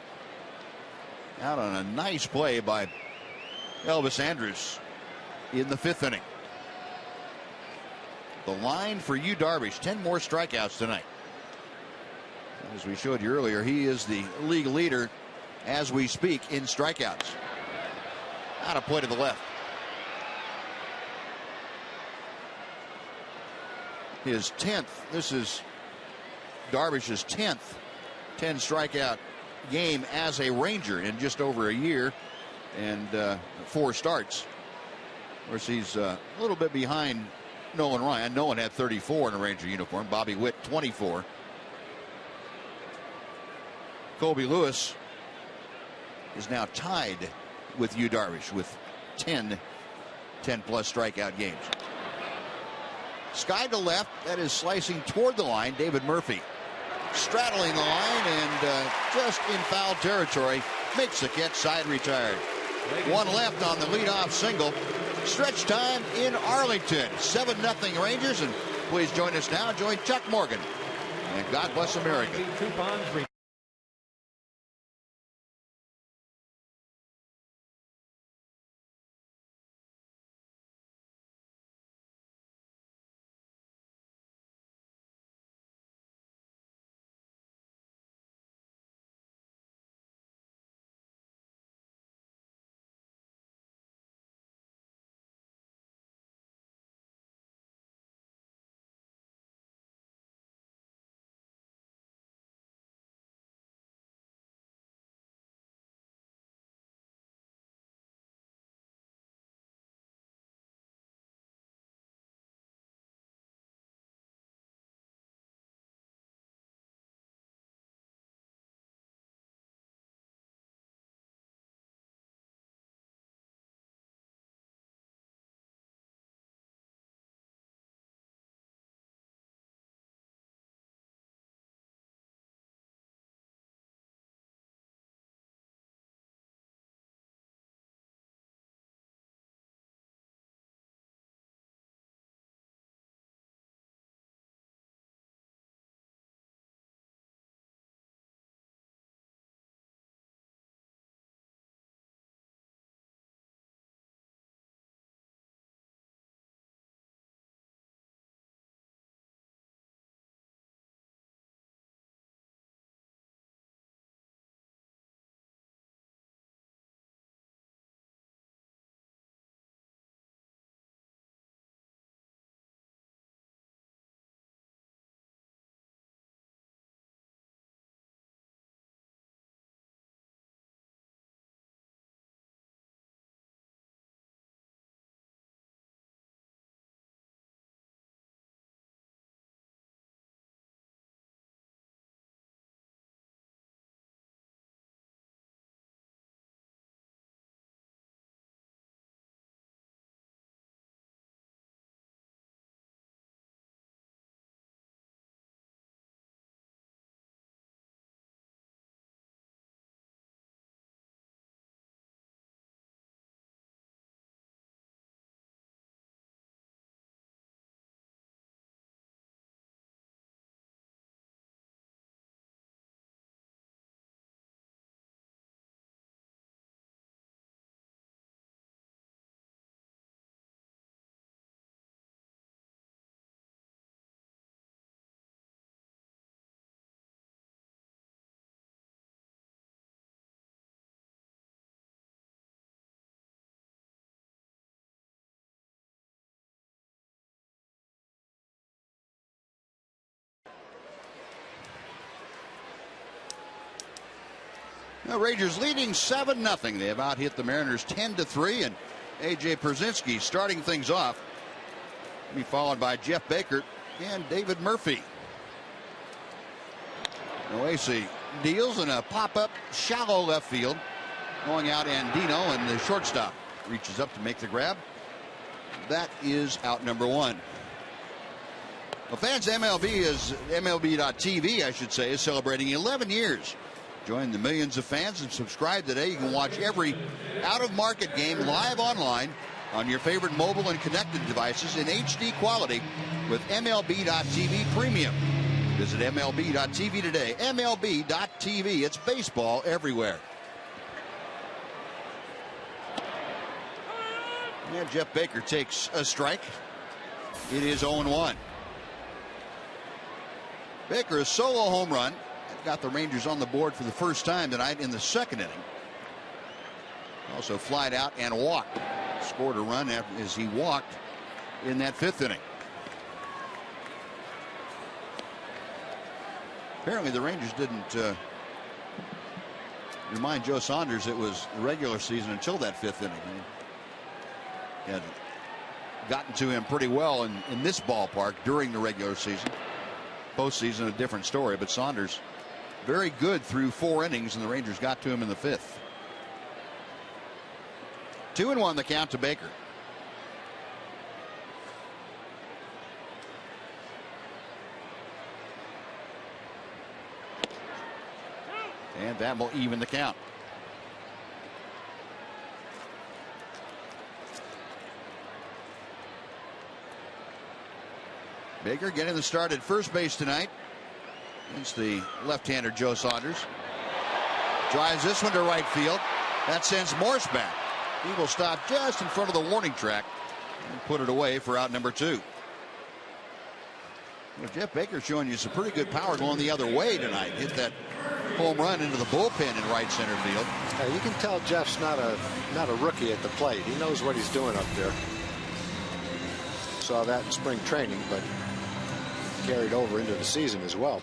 Out on a nice play by Elvis Andrus in the 5th inning. The line for Yu Darvish, 10 more strikeouts tonight. As we showed you earlier, he is the league leader as we speak in strikeouts. Out of play to the left. His 10th. This is Darvish's 10th 10 strikeout game as a Ranger in just over a year and 4 starts. Of course, he's a little bit behind Nolan Ryan. Nolan had 34 in a Ranger uniform. Bobby Witt 24. Colby Lewis is now tied with Yu Darvish with 10 plus strikeout games. Sky to left, that is slicing toward the line. David Murphy straddling the line and just in foul territory makes the catch. Side retired. 1 left on the leadoff single. Stretch time in Arlington. 7-0 Rangers. And please join us now. Join Chuck Morgan. And God bless America. The Rangers leading 7-0. They have out hit the Mariners 10-3, and A.J. Pierzynski starting things off. Be followed by Jeff Baker and David Murphy. Noesi deals in a pop-up shallow left field. Going out Andino, and the shortstop reaches up to make the grab. That is out number 1. Well, fans, MLB.TV, I should say, is celebrating 11 years. Join the millions of fans and subscribe today. You can watch every out-of-market game live online on your favorite mobile and connected devices in HD quality with MLB.TV Premium. Visit MLB.TV today. MLB.TV. It's baseball everywhere. And Jeff Baker takes a strike. It is 0-1. Baker, a solo home run got the Rangers on the board for the first time tonight in the second inning. Also flied out and walked. Scored a run as he walked in that fifth inning. Apparently the Rangers didn't remind Joe Saunders it was the regular season until that fifth inning. He had gotten to him pretty well in this ballpark during the regular season. Postseason, a different story, but Saunders very good through 4 innings, and the Rangers got to him in the 5th. 2-1 the count to Baker. And that will even the count. Baker getting the start at first base tonight against the left-hander Joe Saunders. Drives this one to right field. That sends Morse back. He will stop just in front of the warning track and put it away for out number 2. Well, Jeff Baker showing you some pretty good power going the other way tonight. Hit that home run into the bullpen in right center field. You can tell Jeff's not a rookie at the plate. He knows what he's doing up there. Saw that in spring training, but carried over into the season as well.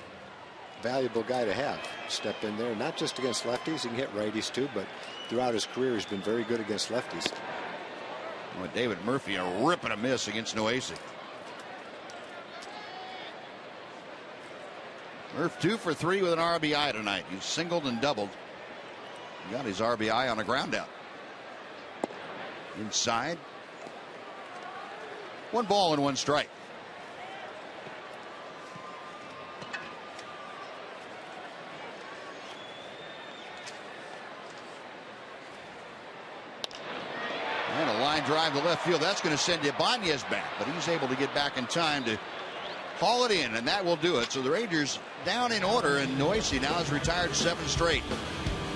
Valuable guy to have. Step in there, not just against lefties. He can hit righties too, but throughout his career he's been very good against lefties. Well, David Murphy a rip and a miss against Noesi. Murph 2 for 3 with an RBI tonight. He singled and doubled. He got his RBI on a ground out. Inside. 1 ball and 1 strike. And a line drive to left field. That's going to send Ibanez back, but he's able to get back in time to haul it in, and that will do it. So the Rangers down in order, and Noesi now has retired 7 straight.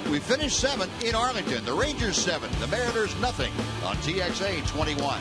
We finished 7 in Arlington. The Rangers 7, the Mariners nothing on TXA 21.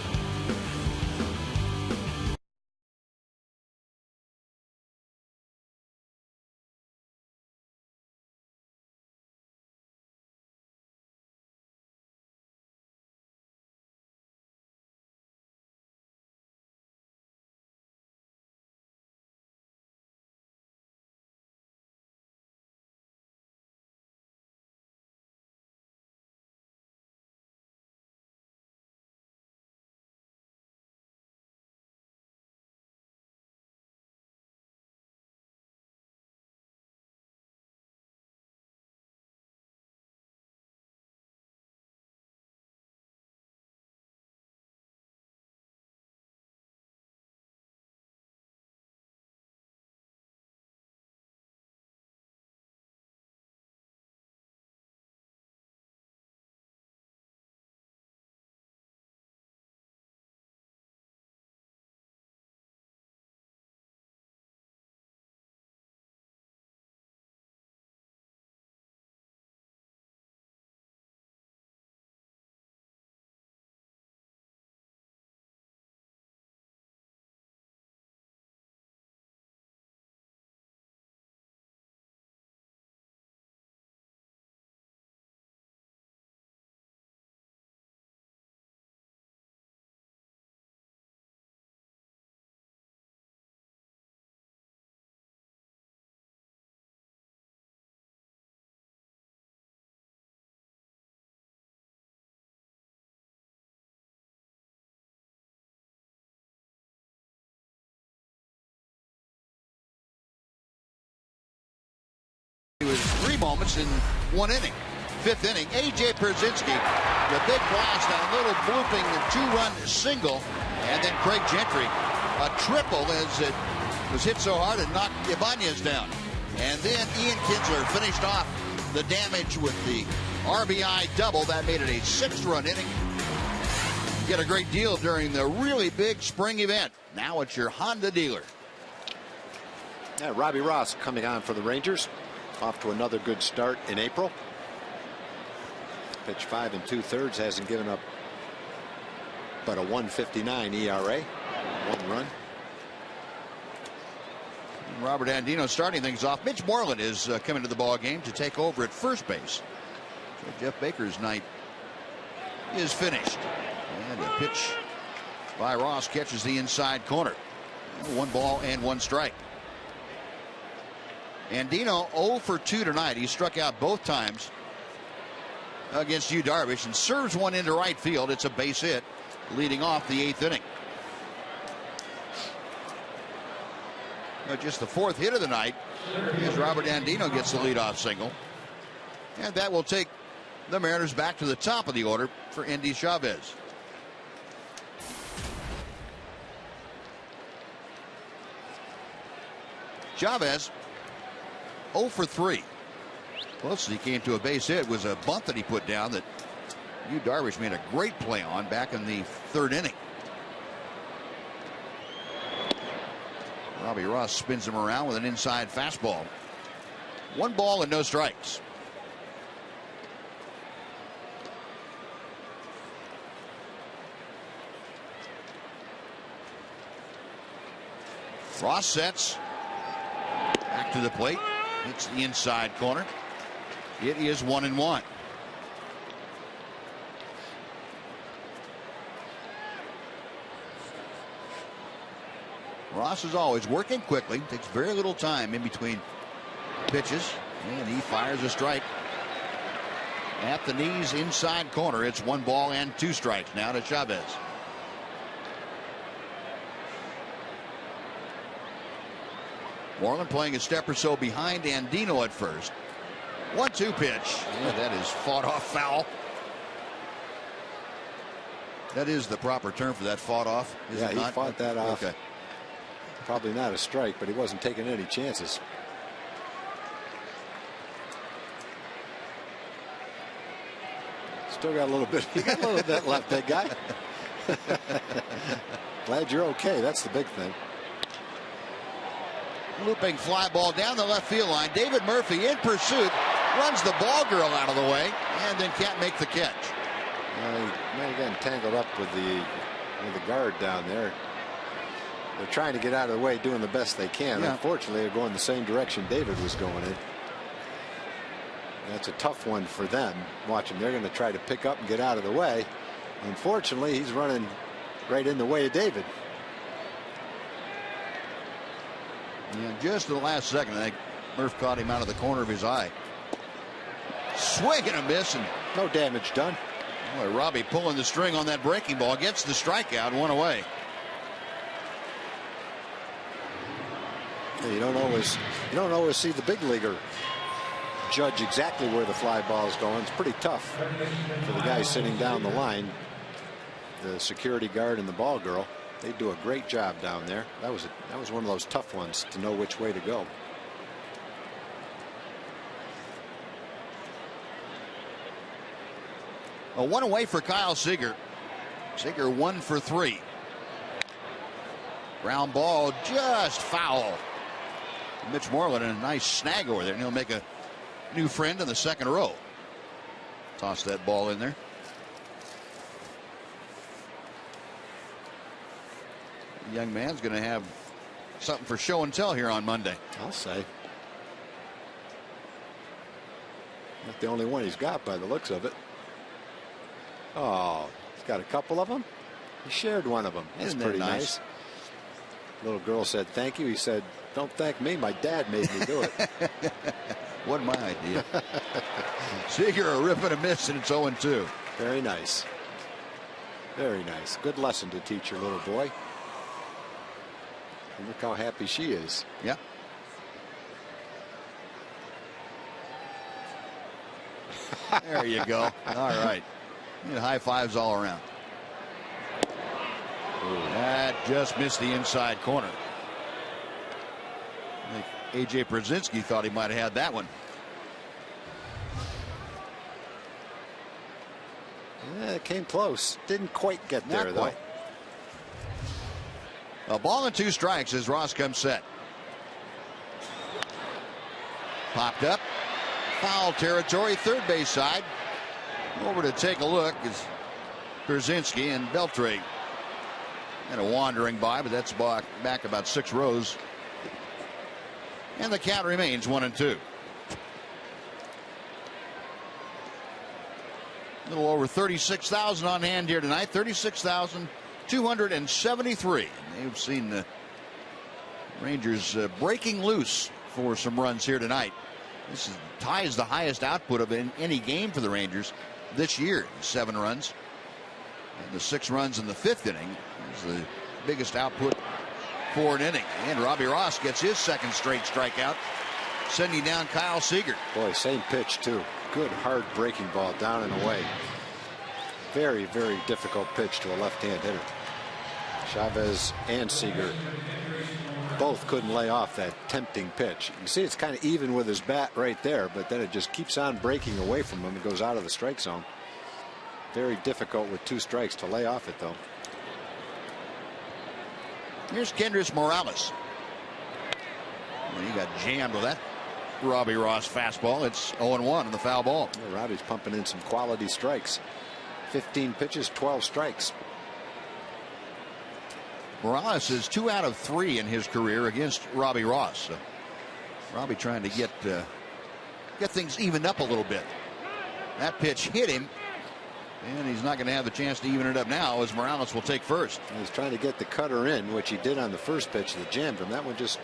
It was 3 moments in 1 inning. 5th inning, A.J. Pierzynski, the big blast, a little blooping 2-run single, and then Craig Gentry, a triple as it was hit so hard it knocked Ibanez down. And then Ian Kinsler finished off the damage with the RBI double. That made it a 6-run inning. Get a great deal during the really big spring event. Now it's your Honda dealer. Yeah, Robbie Ross coming on for the Rangers. Off to another good start in April. Pitched 5 2/3, hasn't given up but a 1.59 ERA. 1 run. Robert Andino starting things off. Mitch Moreland is coming to the ball game to take over at first base. So Jeff Baker's night is finished. And a pitch by Ross catches the inside corner. 1 ball and 1 strike. Andino 0 for 2 tonight. He struck out both times against Darvish and serves one into right field. It's a base hit leading off the 8th inning. Just the 4th hit of the night as Robert Andino gets the leadoff single. And that will take the Mariners back to the top of the order for Endy Chavez. Chavez 0 for 3. Closest he came to a base hit was a bunt that he put down that Darvish made a great play on back in the 3rd inning. Robbie Ross spins him around with an inside fastball. 1 ball and no strikes. Ross sets. Back to the plate. It's the inside corner. It is 1-1. Ross is always working quickly. Takes very little time in between pitches. And he fires a strike at the knees inside corner. It's 1 ball and 2 strikes now to Chavez. Moreland playing a step or so behind Andino at first. 1-2 pitch. Yeah, that is fought off foul. That is the proper term for that, fought off. Is yeah, it he not? fought that off. Okay. Probably not a strike, but he wasn't taking any chances. Still got a little bit. You got a little bit left, big guy. Glad you're okay. That's the big thing. Looping fly ball down the left field line. David Murphy in pursuit, runs the ball girl out of the way, and then can't make the catch. He might have gotten tangled up with the guard down there. They're trying to get out of the way, doing the best they can. Yeah. Unfortunately, they're going the same direction David was going in. That's a tough one for them. Watch them. They're going to try to pick up and get out of the way. Unfortunately, he's running right in the way of David. Yeah, just in the last second, I think Murph caught him out of the corner of his eye. Swing and a miss, and no damage done. Boy, Robbie pulling the string on that breaking ball, gets the strikeout, 1 away. Yeah, you don't always see the big leaguer judge exactly where the fly ball is going. It's pretty tough for the guy sitting down the line, the security guard and the ball girl. They do a great job down there. That was one of those tough ones to know which way to go. A 1 away for Kyle Seager. Seager 1 for 3. Ground ball just foul. Mitch Moreland in a nice snag over there, and he'll make a new friend in the 2nd row. Toss that ball in there. The young man's going to have something for show and tell here on Monday. I'll say. Not the only one he's got by the looks of it. Oh, he's got a couple of them. He shared one of them. That's Isn't that pretty nice? Little girl said thank you. He said, don't thank me. My dad made me do it. Wasn't my idea. Seager a rip and a miss, and it's 0-2. Very nice. Very nice. Good lesson to teach your little boy. And look how happy she is. Yeah. There you go. All right. High fives all around. Ooh, that just missed the inside corner. I think A.J. Brzezinski thought he might have had that one. Yeah, it came close. Didn't quite get there, though. A ball and 2 strikes as Ross comes set. Popped up. Foul territory, third base side. Over to take a look is Brzezinski, and Beltre and a wandering by, but that's back about 6 rows And the count remains 1-2. A little over 36,000 on hand here tonight. 36,273. They've seen the Rangers breaking loose for some runs here tonight. This ties the highest output of any game for the Rangers this year. 7 runs. And the 6 runs in the 5th inning is the biggest output for an inning. And Robbie Ross gets his 2nd straight strikeout, sending down Kyle Seager. Boy, same pitch too. Good hard breaking ball down and away. Very, very difficult pitch to a left-hand hitter. Chavez and Seager both couldn't lay off that tempting pitch. You can see it's kind of even with his bat right there, but then it just keeps on breaking away from him and goes out of the strike zone. Very difficult with 2 strikes to lay off it, though. Here's Kendrys Morales. Well, he got jammed with that Robbie Ross fastball. It's 0-1 on the foul ball. Yeah, Robbie's pumping in some quality strikes. 15 pitches, 12 strikes. Morales is 2 out of 3 in his career against Robbie Ross. So Robbie trying to get things evened up a little bit. That pitch hit him, and he's not going to have the chance to even it up now, as Morales will take first. He's trying to get the cutter in, which he did on the first pitch that jammed him. That one just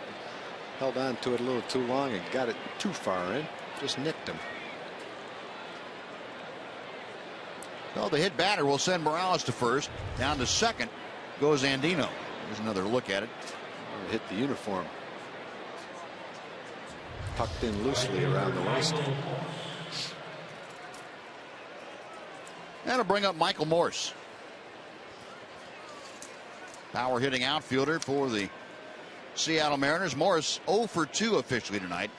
held on to it a little too long and got it too far in. Just nicked him. Well, the hit batter will send Morales to first. Down to second goes Andino. Here's another look at it. Hit the uniform. Tucked in loosely around the waist. That'll bring up Michael Morse. Power hitting outfielder for the Seattle Mariners. Morse 0 for 2 officially tonight.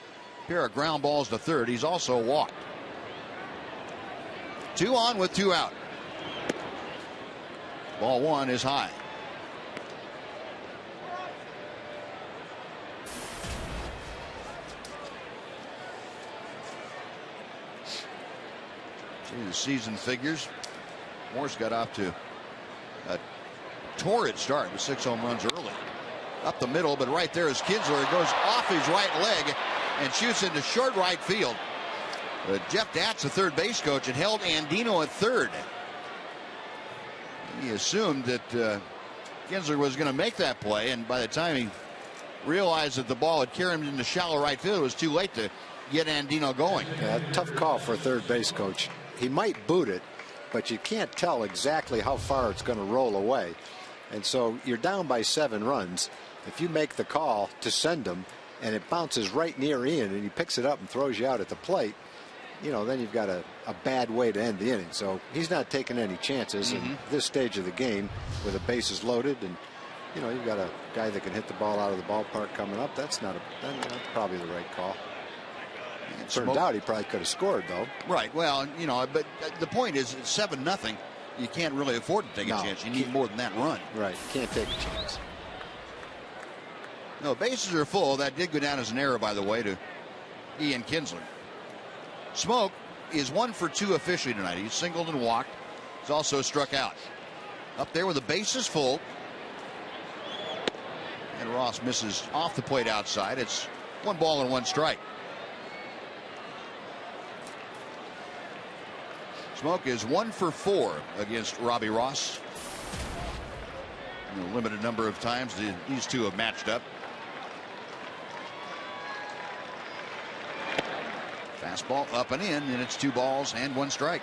Pair of ground balls to third. He's also walked. 2 on with 2 out. Ball 1 is high. See the season figures. Morse got off to a torrid start with 6 home runs early. Up the middle, but right there is Kinsler. It goes off his right leg and shoots into short right field. Jeff Datz, the third base coach, had held Andino at third. He assumed that Kinsler was going to make that play, and by the time he realized that the ball had carried him into shallow right field, it was too late to get Andino going. Yeah, tough call for a third base coach. He might boot it, but you can't tell exactly how far it's going to roll away. And so you're down by 7 runs. If you make the call to send him and it bounces right near Ian and he picks it up and throws you out at the plate, you know, then you've got a bad way to end the inning. So he's not taking any chances in this stage of the game with the bases loaded, and you know, you've got a guy that can hit the ball out of the ballpark coming up. That's probably the right call. It turned out he probably could have scored, though. Right. Well, you know, but the point is, it's 7-0. You can't really afford to take a chance. You need more than that run. Right. You can't take a chance. No, bases are full. That did go down as an error, by the way, to Ian Kinsler. Smoke is 1 for 2 officially tonight. He's singled and walked. He's also struck out. Up there with the bases full. And Ross misses off the plate outside. It's 1 ball and 1 strike. Smoke is 1 for 4 against Robbie Ross. A limited number of times these two have matched up. Fastball up and in, and it's 2 balls and 1 strike.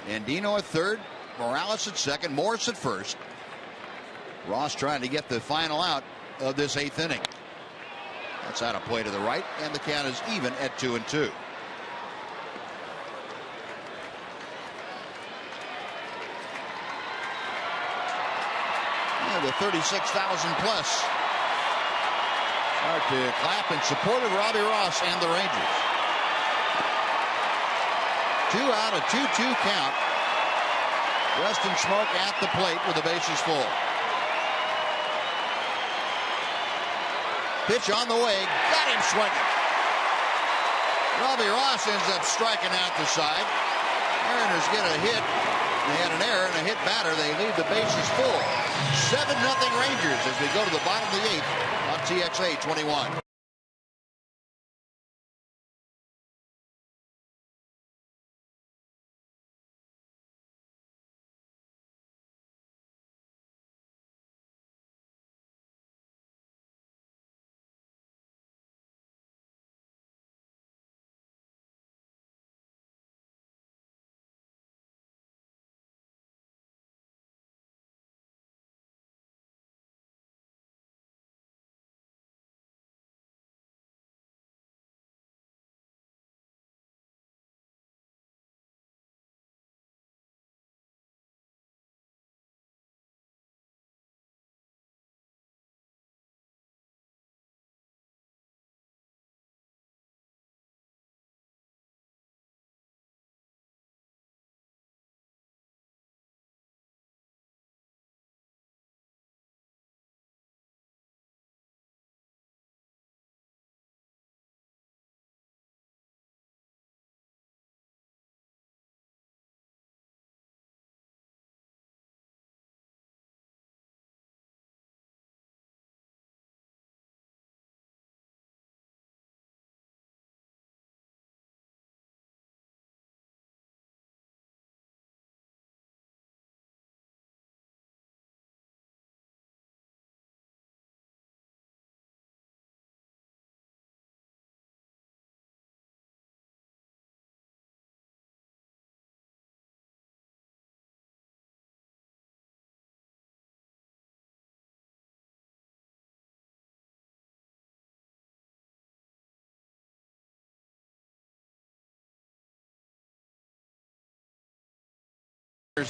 Andino at third, Morales at second, Morse at first. Ross trying to get the final out of this 8th inning. That's out of play to the right, and the count is even at 2-2. The 36,000 plus start to clap in support of Robbie Ross and the Rangers. 2 out, a 2-2 count. Weston Smoke at the plate with the bases full. Pitch on the way, got him swinging. Robbie Ross ends up striking out the side. Mariners get a hit. They had an error and a hit batter. They leave the bases full. 7-0 Rangers as we go to the bottom of the 8th on TXA 21.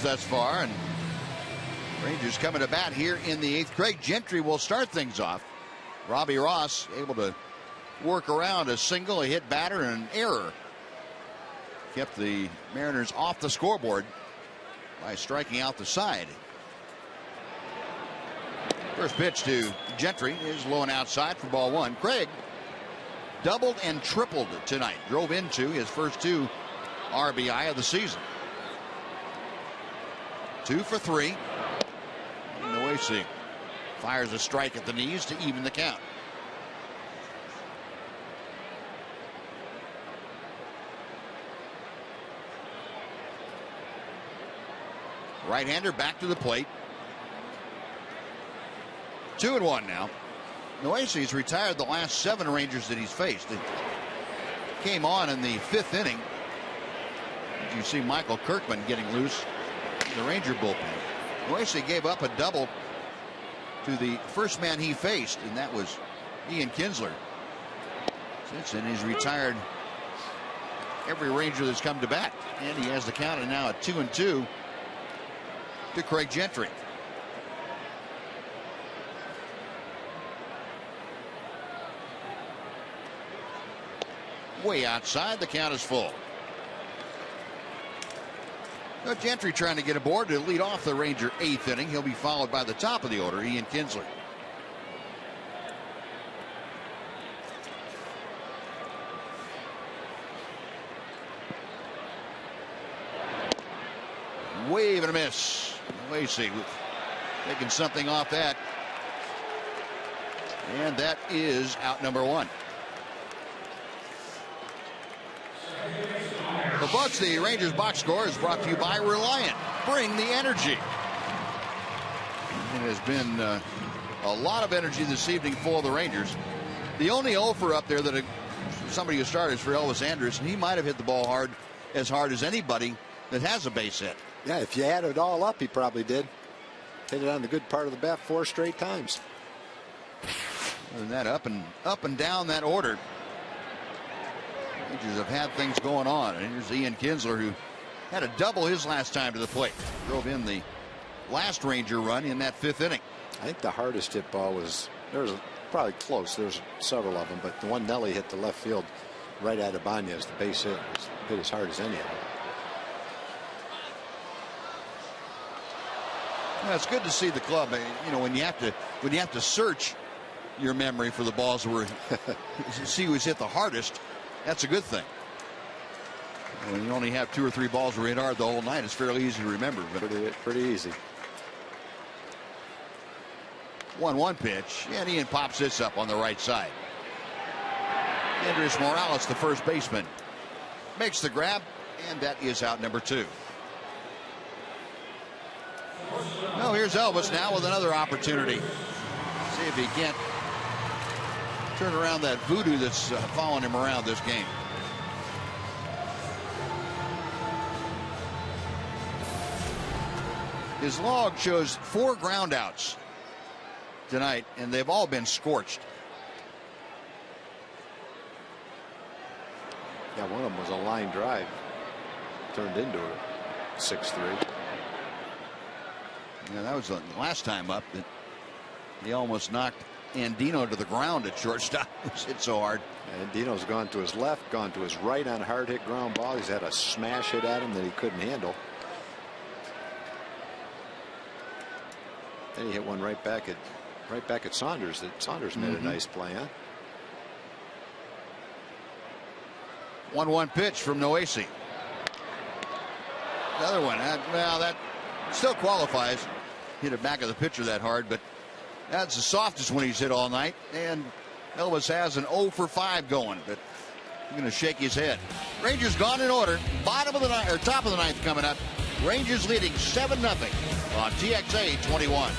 Thus far, and Rangers coming to bat here in the 8th. Craig Gentry will start things off. Robbie Ross able to work around a single, a hit batter, and an error. Kept the Mariners off the scoreboard by striking out the side. First pitch to Gentry is low and outside for ball 1. Craig doubled and tripled tonight. Drove into his first 2 RBI of the season. 2 for 3. Noesi fires a strike at the knees to even the count. Right-hander back to the plate. 2-1 now. Noesi's retired the last 7 Rangers that he's faced. It came on in the 5th inning. You see Michael Kirkman getting loose. The Ranger bullpen. Noesi gave up a double to the first man he faced, and that was Ian Kinsler. Since then, he's retired every Ranger that's come to bat, and he has the count now at 2-2 to Craig Gentry. Way outside, the count is full. Gentry trying to get aboard to lead off the Ranger 8th inning. He'll be followed by the top of the order, Ian Kinsler. Wave and a miss. Lacey taking something off that. And that is out number 1. Well, folks, the Rangers box score is brought to you by Reliant. Bring the energy. It has been a lot of energy this evening for the Rangers. The only over up there that somebody who started is for Elvis Andrus, and he might have hit the ball hard as anybody that has a base hit. Yeah, if you add it all up, he probably did. Hit it on the good part of the bat 4 straight times. And that up and down that order. Rangers have had things going on. And here's Ian Kinsler, who had a double his last time to the plate. Drove in the last Ranger run in that 5th inning. I think the hardest hit ball was, there was probably close. There's several of them, but the one Nelly hit to left field right at Ibanez, the base hit, was hit as hard as any of them. Well, it's good to see the club. You know, when you have to search your memory for the balls where see who's hit the hardest, that's a good thing. When you only have 2 or 3 balls were hit hard the whole night, it's fairly easy to remember. But pretty easy. 1-1 pitch, and Ian pops this up on the right side. Andres Morales, the first baseman, makes the grab, and that is out number 2. Well, here's Elvis now with another opportunity. See if he can't turn around that voodoo that's following him around this game. His log shows 4 groundouts tonight, and they've all been scorched. Yeah, one of them was a line drive. Turned into a 6-3. Yeah, that was the last time up that he almost knocked Andino to the ground at shortstop. It was hit so hard. Andino's gone to his left, gone to his right on a hard hit ground ball. He's had a smash hit at him that he couldn't handle. Then he hit one right back at Saunders that Saunders made a nice play on. 1-1 pitch from Noesi. Another one. Well, that still qualifies. Hit it back of the pitcher that hard, but that's the softest one he's hit all night. And Elvis has an 0 for 5 going, but he's going to shake his head. Rangers gone in order. Bottom of the ninth, or top of the ninth coming up. Rangers leading 7-0 on TXA 21.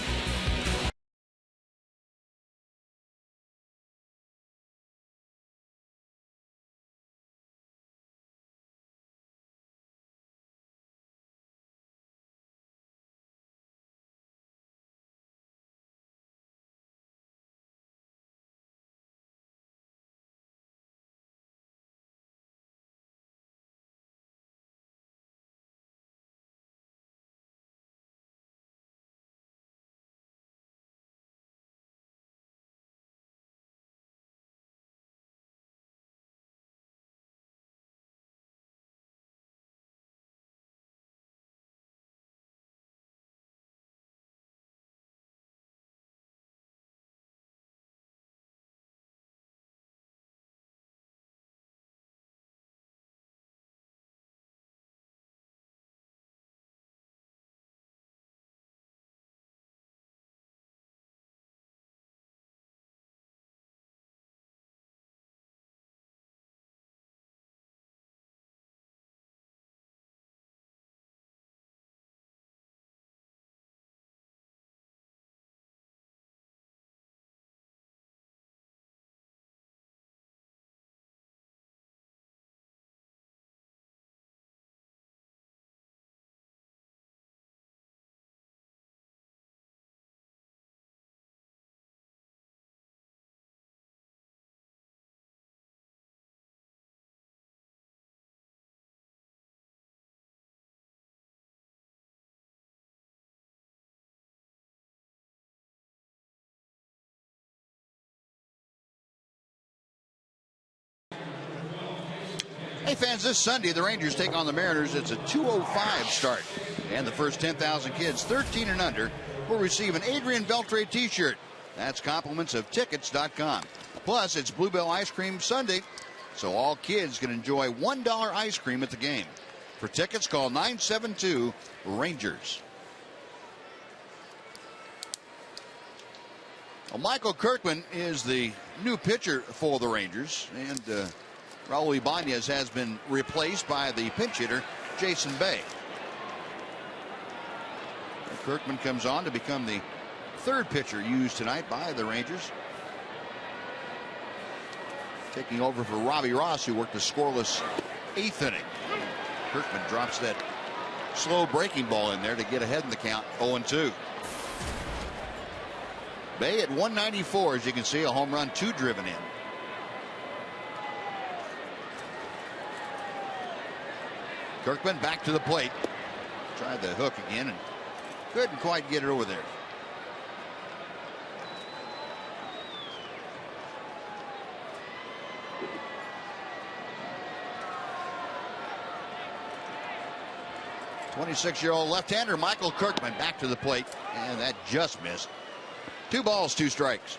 Hey fans, this Sunday the Rangers take on the Mariners. It's a 2:05 start, and the first 10,000 kids 13 and under will receive an Adrian Beltre t-shirt. That's compliments of tickets.com. Plus it's Bluebell Ice Cream Sunday, so all kids can enjoy $1 ice cream at the game. For tickets, call 972-RANGERS. Well, Michael Kirkman is the new pitcher for the Rangers, and Raul Ibanez has been replaced by the pinch hitter, Jason Bay. Kirkman comes on to become the 3rd pitcher used tonight by the Rangers. Taking over for Robbie Ross, who worked a scoreless 8th inning. Kirkman drops that slow breaking ball in there to get ahead in the count, 0-2. Bay at 194, as you can see, a home run, 2 driven in. Kirkman back to the plate. Tried the hook again and couldn't quite get it over there. .26-year-old left-hander Michael Kirkman back to the plate, and that just missed. 2 balls, 2 strikes.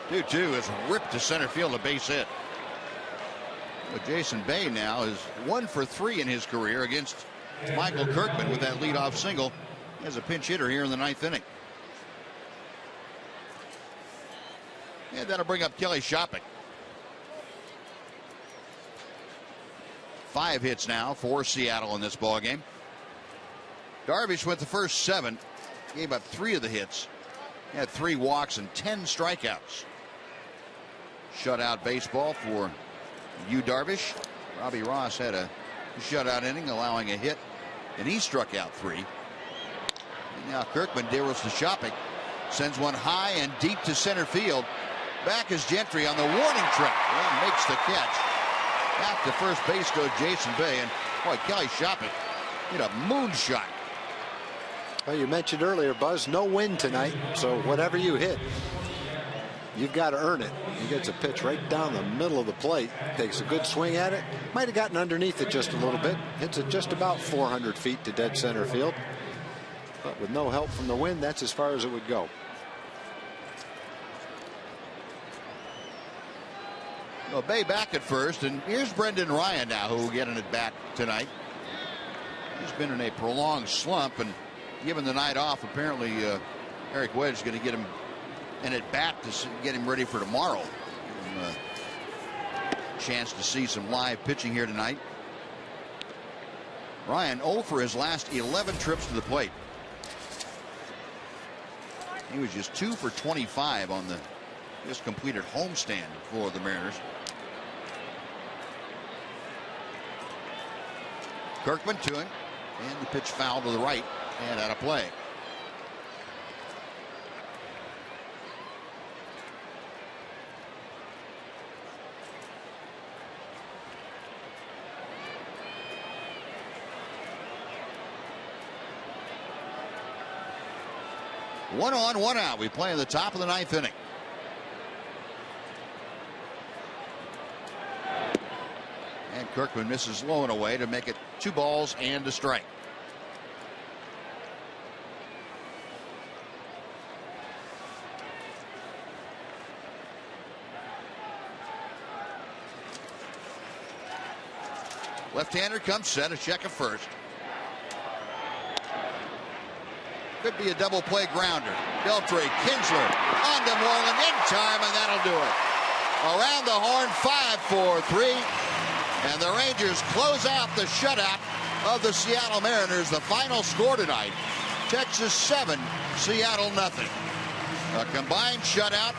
2-2 is ripped to center field, a base hit. But Jason Bay now is 1 for 3 in his career against Michael Kirkman with that leadoff single as a pinch hitter here in the 9th inning. And that'll bring up Kelly Shopping. 5 hits now for Seattle in this ball game. Darvish went the first 7, gave up 3 of the hits, had 3 walks and 10 strikeouts. Shutout baseball for Darvish. Robbie Ross had a shutout inning, allowing a hit, and he struck out 3. And now Kirkman deals to Shopping, sends one high and deep to center field. Back is Gentry on the warning track and makes the catch. Back to first base goes Jason Bay, and boy, Kelly Shopping hit a moonshot. Well, you mentioned earlier, Buzz, no wind tonight, so whatever you hit, you've got to earn it. He gets a pitch right down the middle of the plate, takes a good swing at it, might have gotten underneath it just a little bit, hits it just about 400 feet to dead center field. But with no help from the wind, that's as far as it would go. Well, Bay back at first, and here's Brendan Ryan now, who will get an at-bat tonight. He's been in a prolonged slump, and given the night off, apparently Eric Wedge is going to get him an at-bat to get him ready for tomorrow. Give him a chance to see some live pitching here tonight. Ryan 0 for his last 11 trips to the plate. He was just 2 for 25 on the just completed homestand for the Mariners. Kirkman to him, and the pitch foul to the right and out of play. One on, one out. We play in the top of the 9th inning. And Kirkman misses low and away to make it 2 balls and a strike. Left-hander comes set, a check at first. Could be a double play grounder. Beltre, Kinsler on to Moreland in time, and that'll do it. Around the horn, 5-4-3. And the Rangers close out the shutout of the Seattle Mariners. The final score tonight, Texas 7, Seattle nothing. A combined shutout,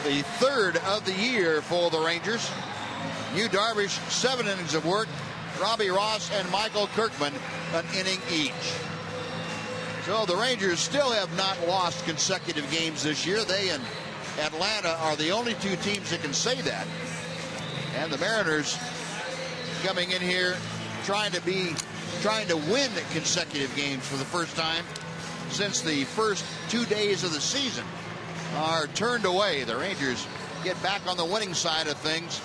the 3rd of the year for the Rangers. Darvish, 7 innings of work. Robbie Ross and Michael Kirkman, an inning each. So the Rangers still have not lost consecutive games this year. They and Atlanta are the only 2 teams that can say that. And the Mariners coming in here trying to win consecutive games for the first time since the first 2 days of the season are turned away. The Rangers get back on the winning side of things,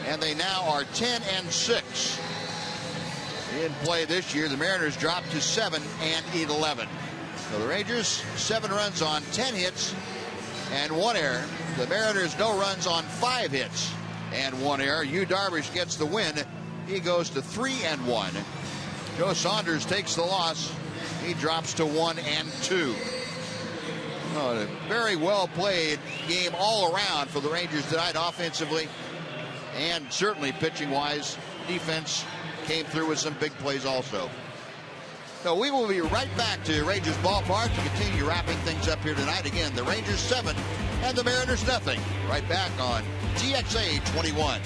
and they now are 10-6 in play this year. The Mariners dropped to 7-11. So the Rangers 7 runs on 10 hits and 1 error. The Mariners no runs on 5 hits and 1 error. Darvish gets the win. He goes to 3-1. Joe Saunders takes the loss. He drops to 1-2. Oh, a very well played game all around for the Rangers tonight, offensively and certainly pitching wise. Defense came through with some big plays also. So we will be right back to Rangers Ballpark to continue wrapping things up here tonight. Again, the Rangers 7 and the Mariners nothing. Right back on TXA 21.